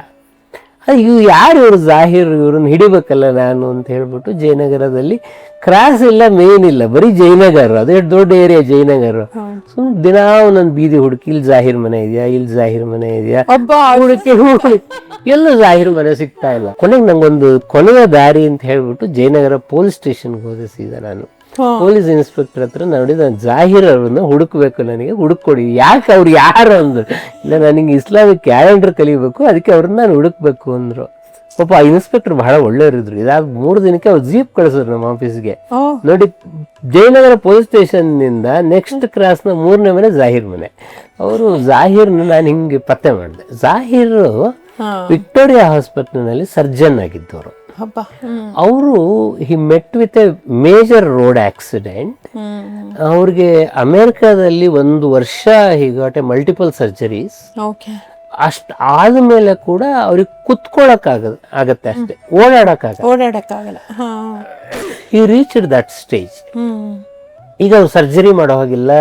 ಯಾರು ಇವರು ಜಾಹಿರ್, ಇವ್ರನ್ನ ಹಿಡಿಬೇಕಲ್ಲ ನಾನು ಅಂತ ಹೇಳ್ಬಿಟ್ಟು ಜಯನಗರದಲ್ಲಿ ಕ್ರಾಸ್ ಇಲ್ಲ, ಮೇನ್ ಇಲ್ಲ, ಬರೀ ಜಯನಗರ. ಅದೇ ದೊಡ್ಡ ಏರಿಯಾ ಜಯನಗರ. ಸುಮ್ ದಿನಾ ಒಂದೊಂದು ಬೀದಿ ಹುಡುಕಿ, ಇಲ್ಲಿ ಜಾಹಿರ್ ಮನೆ ಇದೆಯಾ, ಇಲ್ಲಿ ಜಾಹಿರ್ ಮನೆ ಇದೆಯಾ, ಹುಡುಕಿ ಎಲ್ಲ ಜಾಹಿರ್ ಮನೆ ಸಿಗ್ತಾ ಇಲ್ಲ. ಕೊನೆಗೆ ನಂಗೊಂದು ಕೊನೆಯ ದಾರಿ ಅಂತ ಹೇಳ್ಬಿಟ್ಟು ಜಯನಗರ ಪೊಲೀಸ್ ಸ್ಟೇಷನ್ಗೆ ಹೋದೆ ಸೀದಾ. ನಾನು ಪೊಲೀಸ್ ಇನ್ಸ್ಪೆಕ್ಟರ್ ಹತ್ರ ನೋಡಿದ, ಜಾಹಿರ್ ಅವ್ರನ್ನ ಹುಡುಕ್ಬೇಕು, ನನಗೆ ಹುಡುಕೊಡಿ. ಯಾಕೆ ಅವ್ರು ಯಾರು ಅಂದ್ರು. ಇಲ್ಲ, ನನಗೆ ಇಸ್ಲಾಮಿಕ್ ಕ್ಯಾಲೆಂಡರ್ ಕಲಿಬೇಕು, ಅದಕ್ಕೆ ಅವ್ರನ್ನ ನಾನು ಹುಡುಕ್ಬೇಕು ಅಂದ್ರು. ಪಾಪ ಇನ್ಸ್ಪೆಕ್ಟರ್ ಬಹಳ ಒಳ್ಳೆಯವರಿದ್ರು. ಇದಾದ 3 ದಿನಕ್ಕೆ ಅವ್ರು ಜೀಪ್ ಕಳಿಸಿದ್ರು ನಮ್ಮ ಆಫೀಸ್ಗೆ. ನೋಡಿ, ಜಯನಗರ ಪೊಲೀಸ್ ಸ್ಟೇಷನ್ ನಿಂದ ನೆಕ್ಸ್ಟ್ ಕ್ರಾಸ್ ನ 3ನೇ ಮನೆ ಜಾಹಿರ್ ಮನೆ. ಅವರು ಜಾಹಿರ್ನ ನಾನು ಹಿಂಗೆ ಪತ್ತೆ ಮಾಡಿದೆ. ಜಾಹಿರ್ ವಿಕ್ಟೋರಿಯಾ ಹಾಸ್ಪಿಟಲ್ ನಲ್ಲಿ ಸರ್ಜನ್ ಆಗಿದ್ದವರು. ಅವರು he met with a major road accident. ಅವ್ರಿಗೆ ಅಮೆರಿಕಾದಲ್ಲಿ 1 ವರ್ಷ he got a multiple surgeries. ಅಷ್ಟ್ ಆದ್ಮೇಲೆ ಕೂಡ ಅವ್ರಿಗೆ ಕುತ್ಕೊಳಕ್ ಆಗತ್ತೆ ಅಷ್ಟೇ, ಓಡಾಡಕ್ಕಾಗಲ್ಲ. ಓಡಾಡಕ್ಕಾಗಲ್ಲ. He reached that stage. ಈಗ ಅವ್ರು ಸರ್ಜರಿ ಮಾಡೋ ಹಾಗಿಲ್ಲ,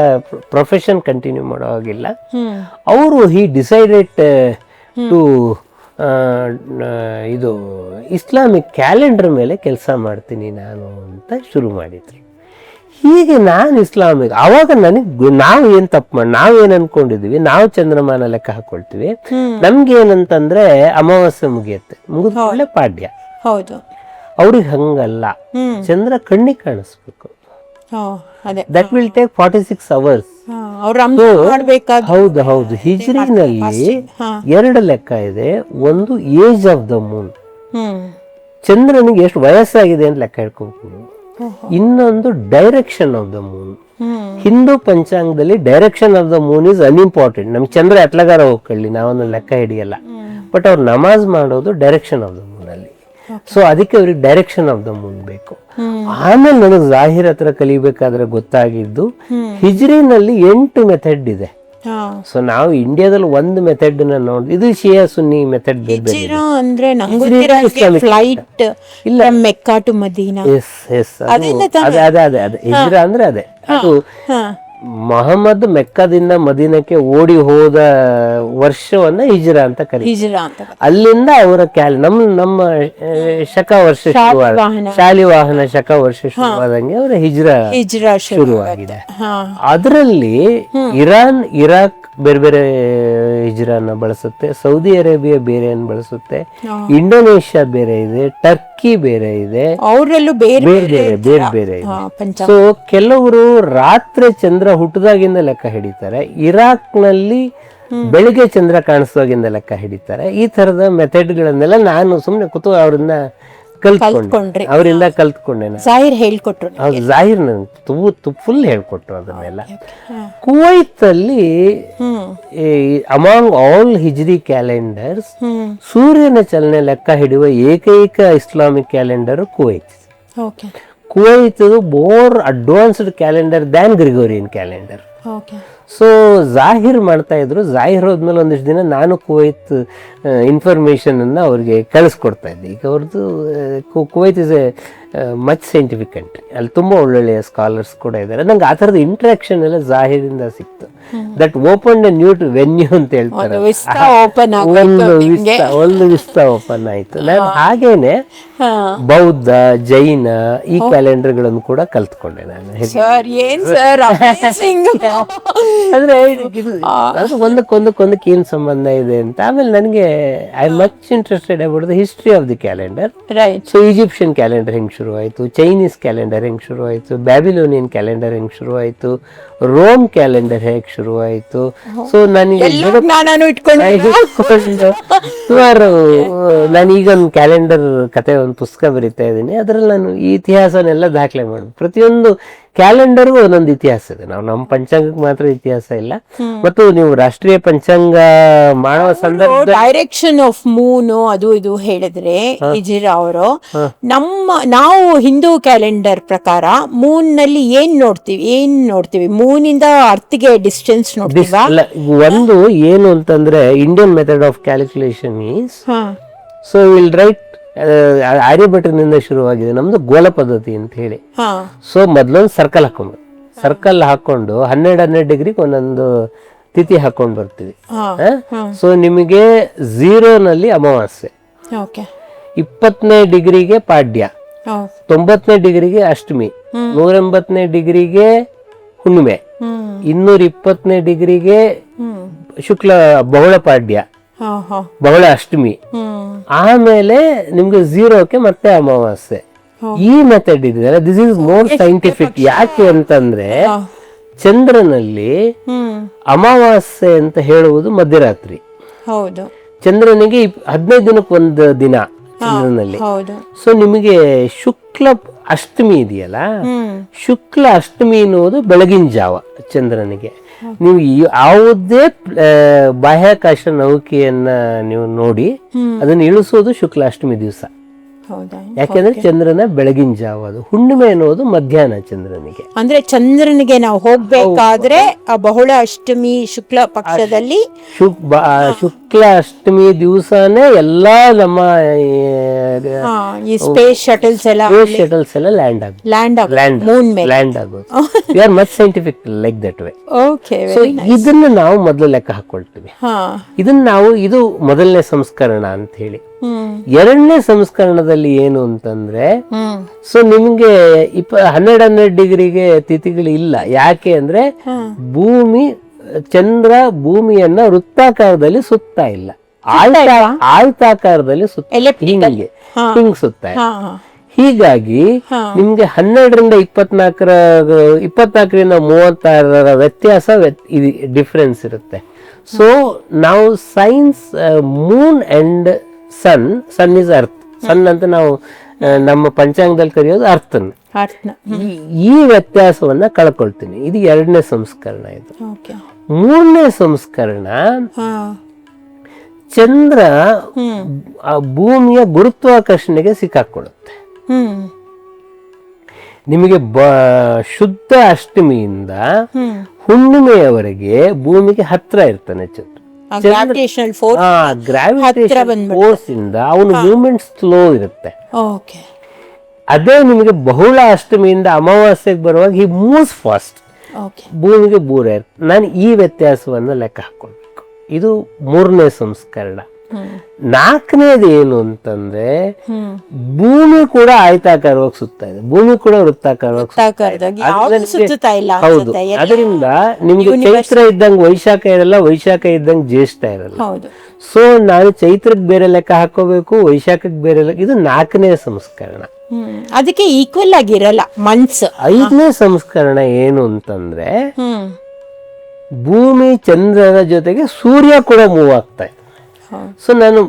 ಪ್ರೊಫೆಷನ್ ಕಂಟಿನ್ಯೂ ಮಾಡೋ ಹಾಗಿಲ್ಲ. ಅವರು ಹಿ ಡಿಸೈಡೆಡ್ ಟು ಇದು ಇಸ್ಲಾಮಿಕ್ ಕ್ಯಾಲೆಂಡರ್ ಮೇಲೆ ಕೆಲಸ ಮಾಡ್ತೀನಿ ನಾನು ಅಂತ ಶುರು ಮಾಡಿದ್ರು. ಹೀಗೆ ನಾನು ಇಸ್ಲಾಮಿಕ್ ಅವಾಗ ನನಗೆ ನಾವು ಏನ್ ತಪ್ಪು ಮಾಡಿ ನಾವೇನ್ ಅನ್ಕೊಂಡಿದ್ವಿ, ನಾವು ಚಂದ್ರಮಾನ ಲೆಕ್ಕ ಹಾಕೊಳ್ತೀವಿ. ನಮ್ಗೆ ಏನಂತಂದ್ರೆ ಅಮಾವಾಸ್ಯೆ ಮುಗಿದ ಕೂಡಲೇ ಪಾಡ್ಯ. ಹೌದು, ಅವ್ರಿಗೆ ಹಂಗಲ್ಲ, ಚಂದ್ರ ಕಣ್ಣಿಗೆ ಕಾಣಿಸ್ಬೇಕು. That will take 46 hours. ಹೌದು ಹೌದು. ಹಿಜ್ರಿನಲ್ಲಿ 2 ಲೆಕ್ಕ ಇದೆ. ಒಂದು ಏಜ್ ಆಫ್ ದ ಮೂನ್, ಚಂದ್ರನಿಗೆ ಎಷ್ಟು ವಯಸ್ಸಾಗಿದೆ ಅಂತ ಲೆಕ್ಕ ಹಿಡ್ಕೊಂಡು. ಇನ್ನೊಂದು direction of the moon. Hindu ಪಂಚಾಂಗದಲ್ಲಿ direction of the moon is unimportant. ನಮ್ಗೆ ಚಂದ್ರ ಎಟ್ಲಗಾರ ಹೋಗ್ಕೊಳ್ಳಿ, ನಾವೊಂದು ಲೆಕ್ಕ ಹಿಡಿಯಲ್ಲ. ಬಟ್ ಅವ್ರು ನಮಾಜ್ ಮಾಡೋದು ಡೈರೆಕ್ಷನ್ ಆಫ್ ದ ಮೂನ್ ಅಲ್ಲಿ. ಸೊ ಅದಕ್ಕೆ ಅವ್ರಿಗೆ ಡೈರೆಕ್ಷನ್ ಆಫ್ ದ ಮೂನ್ ಬೇಕು. ಆಮೇಲೆ ನನಗೆ ಜಾಹಿರ್ ಹತ್ರ ಕಲಿಬೇಕಾದ್ರೆ ಗೊತ್ತಾಗಿದ್ದು, ಹಿಜ್ರಿನಲ್ಲಿ 8 ಮೆಥಡ್ ಇದೆ. ಸೊ ನಾವು ಇಂಡಿಯಾದಲ್ಲಿ ಒಂದು ಮೆಥಡ್ ನೋಡಿ, ಇದು ಶಿಯಾ ಸುನ್ನಿ ಮೆಥಡ್ ಬೇರೆ ಅಂದ್ರೆ ಫ್ಲೈಟ್ ಇಲ್ಲ ಮೆಕ್ಕಾ ಟು ಮದೀನಾ. ಅದೇ ಹಿಜ್ರಾ ಅಂದ್ರೆ ಅದೇ. ಅದು ಮೊಹಮ್ಮದ್ ಮೆಕ್ಕಾದಿಂದ ಮದೀನಕ್ಕೆ ಓಡಿ ಹೋದ ವರ್ಷವನ್ನ ಹಿಜ್ರಾ ಅಂತ ಕರೀತಾರೆ. ಅಲ್ಲಿಂದ ಅವರ ನಮ್ಮ ಶಕ ವರ್ಷ ಶಾಲಿವಾಹನ ಶಕ ವರ್ಷ ಶುರುವಾದಂಗೆ ಅವರ ಹಿಜ್ರಾ ಶುರುವಾಗಿದೆ. ಅದರಲ್ಲಿ ಇರಾನ್, ಇರಾಕ್ ಬೇರೆ ಬೇರೆ ಹಿಜ್ರಾನ ಬಳಸುತ್ತೆ, ಸೌದಿ ಅರೇಬಿಯಾ ಬೇರೆಯನ್ನು ಬಳಸುತ್ತೆ, ಇಂಡೋನೇಷ್ಯಾ ಬೇರೆ ಇದೆ, ಟರ್ಕಿ ಬೇರೆ ಇದೆ, ಅವರಲ್ಲೂ ಬೇರೆ ಬೇರೆ ಇದೆ. ಸೊ ಕೆಲವರು ರಾತ್ರಿ ಚಂದ್ರ ಹುಟ್ಟದಾಗಿಂದ ಲೆಕ್ಕ ಹಿಡಿತಾರೆ, ಇರಾಕ್ ನಲ್ಲಿ ಬೆಳಿಗ್ಗೆ ಚಂದ್ರ ಕಾಣಿಸುವಾಗಿಂದ ಲೆಕ್ಕ ಹಿಡಿತಾರೆ. ಈ ತರದ ಮೆಥಡ್ಗಳನ್ನೆಲ್ಲ ನಾನು ಸುಮ್ನೆ ಕೂತು ಅವರಿಂದ ಕಲ್ತ್ಕೊಂಡೆ. ಹೇಳ್ಕೊಟ್ರು, ಜಾಹಿರ್ ಫುಲ್ ಹೇಳ್ಕೊಟ್ರು ಅದನ್ನೆಲ್ಲ. ಕುವೈತ್ ಅಲ್ಲಿ ಅಮಾಂಗ್ ಆಲ್ ಹಿಜ್ರಿ ಕ್ಯಾಲೆಂಡರ್ಸ್ ಸೂರ್ಯನ ಚಲನೆ ಲೆಕ್ಕ ಹಿಡಿಯುವ ಏಕೈಕ Islamic calendar Kuwait. Kuwait more advanced calendar than Gregorian calendar. So Zahir ಮಾಡ್ತಾ ಇದ್ರು. ಜಾಹಿರ್ ಹೋದ್ಮೇಲೆ ಒಂದಿಷ್ಟು ದಿನ ನಾನು ಕುವೈತ್ ಇನ್ಫಾರ್ಮೇಶನ್ ಅನ್ನ ಅವ್ರಿಗೆ ಕಳಿಸ್ಕೊಡ್ತಾ ಇದ್ದೆ. ಈಗ ಅವ್ರದ್ದು Kuwait is A much scientific country, ಅಲ್ಲಿ ತುಂಬಾ ಒಳ್ಳೊಳ್ಳೆಯ ಸ್ಕಾಲರ್ಸ್ ಕೂಡ ಇದ್ದಾರೆ. ನಂಗೆ ಆ ಥರದ ಇಂಟ್ರಾಕ್ಷನ್ ಎಲ್ಲ ಜಾಹಿರಿಂದ ಸಿಕ್ತು. That open A new venue ಅಂತ ಹೇಳ್ತಾರೆ, ಒಂದು ವಿಸ್ತಾ ಓಪನ್ ಆಯ್ತು. ನಾನು ಹಾಗೇನೆ ಬೌದ್ಧ, ಜೈನ ಈ ಕ್ಯಾಲೆಂಡರ್ಗಳನ್ನು ಕೂಡ ಕಲ್ತ್ಕೊಂಡೆ ನಾನು. ಅಂದ್ರೆ ಒಂದಕ್ಕೊಂದಕ್ಕೆ ಏನ್ ಸಂಬಂಧ ಇದೆ ಅಂತ. ಆಮೇಲೆ ನನಗೆ I much interested about the history of the calendar. So Egyptian calendar ಹೆಂಗ್ ಶುರು ಆಯ್ತು, ಚೈನೀಸ್ ಕ್ಯಾಲೆಂಡರ್ ಹೆಂಗ್ ಶುರು ಆಯ್ತು, ಬ್ಯಾಬಿಲೋನಿಯನ್ ಕ್ಯಾಲೆಂಡರ್ ಹೆಂಗ್ ಶುರು ಆಯ್ತು, ರೋಮ್ ಕ್ಯಾಲೆಂಡರ್ ಹೇಗೆ ಶುರು ಆಯ್ತು. ಸೊ ನನಗೆ ಸುಮಾರು ನಾನೀಗ ಒಂದು ಕ್ಯಾಲೆಂಡರ್ ಕತೆ ಒಂದು ಪುಸ್ತಕ ಬರೀತಾ ಇದ್ದೀನಿ. ಅದ್ರಲ್ಲಿ ನಾನು ಈ ಇತಿಹಾಸನೆಲ್ಲ ದಾಖಲೆ ಮಾಡೋದು. ಪ್ರತಿಯೊಂದು ಕ್ಯಾಲೆಂಡರ್ಗೂ ಒಂದೊಂದು ಇತಿಹಾಸ ಇದೆ. ನಮ್ಮ ಪಂಚಾಂಗಕ್ಕೆ ಮಾತ್ರ ಇತಿಹಾಸ ಇಲ್ಲ. ಮತ್ತು ನೀವು ರಾಷ್ಟ್ರೀಯ ಪಂಚಾಂಗ ಮಾಡುವ ಸಂದರ್ಭ ಡೈರೆಕ್ಷನ್ ಆಫ್ ಮೂನ್ ಅದು ಇದು ಹೇಳಿದ್ರೆ ಹಿಜಿರಾ ಅವರು, ನಾವು ಹಿಂದೂ ಕ್ಯಾಲೆಂಡರ್ ಪ್ರಕಾರ ಮೂನ್ ನಲ್ಲಿ ಏನ್ ನೋಡ್ತೀವಿ ಮೂನಿಂದ ಅರ್ಥಿಗೆ ಡಿಸ್ಟೆನ್ಸ್ ನೋಡ್ತೀವಿ. ಒಂದು ಏನು ಅಂತಂದ್ರೆ Indian method of calculation is, so will write ಆರ್ಯಭಟನಿಂದ ಶುರುವಾಗಿದೆ ನಮ್ದು ಗೋಲ ಪದ್ಧತಿ ಅಂತ ಹೇಳಿ. ಸೊ ಮೊದ್ಲೊಂದು ಸರ್ಕಲ್ ಹಾಕೊಂಡು 12 ಡಿಗ್ರಿಗೆ ಒಂದೊಂದು ತಿಥಿ ಹಾಕೊಂಡ್ ಬರ್ತೀವಿ. ಸೊ ನಿಮಗೆ 0 ನಲ್ಲಿ ಅಮಾವಾಸ್ಯೆ, 20ನೇ ಡಿಗ್ರಿಗೆ ಪಾಡ್ಯ, 90ನೇ ಡಿಗ್ರಿಗೆ ಅಷ್ಟಮಿ, 180ನೇ ಡಿಗ್ರಿಗೆ ಹುಣ್ಣಿಮೆ, 220ನೇ ಡಿಗ್ರಿಗೆ ಶುಕ್ಲ ಬಹುಳ ಪಾಡ್ಯ, ಬಹುಳ ಅಷ್ಟಮಿ, ಆಮೇಲೆ ನಿಮ್ಗೆ 0ಕ್ಕೆ ಮತ್ತೆ ಅಮಾವಾಸ್ಯೆ. ಈ ಮೆಥಡ್ ಇದೆಯಲ್ಲ, ದಿಸ್ ಇಸ್ ಮೋರ್ ಸೈಂಟಿಫಿಕ್. ಯಾಕೆ ಅಂತಂದ್ರೆ ಚಂದ್ರನಲ್ಲಿ ಅಮಾವಾಸ್ಯೆ ಅಂತ ಹೇಳುವುದು ಮಧ್ಯರಾತ್ರಿ. ಚಂದ್ರನಿಗೆ 15 ದಿನಕ್ಕೆ ಒಂದು ದಿನ ಚಂದ್ರನಲ್ಲಿ. ಸೊ ನಿಮಗೆ ಶುಕ್ಲ ಅಷ್ಟಮಿ ಇದೆಯಲ್ಲ, ಶುಕ್ಲ ಅಷ್ಟಮಿ ಎನ್ನುವುದು ಬೆಳಗಿನ ಜಾವ ಚಂದ್ರನಿಗೆ. ನೀವು ಯಾವುದೇ ಬಾಹ್ಯಾಕಾಶ ನೌಕೆಯನ್ನ ನೀವು ನೋಡಿ ಅದನ್ನ ಇಳಿಸೋದು ಶುಕ್ಲಾಷ್ಟಮಿ ದಿವಸ. ಹೌದಾ? ಯಾಕೆಂದ್ರೆ ಚಂದ್ರನ ಬೆಳಗಿನ ಜಾವ, ಅದು ಹುಣ್ಣಿಮೆ ಅನ್ನೋದು ಮಧ್ಯಾಹ್ನ ಚಂದ್ರನಿಗೆ. ಅಂದ್ರೆ ಚಂದ್ರನಿಗೆ ನಾವು ಹೋಗ್ಬೇಕಾದ್ರೆ ಆ ಬಹುಳ ಅಷ್ಟಮಿ ಶುಕ್ಲ ಪಕ್ಷದಲ್ಲಿ ಶುಕ್ಲ ಅಷ್ಟಮಿ ದಿವಸನೇ ಎಲ್ಲಾ ನಮ್ಮ ಈ ಸ್ಪೇಸ್ ಶಟಲ್ಸ್ ಎಲ್ಲ ಲ್ಯಾಂಡ್ ಆಗೋದು. We are much scientific like that way. Okay, so ಇದನ್ನ ನಾವು ಮೊದಲು ಲೆಕ್ಕ ಹಾಕೊಳ್ತೀವಿ. ಇದು ಮೊದಲನೇ ಸಂಸ್ಕರಣ ಅಂತ ಹೇಳಿ. ಎರಡನೇ ಸಂಸ್ಕರಣದಲ್ಲಿ ಏನು ಅಂತಂದ್ರೆ, ಸೊ ನಿಮ್ಗೆ 12 ಡಿಗ್ರಿಗೆ ತಿಥಿಗಳು ಇಲ್ಲ. ಯಾಕೆ ಅಂದ್ರೆ ಚಂದ್ರ ಭೂಮಿಯನ್ನ ವೃತ್ತಾಕಾರದಲ್ಲಿ ಸುತ್ತಾ ಇಲ್ಲ, ಆಯತಾಕಾರದಲ್ಲಿ ಹಿಂಗ್ ಸುತ್ತಾ ಇಲ್ಲ. ಹೀಗಾಗಿ ನಿಮ್ಗೆ 12ರಿಂದ 24ರಿಂದ 36 ವ್ಯತ್ಯಾಸ ಡಿಫರೆನ್ಸ್ ಇರುತ್ತೆ. ಸೊ ನಾವು science moon and sun is earth, sun ಅಂತ ನಾವು ನಮ್ಮ ಪಂಚಾಂಗದಲ್ಲಿ ಕರೆಯೋದು ಅರ್ಥನ್. ಈ ವ್ಯತ್ಯಾಸವನ್ನ ಕಳ್ಕೊಳ್ತೀನಿ. ಇದು ಎರಡನೇ ಸಂಸ್ಕರಣ. ಇದು ಮೂರನೇ ಸಂಸ್ಕರಣ, ಚಂದ್ರ ಭೂಮಿಯ ಗುರುತ್ವಾಕರ್ಷಣೆಗೆ ಸಿಕ್ಕಾಕೊಳ್ಳುತ್ತೆ. ನಿಮಗೆ ಶುದ್ಧ ಅಷ್ಟಮಿಯಿಂದ ಹುಣ್ಣಿಮೆಯವರೆಗೆ ಭೂಮಿಗೆ ಹತ್ರ ಇರ್ತಾನೆ ಚಂದ್ರ. ಗ್ರಾವಿಟೇಷನ್ ಫೋರ್ಸ್ ಇಂದ ಅವನ ಮೂವ್ಮೆಂಟ್ ಸ್ಲೋ ಇರುತ್ತೆ. ಅದೇ ನಿಮಗೆ ಬಹುಳ ಅಷ್ಟಮಿಯಿಂದ ಅಮಾವಾಸ್ಯೆಗೆ ಬರುವಾಗ ಹಿ ಮೂವ್ಸ್ ಫಾಸ್ಟ್, ಭೂಮಿಗೆ ದೂರ ಇರುತ್ತೆ. ನಾನು ಈ ವ್ಯತ್ಯಾಸವನ್ನ ಲೆಕ್ಕ ಹಾಕೊಳ್ಬೇಕು. ಇದು ಮೂರನೇ ಸಂಸ್ಕರಣ. ನಾಲ್ಕನೇದು ಏನು ಅಂತಂದ್ರೆ, ಭೂಮಿ ಕೂಡ ಆಯತಾಕಾರವಾಗಿ ಸುತ್ತಾ ಇದೆ, ಭೂಮಿ ಕೂಡ ವೃತ್ತಾಕಾರವಾಗಿ. ಹೌದು, ಅದರಿಂದ ನಿಮ್ಗೆ ಚೈತ್ರ ಇದ್ದಂಗೆ ವೈಶಾಖ ಇರಲ್ಲ, ವೈಶಾಖ ಇದ್ದಂಗೆ ಜ್ಯೇಷ್ಠ ಇರಲ್ಲ. ಸೊ ನಾನು ಚೈತ್ರಕ್ಕೆ ಬೇರೆ ಲೆಕ್ಕ ಹಾಕೋಬೇಕು, ವೈಶಾಖಕ್ಕೆ ಬೇರೆ ಲೆಕ್ಕ. ಇದು ನಾಲ್ಕನೇ ಸಂಸ್ಕರಣ. ಅದಕ್ಕೆ ಈಕ್ವಲ್ ಆಗಿರಲ್ಲ ಮಂತ್ಸ್. ಐದನೇ ಸಂಸ್ಕರಣ ಏನು ಅಂತಂದ್ರೆ, ಭೂಮಿ ಚಂದ್ರನ ಜೊತೆಗೆ ಸೂರ್ಯ ಕೂಡ ಮೂವ್ ಆಗ್ತಾ ಇದೆ. ಸೊ ನಾನು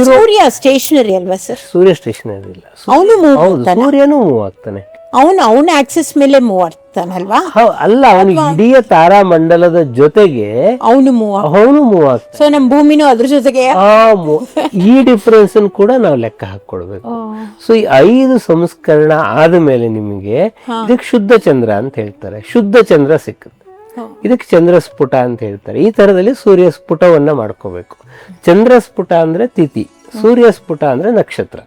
ಸೂರ್ಯ ಸ್ಟೇಷನರಿ ಅಲ್ವಾ ಸರ್? ಸೂರ್ಯ ಸ್ಟೇಷನರಿ ಇಲ್ಲ, ಸೂರ್ಯನೂ ಮೂವ್ ಆಗ್ತಾನೆ. ಅವನ ಆಕ್ಸಿಸ್ ಮೇಲೆ ಮೂವ್ ಆಗ್ತಾನಲ್ವಾ? ಅಲ್ಲ, ಅವನು ಇಡೀ ತಾರಾಮಂಡಲದ ಜೊತೆಗೆ ಅವನು ಮೂವ್ ಆಗ್ತಾನೆ. ಸೊ ನಮ್ಮ ಭೂಮಿನೂ ಅದ್ರ ಜೊತೆಗೆ ಈ ಡಿಫರೆನ್ಸ್ ಕೂಡ ನಾವು ಲೆಕ್ಕ ಹಾಕೊಳ್ಬೇಕು. ಸೊ ಈ 5 ಸಂಸ್ಕರಣ ಆದ್ಮೇಲೆ ನಿಮಗೆ ಇದಕ್ಕೆ ಶುದ್ಧ ಚಂದ್ರ ಅಂತ ಹೇಳ್ತಾರೆ. ಶುದ್ಧ ಚಂದ್ರ ಸಿಕ್ಕುತ್ತೆ. ಇದಕ್ಕೆ ಚಂದ್ರ ಸ್ಫುಟ ಅಂತ ಹೇಳ್ತಾರೆ. ಈ ತರದಲ್ಲಿ ಸೂರ್ಯ ಸ್ಫುಟವನ್ನ ಮಾಡ್ಕೋಬೇಕು. ಚಂದ್ರ ಸ್ಫುಟ ಅಂದ್ರೆ ತಿಥಿ, ಸೂರ್ಯ ಸ್ಫುಟ ಅಂದ್ರೆ ನಕ್ಷತ್ರ.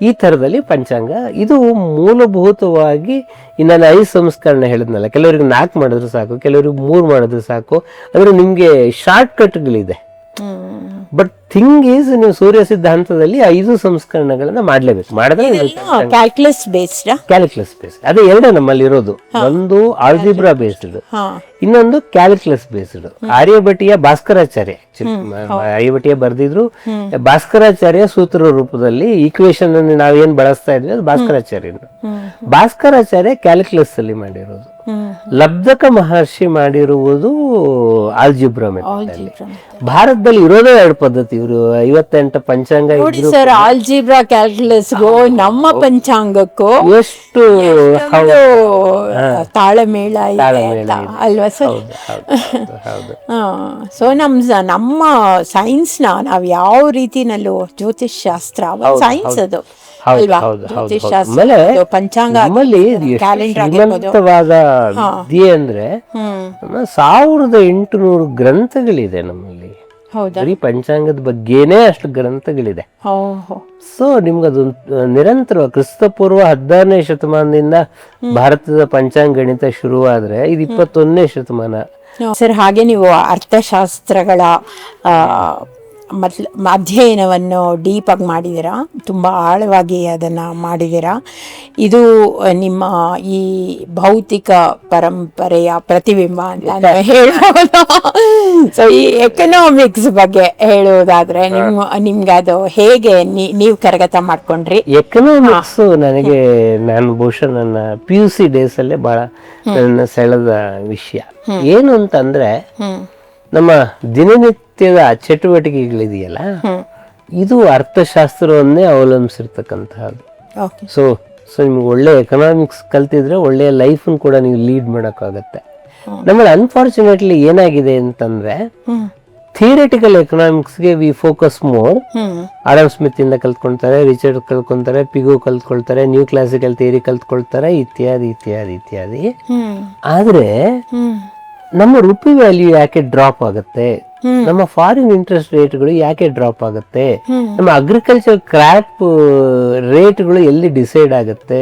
ಈ ತರದಲ್ಲಿ ಪಂಚಾಂಗ. ಇದು ಮೂಲಭೂತವಾಗಿ ನಾನು 5 ಸಂಸ್ಕರಣ ಹೇಳಿದ್ನಲ್ಲ, ಕೆಲವರಿಗೆ 4 ಮಾಡಿದ್ರು ಸಾಕು, ಕೆಲವರಿಗೆ 3 ಮಾಡಿದ್ರು ಸಾಕು. ಅಂದ್ರೆ ನಿಮ್ಗೆ ಶಾರ್ಟ್ ಕಟ್ಗಳಿದೆ. ಬಟ್ ಥಿಂಗ್ ಈಸ್, ನೀವು ಸೂರ್ಯ ಸಿದ್ಧಾಂತದಲ್ಲಿ 5 ಸಂಸ್ಕರಣಗಳನ್ನ ಮಾಡ್ಲೇಬೇಕು. ಮಾಡಿದ್ರೆ ಕ್ಯಾಲ್ಕುಲಸ್ ಬೇಸ್ಡ್. ಅದೇ ಎರಡೇ ನಮ್ಮಲ್ಲಿ ಇರೋದು. ಒಂದು ಆಲ್ಜಿಬ್ರಾ ಬೇಸ್ಡ್, ಇನ್ನೊಂದು ಕ್ಯಾಲ್ಕುಲಸ್ ಬೇಸ್ಡ್. ಆರ್ಯಭಟಿಯ ಭಾಸ್ಕರಾಚಾರ್ಯ, ಆರ್ಯಭಟಿಯ ಬರ್ದಿದ್ರು. ಭಾಸ್ಕರಾಚಾರ್ಯ ಸೂತ್ರ ರೂಪದಲ್ಲಿ ಈಕ್ವೇಶನ್ ಅನ್ನು ನಾವೇನ್ ಬಳಸ್ತಾ ಇದ್ವಿ ಅದು ಭಾಸ್ಕರಾಚಾರ್ಯ ಕ್ಯಾಲ್ಕುಲಸ್ ಅಲ್ಲಿ ಮಾಡಿರೋದು. ಲಬ್ಧಕ ಮಹರ್ಷಿ ಮಾಡಿರುವುದು ಆಲ್ಜಿಬ್ರಾ ಮೆಥಡ್. ಭಾರತದಲ್ಲಿ ಇರೋದೇ 2 ಪದ್ಧತಿ. ಇವರು 58 ಪಂಚಾಂಗ ಸರ್. ಆಲ್ಜಿಬ್ರಾ ಕ್ಯಾಲ್ಕುಲಸ್ಗೂ ನಮ್ಮ ಪಂಚಾಂಗಕ್ಕೂ ಎಷ್ಟು ತಾಳಮೇಳ ಅಲ್ವಾ ಸರ್? ಸೊ ನಮ್ಮ ಸೈನ್ಸ್ ನಾವ್ ಯಾವ ರೀತಿನಲ್ಲೂ ಜ್ಯೋತಿಷ್ ಶಾಸ್ತ್ರ ಸೈನ್ಸ್ ಅದು ಅಲ್ವಾ? ಜ್ಯೋತಿಷ್ ಶಾಸ್ತ್ರ, ಪಂಚಾಂಗ, ಶ್ರೀಮಂತವಾದ ವಿದ್ಯೆ ಅಂದ್ರೆ 1800 ಗ್ರಂಥಗಳಿದೆ ನಮ್ಮಲ್ಲಿ. ಬರೀ ಪಂಚಾಂಗದ ಬಗ್ಗೆನೇ ಅಷ್ಟು ಗ್ರಂಥಗಳಿದೆ. ಸೊ ನಿಮ್ಗದು ನಿರಂತರ ಕ್ರಿಸ್ತಪೂರ್ವ 16ನೇ ಶತಮಾನದಿಂದ ಭಾರತದ ಪಂಚಾಂಗ ಗಣಿತ ಶುರುವಾದ್ರೆ ಇದು 21ನೇ ಶತಮಾನ. ಸರ್, ಹಾಗೆ ನೀವು ಅರ್ಥಶಾಸ್ತ್ರಗಳ ಅಧ್ಯಯನವನ್ನು ಡೀಪಾಗಿ ಮಾಡಿದ್ದೀರಾ, ತುಂಬ ಆಳವಾಗಿ ಅದನ್ನು ಮಾಡಿದ್ದೀರಾ. ಇದು ನಿಮ್ಮ ಈ ಭೌತಿಕ ಪರಂಪರೆಯ ಪ್ರತಿಬಿಂಬ ಅಂತ ಹೇಳ್ಬೋದು. ಸೊ ಈ ಎಕನಾಮಿಕ್ಸ್ ಬಗ್ಗೆ ಹೇಳುವುದಾದ್ರೆ ನಿಮ್ಗೆ ಅದು ಹೇಗೆ ನೀವು ಕರಗತ ಮಾಡ್ಕೊಂಡ್ರಿ? ಎಕನಾಮಿಕ್ಸ್ ನಾನು ಬಹುಶಃ ನನ್ನ PUC ಡೇಸ್ ಅಲ್ಲೇ ಬಹಳ ನನ್ನ ಸೆಳೆದ ವಿಷಯ. ಏನು ಅಂತಂದ್ರೆ, ನಮ್ಮ ದಿನನಿತ್ಯದ ಚಟುವಟಿಕೆಗಳಿದೆಯಲ್ಲ, ಇದು ಅರ್ಥಶಾಸ್ತ್ರವನ್ನೇ ಅವಲಂಬಿಸಿರ್ತಕ್ಕಂತಹದ್ದು. ಸೊ ನಿಮ್ಗೆ ಒಳ್ಳೆ ಎಕನಾಮಿಕ್ಸ್ ಕಲ್ತಿದ್ರೆ ಒಳ್ಳೆಯ ಲೈಫ್ ಕೂಡ ನೀವು ಲೀಡ್ ಮಾಡೋಕ್ಕಾಗತ್ತೆ. ನಮ್ಮಲ್ಲಿ ಅನ್ಫಾರ್ಚುನೇಟ್ಲಿ ಏನಾಗಿದೆ ಅಂತಂದ್ರೆ, ಥಿಯರಿಟಿಕಲ್ ಎಕನಾಮಿಕ್ಸ್ಗೆ we focus more. Adam Smith ಇಂದ ಕಲ್ತ್ಕೊಳ್ತಾರೆ, ರಿಚರ್ಡ್ ಕಲ್ತ್ಕೊಳ್ತಾರೆ, ಪಿಗು ಕಲ್ತ್ಕೊಳ್ತಾರೆ, ನ್ಯೂ ಕ್ಲಾಸಿಕಲ್ ಥಿಯರಿ ಕಲ್ತ್ಕೊಳ್ತಾರೆ, ಇತ್ಯಾದಿ ಇತ್ಯಾದಿ ಇತ್ಯಾದಿ. ಆದ್ರೆ ನಮ್ಮ ರುಪಿ ವ್ಯಾಲ್ಯೂ ಯಾಕೆ ಡ್ರಾಪ್ ಆಗುತ್ತೆ, ನಮ್ಮ ಫಾರಿನ್ ಇಂಟ್ರೆಸ್ಟ್ ರೇಟ್ಗಳು ಯಾಕೆ ಡ್ರಾಪ್ ಆಗುತ್ತೆ, ನಮ್ಮ ಅಗ್ರಿಕಲ್ಚರ್ ಕ್ರಾಪ್ ರೇಟ್ಗಳು ಎಲ್ಲಿ ಡಿಸೈಡ್ ಆಗುತ್ತೆ,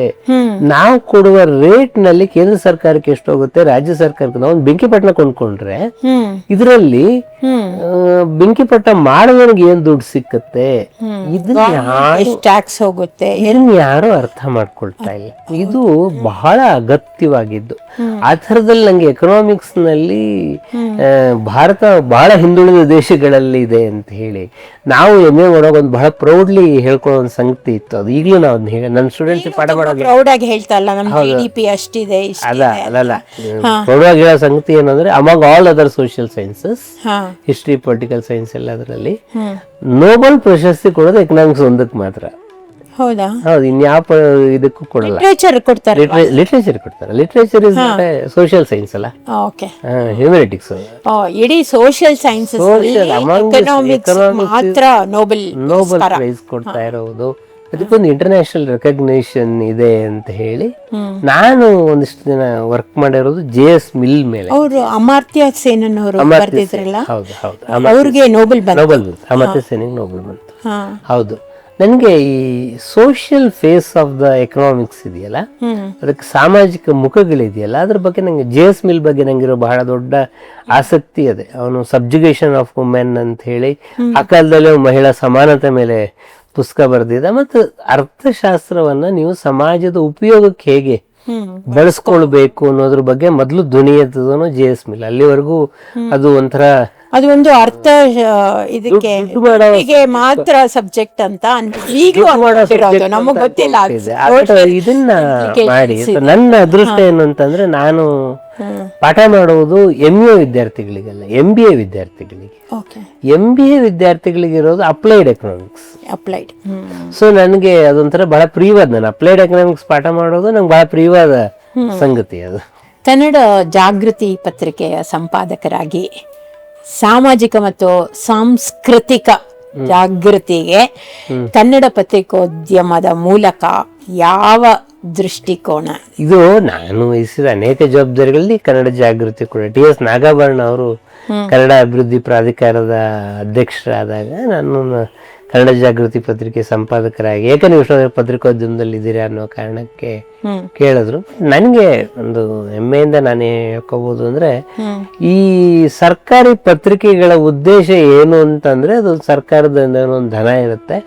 ನಾವು ಕೊಡುವ ರೇಟ್ ನಲ್ಲಿ ಕೇಂದ್ರ ಸರ್ಕಾರಕ್ಕೆ ಎಷ್ಟು ಹೋಗುತ್ತೆ, ರಾಜ್ಯ ಸರ್ಕಾರಕ್ಕೆ. ನಾವು ಬೆಂಕಿಪಟ್ಟಣ ಕೊಂಡ್ಕೊಂಡ್ರೆ ಇದರಲ್ಲಿ ಬೆಂಕಿಪಟ್ಟ ಮಾಡುವವನಿಗೆ ಏನ್ ದುಡ್ಡು ಸಿಕ್ಕತ್ತೆ, ಟ್ಯಾಕ್ಸ್ ಹೋಗುತ್ತೆ, ಇದನ್ನ ಯಾರು ಅರ್ಥ ಮಾಡ್ಕೊಳ್ತಾ ಇಲ್ಲ. ಇದು ಬಹಳ ಅಗತ್ಯವಾಗಿದ್ದು. ಆ ಥರದಲ್ಲಿ ನಂಗೆ ಎಕನಾಮಿಕ್ಸ್ ನಲ್ಲಿ ಭಾರತ ಬಹಳ ಹಿಂದುಳಿದ ದೇಶಗಳಲ್ಲಿ ಇದೆ ಅಂತ ಹೇಳಿ ನಾವು MA ಮಾಡೋಕೆ ಒಂದು ಬಹಳ ಪ್ರೌಡ್ಲಿ ಹೇಳ್ಕೊಳ್ಳೋ ಒಂದು ಸಂಗತಿ ಇತ್ತು. ಅದು ಈಗಲೂ ನಾವು ನನ್ನ ಸ್ಟೂಡೆಂಟ್ಸ್ ಪಾಠ ಮಾಡೋಕೆ ಪ್ರೌಡ್ ಆಗಿ ಹೇಳ್ತಾ ಇಲ್ಲ, ನಮ್ಮ GDP ಅಷ್ಟಿದೆ. ಅಲ್ಲ ಪ್ರೌಡ್ ಆಗಿ ಹೇಳೋ ಸಂಗತಿ ಏನಂದ್ರೆ among all other social sciences, history, political science ಎಲ್ಲದರಲ್ಲಿ ನೋಬೆಲ್ ಪ್ರಶಸ್ತಿ ಕೊಡೋದು ಎಕನಾಮಿಕ್ಸ್ ಒಂದಕ್ಕೆ ಮಾತ್ರ. ಹೌದಾ? ಹೌದು, ಇನ್ಯಾವ ಇದಕ್ಕೂ ಕೊಡಲ್ಲ. ಲಿಟರೇಚರ್ ಕೊಡ್ತಾರೆ. ಲಿಟರೇಚರ್ ಇಸ್ ಸೋಷಿಯಲ್ ಸೈನ್ಸ್ ಅಲ್ಲ, ಹ್ಯೂಮನಿಟಿಕ್ಸ್. ಇಡೀ ಸೋಷಿಯಲ್ ಸೈನ್ಸಸ್ ಎಕನಾಮಿಕ್ಸ್ ಮಾತ್ರ ನೋಬೆಲ್ ಪ್ರೈಸ್ ಕೊಡ್ತಾ ಇರೋದು. ಅದಕ್ಕೊಂದು ಇಂಟರ್ನ್ಯಾಷನಲ್ ರೆಕಗ್ನಿಷನ್ ಇದೆ ಅಂತ ಹೇಳಿ ನಾನು ಒಂದಿಷ್ಟು ದಿನ ವರ್ಕ್ ಮಾಡಿರೋದು JS ಮಿಲ್ ಮೇಲೆ. ಅವರು ಅಮರ್ತ್ಯ ಸೇನ್ ಅವರು ಬರ್ತಿದ್ರಲ್ಲ, ಹೌದು ಹೌದು, ಅವ್ರಿಗೆ ನೋಬೆಲ್ ಬಂತು. ಅಮರ್ತ್ಯ ಸೇನಿಗೆ ನೋಬೆಲ್ ಬಂತು. ಹೌದು, ನನಗೆ ಈ social face of the economics ಇದೆಯಲ್ಲ, ಅದಕ್ಕೆ ಸಾಮಾಜಿಕ ಮುಖಗಳಿದೆಯಲ್ಲ, ಅದ್ರ ಬಗ್ಗೆ ನಂಗೆ JS ಮಿಲ್ ಬಗ್ಗೆ ನಂಗಿರೋ ಬಹಳ ದೊಡ್ಡ ಆಸಕ್ತಿ ಇದೆ. ಅವನು ಸಬ್ಜುಗೇಷನ್ ಆಫ್ ವುಮೆನ್ ಅಂತ ಹೇಳಿ ಆ ಕಾಲದಲ್ಲಿ ಮಹಿಳಾ ಸಮಾನತೆ ಮೇಲೆ ಪುಸ್ತಕ ಬರೆದಿದ್ದ. ಮತ್ತು ಅರ್ಥಶಾಸ್ತ್ರವನ್ನ ನೀವು ಸಮಾಜದ ಉಪಯೋಗಕ್ಕೆ ಹೇಗೆ ಬಳಸ್ಕೊಳ್ಬೇಕು ಅನ್ನೋದ್ರ ಬಗ್ಗೆ ಮೊದಲು ಧ್ವನಿ ಎತ್ತದನು JS ಮಿಲ್. ಅಲ್ಲಿವರೆಗೂ ಅದು ಒಂಥರ ಅದು ಒಂದು ಅರ್ಥ ಇದಕ್ಕೆ ಮಾತ್ರ ಸಬ್ಜೆಕ್ಟ್ ಅಂತ ಈಗಲೂ ನಮಗ್ ಗೊತ್ತಿಲ್ಲ. ಇದನ್ನ ಮಾಡಿ ನನ್ನ ಅದೃಷ್ಟ ಏನು ಅಂತಂದ್ರೆ ನಾನು ಪಾಠ ಮಾಡುವುದು MA ವಿದ್ಯಾರ್ಥಿಗಳಿಗಲ್ಲ, MBA ವಿದ್ಯಾರ್ಥಿಗಳಿಗೆ. MBA ವಿದ್ಯಾರ್ಥಿಗಳಿಗೆ ಇರೋದು ಅಪ್ಲೈಡ್ ಎಕನಾಮಿಕ್ಸ್. ಸೊ ನನಗೆ ಅದೊಂಥರ ಬಹಳ ಪ್ರಿಯವಾದ, ನಾನು ಅಪ್ಲೈಡ್ ಎಕನಾಮಿಕ್ಸ್ ಪಾಠ ಮಾಡೋದು ನಂಗೆ ಬಹಳ ಪ್ರಿಯವಾದ ಸಂಗತಿ ಅದು. ಕನ್ನಡ ಜಾಗೃತಿ ಪತ್ರಿಕೆಯ ಸಂಪಾದಕರಾಗಿ ಸಾಮಾಜಿಕ ಮತ್ತು ಸಾಂಸ್ಕೃತಿಕ ಜಾಗೃತಿಗೆ ಕನ್ನಡ ಪತ್ರಿಕೋದ್ಯಮದ ಮೂಲಕ ಯಾವ ದೃಷ್ಟಿಕೋನ? ಇದು ನಾನು ವಹಿಸಿದ ಅನೇಕ ಜವಾಬ್ದಾರಿಗಳಲ್ಲಿ ಕನ್ನಡ ಜಾಗೃತಿ ಕೂಡ. TS ನಾಗಾಭರಣ ಅವರು ಕನ್ನಡ ಅಭಿವೃದ್ಧಿ ಪ್ರಾಧಿಕಾರದ ಅಧ್ಯಕ್ಷರಾದಾಗ ನಾನು ಕನ್ನಡ ಜಾಗೃತಿ ಪತ್ರಿಕೆ ಸಂಪಾದಕರಾಗಿ ಏಕನಿಷ್ಠ ಪತ್ರಿಕೋದ್ಯಮದಲ್ಲಿ ಇದ್ದೀರಾ ಅನ್ನೋ ಕಾರಣಕ್ಕೆ ಕೇಳಿದ್ರು. ನನಗೆ ಒಂದು ಹೆಮ್ಮೆಯಿಂದ ನಾನೇ ಹೇಳ್ಕೋಬಹುದು ಅಂದ್ರೆ, ಈ ಸರ್ಕಾರಿ ಪತ್ರಿಕೆಗಳ ಉದ್ದೇಶ ಏನು ಅಂತಂದ್ರೆ, ಅದು ಸರ್ಕಾರದ ಒಂದು ಧನ ಇರುತ್ತೆ,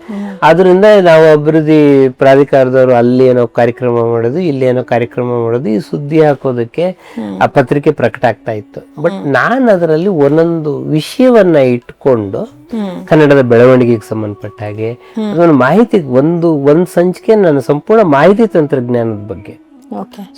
ಆದ್ರಿಂದ ನಾವು ಅಭಿವೃದ್ಧಿ ಪ್ರಾಧಿಕಾರದವರು ಅಲ್ಲಿ ಏನೋ ಕಾರ್ಯಕ್ರಮ ಮಾಡೋದು, ಇಲ್ಲಿ ಏನೋ ಕಾರ್ಯಕ್ರಮ ಮಾಡೋದು, ಈ ಸುದ್ದಿ ಹಾಕೋದಕ್ಕೆ ಆ ಪತ್ರಿಕೆ ಪ್ರಕಟ ಆಗ್ತಾ ಇತ್ತು. ಬಟ್ ನಾನು ಅದರಲ್ಲಿ ಒಂದೊಂದು ವಿಷಯವನ್ನ ಇಟ್ಕೊಂಡು ಕನ್ನಡದ ಬೆಳವಣಿಗೆಗೆ ಸಂಬಂಧಪಟ್ಟ ಹಾಗೆ ಅದೊಂದು ಮಾಹಿತಿ, ಒಂದು ಸಂಚಿಕೆ ನನ್ನ ಸಂಪೂರ್ಣ ಮಾಹಿತಿ ತಂತ್ರಜ್ಞಾನದ ಬಗ್ಗೆ.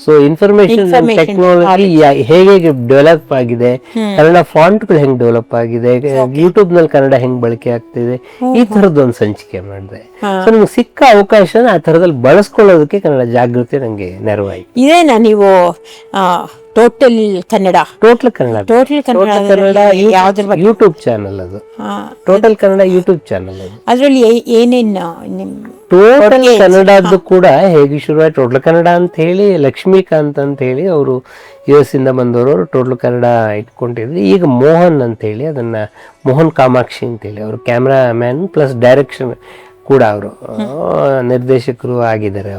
ಸೊ ಇನ್ಫಾರ್ಮೇಶನ್ ಟೆಕ್ನಾಲಜಿ ಹೇಗೆ ಡೆವಲಪ್ ಆಗಿದೆ, ಕನ್ನಡ ಫಾಂಟ್ಗಳು ಹೆಂಗ್ ಡೆವಲಪ್ ಆಗಿದೆ, ಯೂಟ್ಯೂಬ್ ನಲ್ಲಿ ಕನ್ನಡ ಹೆಂಗ್ ಬಳಕೆ ಆಗ್ತಿದೆ, ಈ ತರದ್ದು ಒಂದು ಸಂಚಿಕೆ ಮಾಡಿದೆ. ಸೊ ನಿಮ್ಗೆ ಸಿಕ್ಕ ಅವಕಾಶ ಆ ತರದಲ್ಲಿ ಬಳಸ್ಕೊಳ್ಳೋದಕ್ಕೆ ಕನ್ನಡ ಜಾಗೃತಿ ನಂಗೆ ನೆರವಾಯಿತು. ಇದೇನಾ ನೀವು ಟೋಟಲ್ ಕನ್ನಡ ಯೂಟ್ಯೂಬ್ ಚಾನಲ್, ಅದು ಟೋಟಲ್ ಕನ್ನಡ ಯೂಟ್ಯೂಬ್ ಚಾನಲ್. ಅದು ಅದರಲ್ಲಿ ಏನೇನು ಟೋಟಲ್ ಕನ್ನಡದ್ದು ಕೂಡ ಹೇಗೆ ಶುರುವಾಯ್ತು, ಟೋಟಲ್ ಕನ್ನಡ ಅಂತ ಹೇಳಿ ಲಕ್ಷ್ಮೀಕಾಂತ್ ಅಂತ ಹೇಳಿ ಅವರು US ಇಂದ ಬಂದವರು ಟೋಟಲ್ ಕನ್ನಡ ಇಟ್ಕೊಂಡಿದ್ರು. ಈಗ ಮೋಹನ್ ಅಂತ ಹೇಳಿ ಅದನ್ನ ಮೋಹನ್ ಕಾಮಾಕ್ಷಿ ಅಂತ ಹೇಳಿ ಅವರು ಕ್ಯಾಮ್ರಾ ಮ್ಯಾನ್ ಪ್ಲಸ್ ಡೈರೆಕ್ಷನ್ ಕೂಡ ಅವರು ನಿರ್ದೇಶಕರು ಆಗಿದ್ದಾರೆ.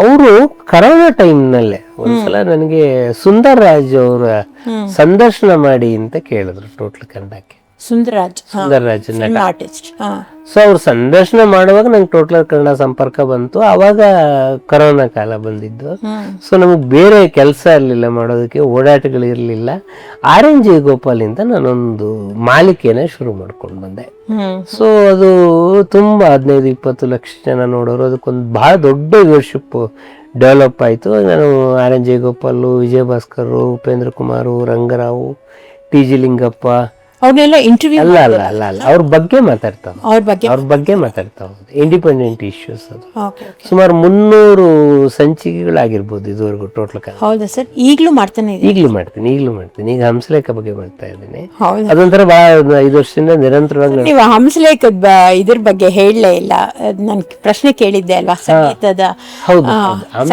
ಅವರು ಕರೋನಾ ಟೈಮ್ನಲ್ಲೇ ಒಂದ್ಸಲ ನನಗೆ ಸುಂದರ್ ರಾಜ್ ಅವರ ಸಂದರ್ಶನ ಮಾಡಿ ಅಂತ ಕೇಳಿದ್ರು ಟೋಟಲ್ ಕನ್ನಡಕ್ಕೆ. ಸುಂದರ್ರಾಜ್ ಸೊ ಅವ್ರು ಸಂದರ್ಶನ ಮಾಡುವಾಗ ನಂಗೆ ಟೋಟಲ್ ಕನ್ನಡ ಸಂಪರ್ಕ ಬಂತು. ಅವಾಗ ಕರೋನಾ ಕಾಲ ಬಂದಿದ್ದು. ಸೊ ನಮಗ್ ಬೇರೆ ಕೆಲಸ ಇರಲಿಲ್ಲ ಮಾಡೋದಕ್ಕೆ, ಓಡಾಟಗಳಿರ್ಲಿಲ್ಲ. RNJ ಗೋಪಾಲ್ ಇಂದ ನಾನೊಂದು ಮಾಲಿಕೆನ ಶುರು ಮಾಡ್ಕೊಂಡು ಬಂದೆ. ಸೊ ಅದು ತುಂಬಾ 15-20 ಲಕ್ಷ ಜನ ನೋಡೋರು, ಅದಕ್ಕೊಂದು ಬಹಳ ದೊಡ್ಡ ವ್ಯೂವರ್ಶಿಪ್ ಡೆವಲಪ್ ಆಯ್ತು. ನಾನು RNJ ಗೋಪಾಲ್, ವಿಜಯ ಭಾಸ್ಕರ್, ಉಪೇಂದ್ರ ಕುಮಾರ್, ರಂಗರಾವ್, TG ಲಿಂಗಪ್ಪ, ಅವ್ರನ್ನೆಲ್ಲ ಇಂಟರ್ವ್ಯೂ ಅಲ್ಲ ಅಲ್ಲ ಅಲ್ಲ ಅಲ್ಲ ಅವ್ರ ಬಗ್ಗೆ ಮಾತಾಡ್ತಾವ, ಅವ್ರ ಬಗ್ಗೆ ಮಾತಾಡ್ತಾವ. ಇಂಡಿಪೆಂಡೆಂಟ್ ಇಶ್ಯೂಸ್ ಅದು. ಓಕೆ ಸುಮಾರು 300 ಸಂಚಿಕೆಗಳಾಗಿರ್ಬೋದು ಇದುವರೆಗೂ ಟೋಟಲ್. ಹೌದಾ ಸರ್? ಈಗಲೂ ಮಾಡ್ತಾನೆ ಇದೆ? ಈಗಲೂ ಮಾಡ್ತೀನಿ ಈಗ ಹಂಸಲೇಖ ಬಗ್ಗೆ ಮಾಡ್ತಾ ಇದ್ದೀನಿ. ಹೌದಾ? ಅದೊಂಥರ ಬಹಳ 5 ವರ್ಷದಿಂದ ನಿರಂತರವಾಗಿ. ನೀವು ಹಂಸಲೇಖದ ಇದ್ರ ಬಗ್ಗೆ ಹೇಳಲೇ ಇಲ್ಲ. ನನ್ ಪ್ರಶ್ನೆ ಕೇಳಿದ್ದೆ ಅಲ್ವಾ, ಸಂಗೀತದ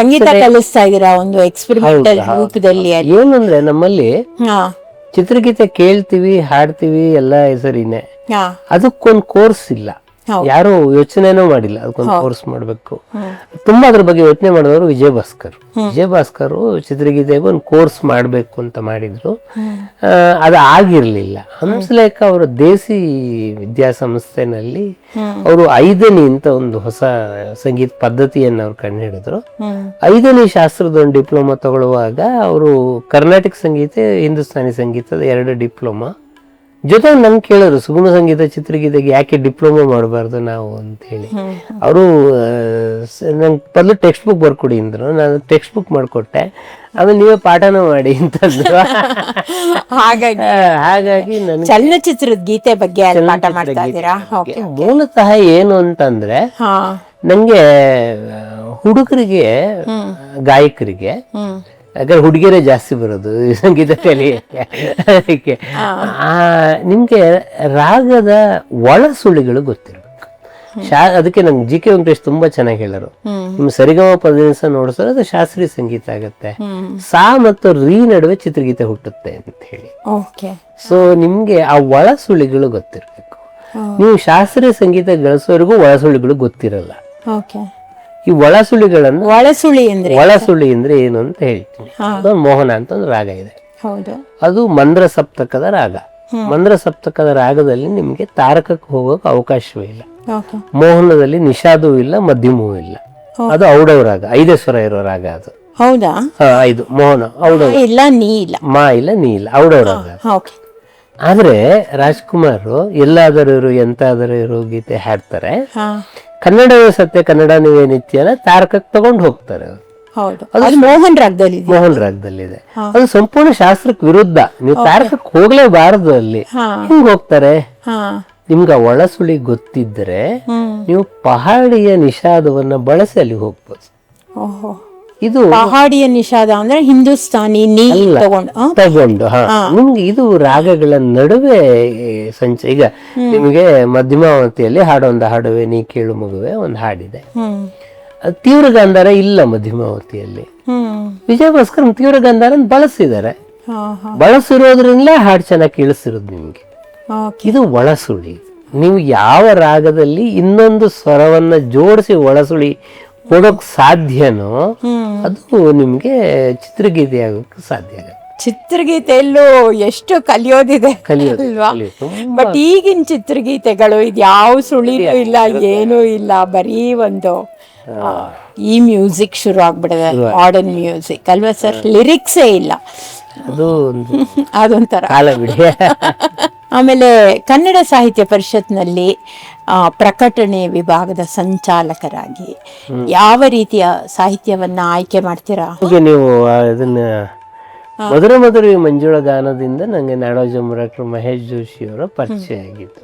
ಸಂಗೀತ ಕಲಿಸ್ತಾ ಇದೀರಾ ಒಂದು ಎಕ್ಸ್ಪೆರಿಮೆಂಟಲ್ ರೂಪದಲ್ಲಿ. ಏನಂದ್ರೆ ನಮ್ಮಲ್ಲಿ ಚಿತ್ರಗೀತೆ ಕೇಳ್ತೀವಿ, ಹಾಡ್ತೀವಿ, ಎಲ್ಲ ಸರಿನೇ, ಅದಕ್ಕೊಂದು ಕೋರ್ಸ್ ಇಲ್ಲ. ಯಾರು ಯೋಚನೆನೂ ಮಾಡಿಲ್ಲ ಅದಕ್ಕೊಂದು ಕೋರ್ಸ್ ಮಾಡ್ಬೇಕು. ತುಂಬಾ ಅದ್ರ ಬಗ್ಗೆ ಯೋಚನೆ ಮಾಡಿದವರು ವಿಜಯ ಭಾಸ್ಕರ್ ಚಿತ್ರಗೀತೆಗೆ ಒಂದು ಕೋರ್ಸ್ ಮಾಡ್ಬೇಕು ಅಂತ ಮಾಡಿದ್ರು. ಅದು ಆಗಿರ್ಲಿಲ್ಲ. ಹಂಸಲೇಖ ಅವರ ದೇಸಿ ವಿದ್ಯಾಸಂಸ್ಥೆನಲ್ಲಿ ಅವರು 5ನೇ ಅಂತ ಒಂದು ಹೊಸ ಸಂಗೀತ ಪದ್ಧತಿಯನ್ನು ಅವ್ರು ಕಂಡುಹಿಡಿದ್ರು. 5ನೇ ಶಾಸ್ತ್ರದ ಒಂದು ಡಿಪ್ಲೊಮಾ ತಗೊಳ್ಳುವಾಗ ಅವರು ಕರ್ನಾಟಕ ಸಂಗೀತ, ಹಿಂದೂಸ್ತಾನಿ ಸಂಗೀತದ 2 ಡಿಪ್ಲೊಮಾ ಜೊತೆಗೆ ನಂಗೆ ಕೇಳಿದ್ರು, ಸುಗಮ ಸಂಗೀತ ಚಿತ್ರಗೀತೆಗೆ ಯಾಕೆ ಡಿಪ್ಲೊಮಾ ಮಾಡಬಾರ್ದು ನಾವು ಅಂತ ಹೇಳಿ. ಅವರು ನಂಗೆ ಮೊದಲು ಟೆಕ್ಸ್ಟ್ ಬುಕ್ ಬರ್ಕೊಡಿ ಅಂದ್ರು. ನಾನು ಟೆಕ್ಸ್ಟ್ ಬುಕ್ ಮಾಡಿಕೊಟ್ಟೆ. ಆಮೇಲೆ ನೀವೇ ಪಾಠನ ಮಾಡಿ ಅಂತಂದ್ರು. ಹಾಗಾಗಿ ನನಗೆ ಚಲನಚಿತ್ರದ ಗೀತೆ ಬಗ್ಗೆ ಮೂಲತಃ ಏನು ಅಂತಂದ್ರೆ, ನಂಗೆ ಹುಡುಗರಿಗೆ, ಗಾಯಕರಿಗೆ, ಯಾಕಂದ್ರೆ ಹುಡುಗಿಯರೇ ಜಾಸ್ತಿ ಬರೋದು ಸಂಗೀತ ಕಲಿಯಕ್ಕೆ, ನಿಮ್ಗೆ ರಾಗದ ಒಳ ಸುಳಿಗಳು ಗೊತ್ತಿರ್ಬೇಕು. ಅದಕ್ಕೆ ನಂಗೆ ಜಿ ಕೆ ವೆಂಕಟೇಶ್ ತುಂಬಾ ಚೆನ್ನಾಗಿ ಹೇಳರು, ನಿಮ್ ಸರಿಗಮ ಪದನಿಸ ನೋಡಿಸೋದು ಅದು ಶಾಸ್ತ್ರೀಯ ಸಂಗೀತ ಆಗತ್ತೆ, ಸಾ ಮತ್ತು ರೀ ನಡುವೆ ಚಿತ್ರಗೀತೆ ಹುಟ್ಟುತ್ತೆ ಅಂತ ಹೇಳಿ. ಸೊ ನಿಮ್ಗೆ ಆ ಒಳ ಸುಳಿಗಳು ಗೊತ್ತಿರ್ಬೇಕು. ನೀವು ಶಾಸ್ತ್ರೀಯ ಸಂಗೀತ ಗಳಿಸೋವರೆಗೂ ಒಳ ಸುಳಿಗಳು ಗೊತ್ತಿರಲ್ಲ. ಈ ಒಳಸುಳಿ ಅಂದ್ರೆ ಏನು ಅಂತ ಹೇಳ್ತೀನಿ. ಅದೊಂದು ಮೋಹನ ಅಂತ ಒಂದು ರಾಗ ಇದೆ. ಅದು ಮಂದ್ರ ಸಪ್ತಕದ ರಾಗ. ಮಂದ್ರ ಸಪ್ತಕದ ರಾಗದಲ್ಲಿ ನಿಮ್ಗೆ ತಾರಕಕ್ಕೆ ಹೋಗೋಕೆ ಅವಕಾಶವೇ ಇಲ್ಲ. ಮೋಹನದಲ್ಲಿ ನಿಷಾದವೂ ಇಲ್ಲ, ಮಧ್ಯಮವೂ ಇಲ್ಲ. ಅದು ಔಡವ ರಾಗ, 5 ಸ್ವರ ಇರೋ ರಾಗ ಅದು. ಹೌದಾ? 5 ಮೋಹನ, ಔಡವ ಇಲ್ಲ, ನೀ ಇಲ್ಲ, ಮಾ ಇಲ್ಲ, ನೀ ಇಲ್ಲ, ಔಡವ ರಾಗ. ಆದ್ರೆ ರಾಜ್ಕುಮಾರ್ ಎಲ್ಲಾದರೂ ಇರು ಎಂತಾದರೂ ಇರು ಗೀತೆ ಹಾಡ್ತಾರೆ. ಕನ್ನಡವೇ ಸತ್ಯ ಕನ್ನಡ ನೀವೇ ನಿತ್ಯನ ತಾರಕಕ್ಕೆ ತಗೊಂಡು ಹೋಗ್ತಾರೆ. ಅದು ಮೋಹನ್ ರಾಗದಲ್ಲಿದೆ. ಅದು ಸಂಪೂರ್ಣ ಶಾಸ್ತ್ರಕ್ಕೆ ವಿರುದ್ಧ. ನೀವು ತಾರಕಕ್ಕೆ ಹೋಗ್ಲೇಬಾರದು. ಅಲ್ಲಿ ಹಿಂಗ್ ಹೋಗ್ತಾರೆ. ನಿಮ್ಗೆ ಆ ಒಳಸುಳಿ ಗೊತ್ತಿದ್ರೆ ನೀವು ಪಹಾಡಿಯ ನಿಷಾದವನ್ನ ಬಳಸಿ ಅಲ್ಲಿ ಹೋಗ್ಬೋದು. ಇದು ಪಹಾಡಿಯ ನಿಷಾದ ಅಂದ್ರೆ ಹಿಂದೂಸ್ತಾನಿ ತಗೊಂಡು ನಿಮ್ಗೆ ಇದು ರಾಗಗಳ ನಡುವೆ ಈಗ ನಿಮಗೆ ಮಧ್ಯಮಾವತಿಯಲ್ಲಿ ಹಾಡೊಂದು ಹಾಡುವೆ ನೀ ಕೇಳು ಮಗುವೆ ಒಂದು ಹಾಡಿದೆ. ತೀವ್ರ ಗಾಂಧಾರ ಇಲ್ಲ ಮಧ್ಯಮಾವತಿಯಲ್ಲಿ. ವಿಜಯ ಭಾಸ್ಕರ್ ತೀವ್ರ ಗಾಂಧಾರ ಬಳಸಿದ್ದಾರೆ. ಬಳಸಿರೋದ್ರಿಂದಲೇ ಹಾಡು ಚೆನ್ನಾಗಿ ಕೇಳಿಸಿರೋದು ನಿಮ್ಗೆ. ಇದು ಒಳಸುಳಿ. ನೀವು ಯಾವ ರಾಗದಲ್ಲಿ ಇನ್ನೊಂದು ಸ್ವರವನ್ನ ಜೋಡಿಸಿ ಒಳಸುಳಿ ಕೊಡೋಕ್ ಸಾಧ್ಯನೋ ಅದು ನಿಮ್ಗೆ ಚಿತ್ರಗೀತೆ ಆಗೋಕೆ ಸಾಧ್ಯ ಆಗುತ್ತೆ. ಚಿತ್ರಗೀತೆಯಲ್ಲೂ ಎಷ್ಟು ಕಲಿಯೋದಿದೆ ಅಲ್ವಾ? ಬಟ್ ಈಗಿನ ಚಿತ್ರಗೀತೆಗಳು ಇದು ಯಾವ ಸುಳಿನೂ ಇಲ್ಲ, ಏನೂ ಇಲ್ಲ, ಬರೀ ಒಂದು ಈ ಮ್ಯೂಸಿಕ್ ಶುರು ಆಗ್ಬಿಡಿದೆ, ಮಾಡರ್ನ್ ಮ್ಯೂಸಿಕ್ ಅಲ್ವಾ ಸರ್? ಲಿರಿಕ್ಸೇ ಇಲ್ಲ. ಅದೊಂಥರ. ಆಮೇಲೆ ಕನ್ನಡ ಸಾಹಿತ್ಯ ಪರಿಷತ್ನಲ್ಲಿ ಪ್ರಕಟಣೆ ವಿಭಾಗದ ಸಂಚಾಲಕರಾಗಿ ಯಾವ ರೀತಿಯ ಸಾಹಿತ್ಯವನ್ನ ಆಯ್ಕೆ ಮಾಡ್ತೀರಾ? ನೀವು ಅದನ್ನ ಮಧುರ ಮಂಜುಳ ಗಾನದಿಂದ ನಂಗೆ ನಾಡೋಜ ಡಾಕ್ಟರ್ ಮಹೇಶ್ ಜೋಶಿ ಅವರ ಪರಿಚಯ ಆಗಿತ್ತು.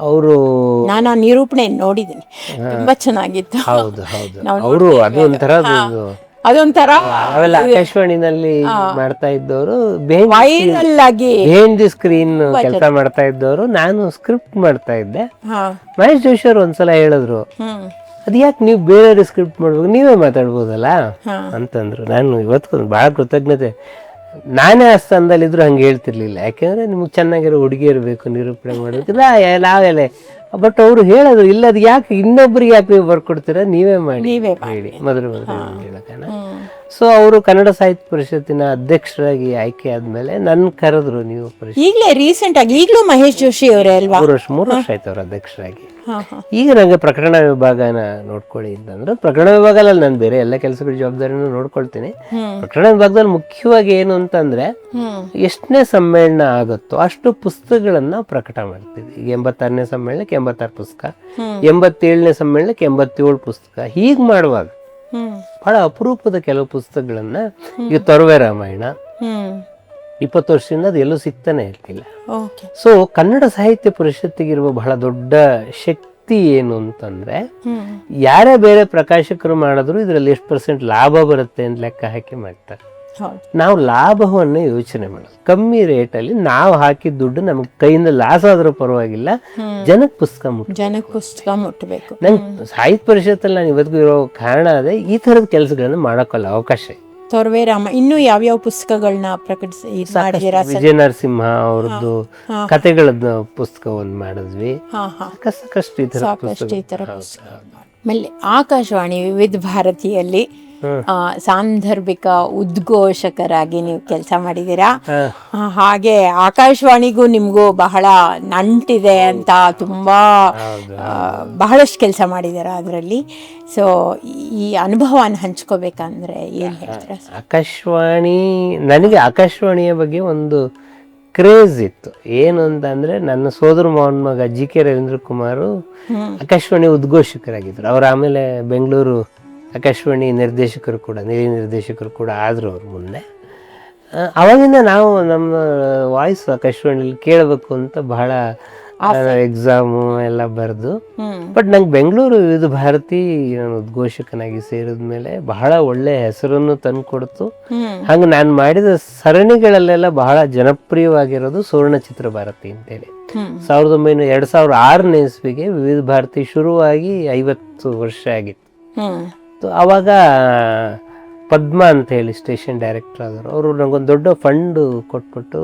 ಅವರು ನಾನು ಆ ನಿರೂಪಣೆ ನೋಡಿದ್ದೀನಿ, ತುಂಬಾ ಚೆನ್ನಾಗಿತ್ತು. ಅವರು ಅದೊಂಥರ ಅವೆಲ್ಲ ಆಕಾಶವಾಣಿನಲ್ಲಿ ಮಾಡ್ತಾ ಇದ್ದವರು, ವೈರಲ್ ಆಗಿ ಬಿಹೈಂಡ್ ದಿ ಸ್ಕ್ರೀನ್ ಕೆಲಸ ಮಾಡ್ತಾ ಇದ್ದವರು. ನಾನು ಸ್ಕ್ರಿಪ್ಟ್ ಮಾಡ್ತಾ ಇದ್ದೆ. ಮಹೇಶ್ ಜೋಶಿ ಅವರು ಒಂದ್ಸಲ ಹೇಳಿದ್ರು, ಅದ್ ಯಾಕೆ ನೀವು ಬೇರೆ ಸ್ಕ್ರಿಪ್ಟ್ ಮಾಡ್ಬೇಕು, ನೀವೇ ಮಾತಾಡ್ಬೋದಲ್ಲ ಅಂತಂದ್ರು. ನಾನು ಇವತ್ತು ಬಹಳ ಕೃತಜ್ಞತೆ. ನಾನೇ ಆ ಸ್ಥಾನದಲ್ಲಿದ್ರು ಹಂಗೆ ಹೇಳ್ತಿರ್ಲಿಲ್ಲ. ಯಾಕೆಂದ್ರೆ ನಿಮ್ಗೆ ಚೆನ್ನಾಗಿರೋ ಹುಡುಗಿಯರು ಬೇಕು ನಿರೂಪಣೆ ಮಾಡೋದಕ್ಕೆ, ನಾವೆಲ್ಲ. ಬಟ್ ಅವ್ರು ಹೇಳೋದು ಇಲ್ಲ, ಅದು ಯಾಕೆ ಇನ್ನೊಬ್ರಿಗೆ ಯಾಕೆ ನೀವು ಬರ್ಕೊಡ್ತೀರಾ, ನೀವೇ ಮಾಡಿ ಹೇಳಿ ಮಧುರ ಹೇಳೋಣ. ಸೊ ಅವರು ಕನ್ನಡ ಸಾಹಿತ್ಯ ಪರಿಷತ್ತಿನ ಅಧ್ಯಕ್ಷರಾಗಿ ಆಯ್ಕೆ ಆದ್ಮೇಲೆ ನನ್ನ ಕರೆದ್ರು. ನೀವು ಈಗಲೇ ರೀಸೆಂಟ್ ಆಗಿ ಈಗಲೂ ಮಹೇಶ್ ಜೋಶಿ ಅವರೇ ಅಲ್ವಾ? 3 ವರ್ಷ ಆಯ್ತು ಅವ್ರ ಅಧ್ಯಕ್ಷರಾಗಿ. ಈಗ ನಂಗೆ ಪ್ರಕರಣ ವಿಭಾಗನ ನೋಡ್ಕೊಳ್ಳಿ ಅಂತಂದ್ರೆ, ಪ್ರಕರಣ ವಿಭಾಗದಲ್ಲಿ ನಾನು ಬೇರೆ ಎಲ್ಲ ಕೆಲಸಗಳ ಜವಾಬ್ದಾರಿನೂ ನೋಡ್ಕೊಳ್ತೀನಿ. ಪ್ರಕರಣ ವಿಭಾಗದಲ್ಲಿ ಮುಖ್ಯವಾಗಿ ಏನು ಅಂತಂದ್ರೆ, ಎಷ್ಟನೇ ಸಮ್ಮೇಳನ ಆಗುತ್ತೋ ಅಷ್ಟು ಪುಸ್ತಕಗಳನ್ನ ಪ್ರಕಟ ಮಾಡ್ತೀವಿ. ಈಗ 86ನೇ ಸಮ್ಮೇಳನಕ್ಕೆ 86 ಪುಸ್ತಕ, 87ನೇ ಸಮ್ಮೇಳನಕ್ಕೆ 87 ಪುಸ್ತಕ. ಹೀಗ್ ಮಾಡುವಾಗ ಬಹಳ ಅಪರೂಪದ ಕೆಲವು ಪುಸ್ತಕಗಳನ್ನ, ಈಗ ತೊರವೆ ರಾಮಾಯಣ 20 ವರ್ಷದಿಂದ ಅದು ಎಲ್ಲೂ ಸಿಗ್ತಾನೆ ಇರಲಿಲ್ಲ. ಓಕೆ. ಸೊ ಕನ್ನಡ ಸಾಹಿತ್ಯ ಪರಿಷತ್ತಿಗಿರುವ ಬಹಳ ದೊಡ್ಡ ಶಕ್ತಿ ಏನು ಅಂತಂದ್ರೆ, ಯಾರೇ ಬೇರೆ ಪ್ರಕಾಶಕರು ಮಾಡಿದ್ರು ಇದರಲ್ಲಿ ಎಷ್ಟು % ಲಾಭ ಬರುತ್ತೆ ಅಂತ ಲೆಕ್ಕ ಹಾಕಿ ಮಾಡ್ತಾರೆ. ನಾವು ಲಾಭವನ್ನು ಯೋಚನೆ ಮಾಡೋದು, ಕಮ್ಮಿ ರೇಟಲ್ಲಿ ನಾವು ಹಾಕಿದ ದುಡ್ಡು ನಮಗೆ ಕೈಯಿಂದ ಲಾಸ್ ಆದ್ರೂ ಪರವಾಗಿಲ್ಲ, ಜನಕ್ಕೆ ಪುಸ್ತಕ ಮುಟ್ಟಬೇಕು. ನಂಗೆ ಸಾಹಿತ್ಯ ಪರಿಷತ್ತಲ್ಲಿ ನಾನು ಇವತ್ತಿಗೂ ಇರೋ ಕಾರಣ ಅದೇ, ಈ ಥರದ ಕೆಲಸಗಳನ್ನ ಮಾಡೋಕ್ಕಲ್ಲ ಅವಕಾಶ. ತೊರವೆ ರಾಮ ಇನ್ನೂ ಯಾವ್ಯಾವ ಪುಸ್ತಕಗಳನ್ನ ಪ್ರಕಟಿಸಿ ವಿಜಯ ನರಸಿಂಹ ಅವ್ರದ್ದು ಕತೆಗಳದ್ದು ಪುಸ್ತಕ ಒಂದು ಮಾಡಿದ್ವಿ. ಸಾಕಷ್ಟು ಈ ಥರ ಪುಸ್ತಕ. ಆಮೇಲೆ ಆಕಾಶವಾಣಿ ವಿವಿಧ ಭಾರತಿಯಲ್ಲಿ ಸಾಂದರ್ಭಿಕ ಉದ್ಘೋಷಕರಾಗಿ ನೀವು ಕೆಲಸ ಮಾಡಿದ್ದೀರಾ. ಹಾಗೆ ಆಕಾಶವಾಣಿಗೂ ನಿಮಗೂ ಬಹಳ ನಂಟಿದೆ ಅಂತ ತುಂಬಾ ಬಹಳಷ್ಟು ಕೆಲಸ ಮಾಡಿದ್ದೀರಾ ಅದರಲ್ಲಿ. ಸೊ ಈ ಅನುಭವನ ಹಂಚ್ಕೋಬೇಕಂದ್ರೆ ಏನು ಹೇಳ್ತೀರಾ? ನನಗೆ ಆಕಾಶವಾಣಿಯ ಬಗ್ಗೆ ಒಂದು ಕ್ರೇಜ್ ಇತ್ತು. ಏನು ಅಂತಂದ್ರೆ, ನನ್ನ ಸೋದರ ಮಾವನ ಮಗ GK ರವೀಂದ್ರ ಕುಮಾರ್ ಆಕಾಶವಾಣಿ ಉದ್ಘೋಷಕರಾಗಿದ್ರು. ಅವ್ರು ಆಮೇಲೆ ಬೆಂಗಳೂರು ಆಕಾಶವಾಣಿ ನಿರ್ದೇಶಕರು ಕೂಡ, ನಿಲಯ ನಿರ್ದೇಶಕರು ಕೂಡ ಆದರು ಅವ್ರು ಮುಂದೆ. ಅವಾಗಿಂದ ನಾವು ನಮ್ಮ ವಾಯ್ಸ್ ಆಕಾಶವಾಣಿಲಿ ಕೇಳಬೇಕು ಅಂತ ಬಹಳ ಎಕ್ಸಾಮು ಎಲ್ಲ ಬರೆದು, ಬಟ್ ನಂಗೆ ಬೆಂಗಳೂರು ವಿವಿಧ ಭಾರತಿ ನಾನು ಉದ್ಘೋಷಕನಾಗಿ ಸೇರಿದ್ಮೇಲೆ ಬಹಳ ಒಳ್ಳೆ ಹೆಸರನ್ನು ತಂದು ಕೊಡ್ತು. ಹಂಗೆ ನಾನು ಮಾಡಿದ ಸರಣಿಗಳಲ್ಲೆಲ್ಲ ಬಹಳ ಜನಪ್ರಿಯವಾಗಿರೋದು ಸುವರ್ಣ ಚಿತ್ರ ಭಾರತಿ ಅಂತೇಳಿ. 2006ನೇ ಇಸ್ವಿಗೆ ವಿವಿಧ ಭಾರತಿ ಶುರುವಾಗಿ 50 ವರ್ಷ ಆಗಿತ್ತು. ಅವಾಗ ಪದ್ಮಾ ಅಂತ ಹೇಳಿ ಸ್ಟೇಷನ್ ಡೈರೆಕ್ಟರ್ ಆದರು. ಅವರು ನಂಗೊಂದು ದೊಡ್ಡ ಫಂಡ್ ಕೊಟ್ಬಿಟ್ಟು,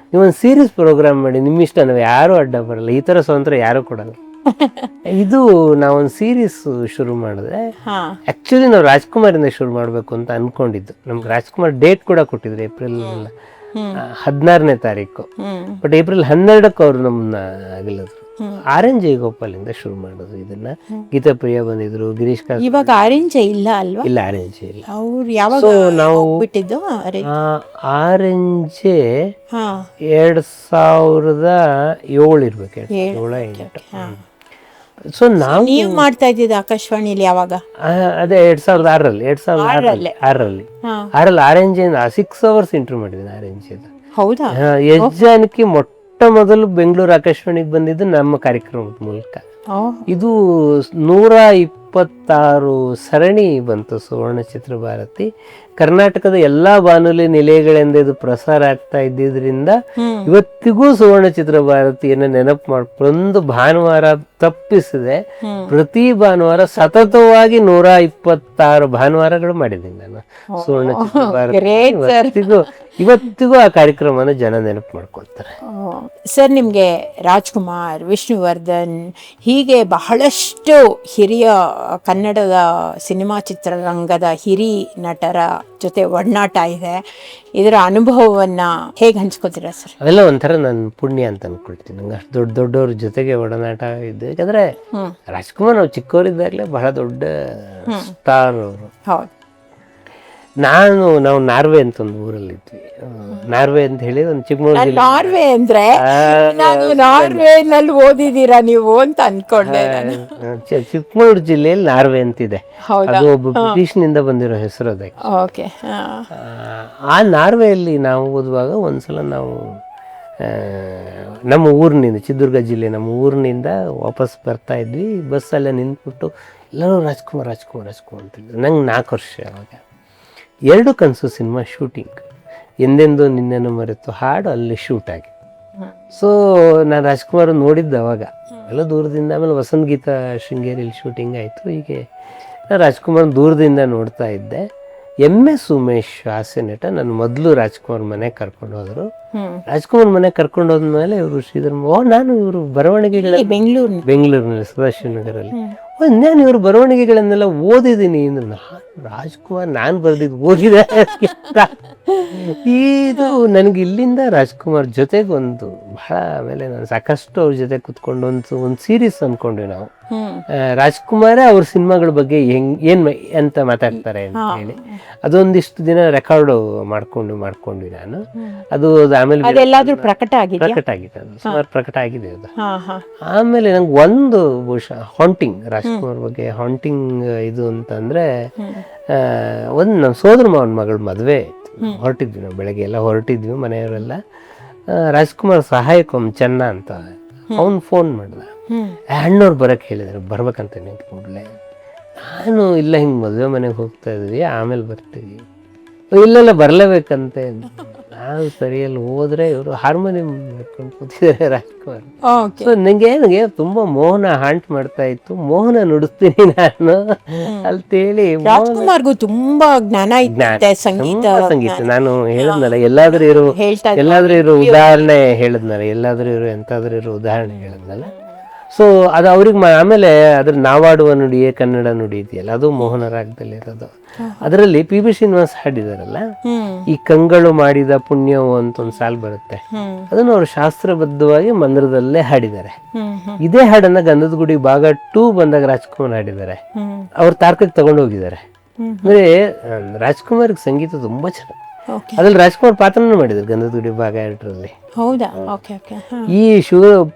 ನೀವೊಂದು ಸೀರೀಸ್ ಪ್ರೋಗ್ರಾಮ್ ಮಾಡಿ, ನಿಮ್ಮಿಷ್ಟ, ನಾವು ಯಾರೂ ಅಡ್ಡ ಬರಲ್ಲ, ಈ ಥರ ಸ್ವಂತ ಯಾರೂ ಕೊಡಲ್ಲ. ಇದು ನಾವೊಂದು ಸೀರೀಸ್ ಶುರು ಮಾಡಿದ್ರೆ, ಆ್ಯಕ್ಚುಲಿ ನಾವು ರಾಜ್ಕುಮಾರಿಂದ ಶುರು ಮಾಡಬೇಕು ಅಂತ ಅಂದ್ಕೊಂಡಿದ್ದು. ನಮ್ಗೆ ರಾಜ್ಕುಮಾರ್ ಡೇಟ್ ಕೂಡ ಕೊಟ್ಟಿದ್ರು, ಏಪ್ರಿಲ್ 16ನೇ ತಾರೀಕು. ಬಟ್ ಏಪ್ರಿಲ್ 12ಕ್ಕೆ ಅವರು ನಮ್ಮನ್ನ ಅಗಲಿದ್ರು. ಆರೆಂಜೆ ಗೋಪಾಲಿಂದ ಶುರು ಮಾಡೋದು ಇದನ್ನ. ಗೀತಾ ಪ್ರಿಯ ಬಂದಿದ್ರು, ಗಿರೀಶ್ ಕಾರ್ನಾಡ್. ಇವಾಗ ಆರೆಂಜೆ ಇಲ್ಲ ಅಲ್ವಾ? ಇಲ್ಲ, ಆರೆಂಜೆ ಇಲ್ಲ. ಅವ್ರು ಯಾವಾಗ ನಾವು ಬಿಟ್ಟಿದ್ದು ಆರೆಂಜೆ 2007 ಇರ್ಬೇಕು, 2007-2008. ಸೊ ನೀವು ಮಾಡ್ತಾ ಇದ್ದಿದ್ದು ಆಕಾಶವಾಣಿಯಲ್ಲಿ ಯಾವಾಗ? ಅದೇ 2006ರಲ್ಲಿ ಆರೆಂಜೆ 6 hours ಇಂಟರ್ವ್ಯೂ ಮಾಡಿದ್ದೀನಿ ಆರೆಂಜೆ. ಹೌದಾ? ಯಜ್ಜಾನಕಿ ಮೊಟ್ಟ ಮೊದಲು ಬೆಂಗಳೂರು ಆಕಾಶವಾಣಿಗೆ ಬಂದಿದ್ದು ನಮ್ಮ ಕಾರ್ಯಕ್ರಮದ ಮೂಲಕ. ಇದು 126 ಸರಣಿ ಬಂತು ಸುವರ್ಣ ಚಿತ್ರ ಭಾರತಿ. ಕರ್ನಾಟಕದ ಎಲ್ಲಾ ಬಾನುಲಿ ನಿಲಯಗಳಿಂದ ಇದು ಪ್ರಸಾರ ಆಗ್ತಾ ಇದ್ದಿದ್ರಿಂದ ಇವತ್ತಿಗೂ ಸುವರ್ಣ ಚಿತ್ರ ಭಾರತಿಯನ್ನು ನೆನಪು ಒಂದು ಭಾನುವಾರ ತಪ್ಪಿಸಿದೆ, ಪ್ರತಿ ಭಾನುವಾರ ಸತತವಾಗಿ 126 ಭಾನುವಾರಗಳು ಮಾಡಿದ್ದೀನಿ ನಾನು ಸುವರ್ಣ ಚಿತ್ರ ಭಾರತಿ. ಇವತ್ತಿಗೂ ಆ ಕಾರ್ಯಕ್ರಮನ ಜನ ನೆನಪು ಮಾಡ್ಕೊಳ್ತಾರೆ. ಸರ್, ನಿಮ್ಗೆ ರಾಜ್ಕುಮಾರ್, ವಿಷ್ಣುವರ್ಧನ್ ಹೀಗೆ ಬಹಳಷ್ಟು ಹಿರಿಯ ಕನ್ನಡದ ಸಿನಿಮಾ ಚಿತ್ರರಂಗದ ಹಿರಿ ನಟರ ಜೊತೆ ಒಡನಾಟ ಇದೆ. ಇದರ ಅನುಭವವನ್ನ ಹೇಗೆ ಹಂಚ್ಕೋತೀರಾ ಸರ್? ಅವೆಲ್ಲ ಒಂಥರ ನನ್ನ ಪುಣ್ಯ ಅಂತ ಅನ್ಕೊಳ್ತೀನಿ. ನಂಗೆ ಅಷ್ಟು ದೊಡ್ಡವ್ರ ಜೊತೆಗೆ ಒಡನಾಟ ಇದೆ. ಯಾಕಂದ್ರೆ ರಾಜ್ಕುಮಾರ್ ನಾವು ಚಿಕ್ಕವರಿದ್ದಾಗಲೇ ಬಹಳ ದೊಡ್ಡ ಸ್ಟಾರ್ ಅವರು. ಹೌದು. ನಾವು ನಾರ್ವೆ ಅಂತ ಒಂದು ಊರಲ್ಲಿದ್ವಿ. ನಾರ್ವೆ ಅಂತ ಹೇಳಿ ಒಂದು ಚಿಕ್ಕಮಗಳೂರು. ನಾರ್ವೆ ಅಂದ್ರೆ ನಾರ್ವೆನಲ್ಲಿ ಓದಿದೀರಾ ನೀವು ಅಂತ ಅನ್ಕೊಂಡೆ. ಚಿಕ್ಕಮಗಳೂರು ಜಿಲ್ಲೆಯಲ್ಲಿ ನಾರ್ವೆ ಅಂತಿದೆ. ಅದು ಒಬ್ಬ ಬ್ರಿಟಿಷ್ನಿಂದ ಬಂದಿರೋ ಹೆಸರು ಅದಕ್ಕೆ. ಆ ನಾರ್ವೆಯಲ್ಲಿ ನಾವು ಓದುವಾಗ ಒಂದ್ಸಲ ನಾವು ನಮ್ಮ ಊರಿನಿಂದ, ಚಿತ್ರದುರ್ಗ ಜಿಲ್ಲೆ ನಮ್ಮ ಊರಿನಿಂದ ವಾಪಸ್ ಬರ್ತಾ ಇದ್ವಿ. ಬಸ್ಸಲ್ಲೇ ನಿಂತ್ಬಿಟ್ಟು ಎಲ್ಲರೂ ರಾಜ್ಕುಮಾರ್ ಅಂತಿದ್ರು. ನಂಗೆ 4 ವರ್ಷ ಅವಾಗ. 2 ಕನಸು ಸಿನಿಮಾ ಶೂಟಿಂಗ್, ಎಂದೆಂದೂ ನಿನ್ನನ್ನು ಮರೆತು ಹಾಡು ಅಲ್ಲಿ ಶೂಟ್ ಆಗಿದೆ. ಸೊ ನಾನು ರಾಜ್ಕುಮಾರ್ ನೋಡಿದ್ದೆ ಅವಾಗ ಎಲ್ಲ ದೂರದಿಂದ. ಆಮೇಲೆ ವಸಂತ ಗೀತ ಶೃಂಗೇರಿಯಲ್ಲಿ ಶೂಟಿಂಗ್ ಆಯಿತು. ಹೀಗೆ ನಾನು ರಾಜ್ಕುಮಾರ್ ದೂರದಿಂದ ನೋಡ್ತಾ ಇದ್ದೆ. MS ಉಮೇಶ್ ಹಾಸ್ಯ ನಟ ನನ್ನ ಮೊದಲು ರಾಜ್ಕುಮಾರ್ ಮನೆಗೆ ಕರ್ಕೊಂಡು ಹೋದರು. ರಾಜ್ಕುಮಾರ್ ಮನೆಗೆ ಕರ್ಕೊಂಡು ಹೋದ್ಮೇಲೆ ಇವರು ಶ್ರೀಧರ್, ನಾನು ಇವರು ಬರವಣಿಗೆಗಳ ಬೆಂಗಳೂರಿನಲ್ಲಿ ಸದಾಶಿವನಗರಲ್ಲಿ, ನಾನು ಇವರು ಬರವಣಿಗೆಗಳನ್ನೆಲ್ಲ ಓದಿದ್ದೀನಿ. ರಾಜ್ಕುಮಾರ್ ನಾನು ಬರೆದಿದ್ದು ಓದಿದೆ. ಇದು ನನಗೆ ಇಲ್ಲಿಂದ ರಾಜ್ಕುಮಾರ್ ಜೊತೆಗೆ ಒಂದು ಬಹಳ, ಆಮೇಲೆ ನಾನು ಸಾಕಷ್ಟು ಅವ್ರ ಜೊತೆ ಕುತ್ಕೊಂಡು ಒಂದು ಸೀರೀಸ್ ಅಂದ್ಕೊಂಡ್ವಿ ನಾವು. ರಾಜ್ಕುಮಾರೇ ಅವ್ರ ಸಿನಿಮಾಗಳ ಬಗ್ಗೆ ಏನ್ ಅಂತ ಮಾತಾಡ್ತಾರೆ ಅಂತ ಹೇಳಿ ಅದೊಂದಿಷ್ಟು ದಿನ ರೆಕಾರ್ಡ್ ಮಾಡ್ಕೊಂಡ್ವಿ ನಾನು. ಅದು ಆಮೇಲೆ ಪ್ರಕಟ ಆಗಿದೆ, ಅದು ಸುಮಾರು ಪ್ರಕಟ ಆಗಿದೆ ಅದು. ಆಮೇಲೆ ನಂಗೆ ಒಂದು ಬಹುಶಃ ಹಾಂಟಿಂಗ್, ರಾಜ್ಕುಮಾರ್ ಬಗ್ಗೆ ಹಾಂಟಿಂಗ್ ಇದು ಅಂತಂದ್ರೆ ಒಂದು ನಮ್ಮ ಸೋದರ ಮಾವನ ಮಗಳ ಮದುವೆ ಹೊರಟಿದ್ವಿ ನಾವು, ಬೆಳಗ್ಗೆ ಎಲ್ಲ ಹೊರಟಿದ್ವಿ ಮನೆಯವರೆಲ್ಲ. ರಾಜ್ಕುಮಾರ್ ಸಹಾಯಕ್ಕೊಮ್ಮೆ ಚೆನ್ನ ಅಂತ ಅವ್ನು ಫೋನ್ ಮಾಡ್ದ, ಅಣ್ಣವ್ರು ಬರೋಕ್ಕೆ ಹೇಳಿದ್ರು, ಬರ್ಬೇಕಂತ ನೀವು ಕೂಡಲೇ. ನಾನು ಇಲ್ಲ, ಹಿಂಗೆ ಮದುವೆ ಮನೆಗೆ ಹೋಗ್ತಾ ಇದ್ವಿ, ಆಮೇಲೆ ಬರ್ತೀವಿ. ಇಲ್ಲೆಲ್ಲ ಬರಲೇಬೇಕಂತೆ. ನಾವು ಸರಿಯಲ್ಲಿ ಹೋದ್ರೆ ಇವರು ಹಾರ್ಮೋನಿಯಂ ಹಿಡ್ಕೊಂಡು ಕೂತಿದ್ದಾರೆ ರಾಜ್ಕುಮಾರ್. ಸೊ ನನಗೆ ತುಂಬ ಮೋಹನ ಹಾಂಟ್ ಮಾಡ್ತಾ ಇತ್ತು. ಮೋಹನ ನುಡಿಸ್ತೀನಿ ನಾನು ಅಂತೇಳಿ. ರಾಜ್ಕುಮಾರ್ಗೂ ತುಂಬಾ ಜ್ಞಾನ ಇರುತ್ತೆ ಸಂಗೀತ. ನಾನು ಹೇಳಿದ್ನಲ್ಲ, ಎಲ್ಲಾದ್ರೂ ಇರೋ ಉದಾಹರಣೆ ಹೇಳಿದ್ನಲ್ಲ, ಎಲ್ಲಾದ್ರೂ ಇರೋ ಎಂತಾದ್ರೂ ಇರೋ ಉದಾಹರಣೆ ಹೇಳಿದ್ನಲ್ಲ. ಸೊ ಅದು ಅವ್ರಿಗೆ ಆಮೇಲೆ ಅದ್ರ ನಾವಾಡುವ ನುಡಿಯೇ ಕನ್ನಡ ನುಡಿ ಇದೆಯಲ್ಲ, ಅದು ಮೋಹನ ರಾಗದಲ್ಲಿ ಇರೋದು. ಅದರಲ್ಲಿ ಪಿ.ಬಿ. ಶ್ರೀನಿವಾಸ್ ಹಾಡಿದಾರಲ್ಲ, ಈ ಕಂಗಳು ಮಾಡಿದ ಪುಣ್ಯವು ಅಂತ ಒಂದು ಸಾಲು ಬರುತ್ತೆ, ಅದನ್ನು ಅವರು ಶಾಸ್ತ್ರಬದ್ಧವಾಗಿ ಮಂದ್ರದಲ್ಲೇ ಹಾಡಿದ್ದಾರೆ. ಇದೇ ಹಾಡನ್ನ ಗಂಧದ ಗುಡಿ ಭಾಗ 2 ಬಂದಾಗ ರಾಜ್ಕುಮಾರ್ ಹಾಡಿದ್ದಾರೆ. ಅವ್ರು ತಾರ್ಕಕ್ಕೆ ತಗೊಂಡು ಹೋಗಿದ್ದಾರೆ. ಅಂದ್ರೆ ರಾಜ್ಕುಮಾರ್ಗೆ ಸಂಗೀತ ತುಂಬಾ ಚೆನ್ನಾಗಿ. ಅದ್ರಲ್ಲಿ ರಾಜ್ಕುಮಾರ್ ಪಾತ್ರನೂ ಮಾಡಿದ್ರು ಗಂಧದ ಗುಡಿ ಭಾಗ 2ರಲ್ಲಿ. ಹೌದಾ? ಈ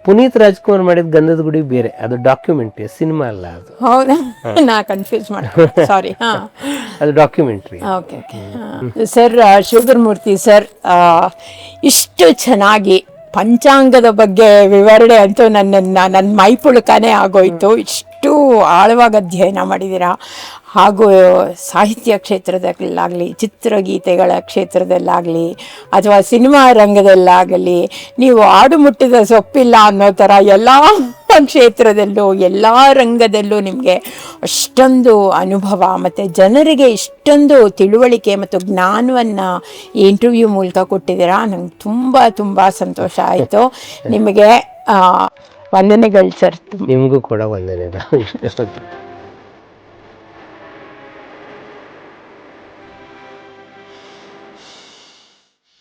ಪುನೀತ್ ರಾಜ್ಕುಮಾರ್ ಮಾಡಿದ ಗಂಧದ ಗುಡಿ ಬೇರೆ, ಅದು ಡಾಕ್ಯುಮೆಂಟ್ರಿ, ಸಿನಿಮಾ ಅಲ್ಲ ಅದು. ಹೌದಾ? ನಾ ಕನ್ಫ್ಯೂಸ್ ಮಾಡ್ತೀನಿ, ಸಾರಿ. ಅದು ಡಾಕ್ಯುಮೆಂಟ್ರಿ. ಸರ್, ಶಿವಗುರುಮೂರ್ತಿ ಸರ್, ಇಷ್ಟು ಚೆನ್ನಾಗಿ ಪಂಚಾಂಗದ ಬಗ್ಗೆ ವಿವರಣೆ ಅಂತೂ ನನ್ನ ಮೈಪುಳುಕನೇ ಆಗೋಯ್ತು. ಇಷ್ಟು ಆಳವಾಗಿ ಅಧ್ಯಯನ ಮಾಡಿದ್ದೀರಾ. ಹಾಗೂ ಸಾಹಿತ್ಯ ಕ್ಷೇತ್ರದಲ್ಲಾಗಲಿ, ಚಿತ್ರಗೀತೆಗಳ ಕ್ಷೇತ್ರದಲ್ಲಾಗಲಿ, ಅಥವಾ ಸಿನಿಮಾ ರಂಗದಲ್ಲಾಗಲಿ, ನೀವು ಆಡು ಮುಟ್ಟಿದ ಸೊಪ್ಪಿಲ್ಲ ಅನ್ನೋ ಥರ ಎಲ್ಲ ಕ್ಷೇತ್ರದಲ್ಲೂ, ಎಲ್ಲ ರಂಗದಲ್ಲೂ ನಿಮಗೆ ಅಷ್ಟೊಂದು ಅನುಭವ ಮತ್ತು ಜನರಿಗೆ ಇಷ್ಟೊಂದು ತಿಳುವಳಿಕೆ ಮತ್ತು ಜ್ಞಾನವನ್ನು ಈ ಇಂಟರ್ವ್ಯೂ ಮೂಲಕ ಕೊಟ್ಟಿದ್ದೀರಾ. ನಂಗೆ ತುಂಬ ತುಂಬ ಸಂತೋಷ ಆಯಿತು. ನಿಮಗೆ ವಂದನೆಗಳು ಸರ್. ನಿಮಗೂ ಕೂಡ ವಂದನೆಗಳು.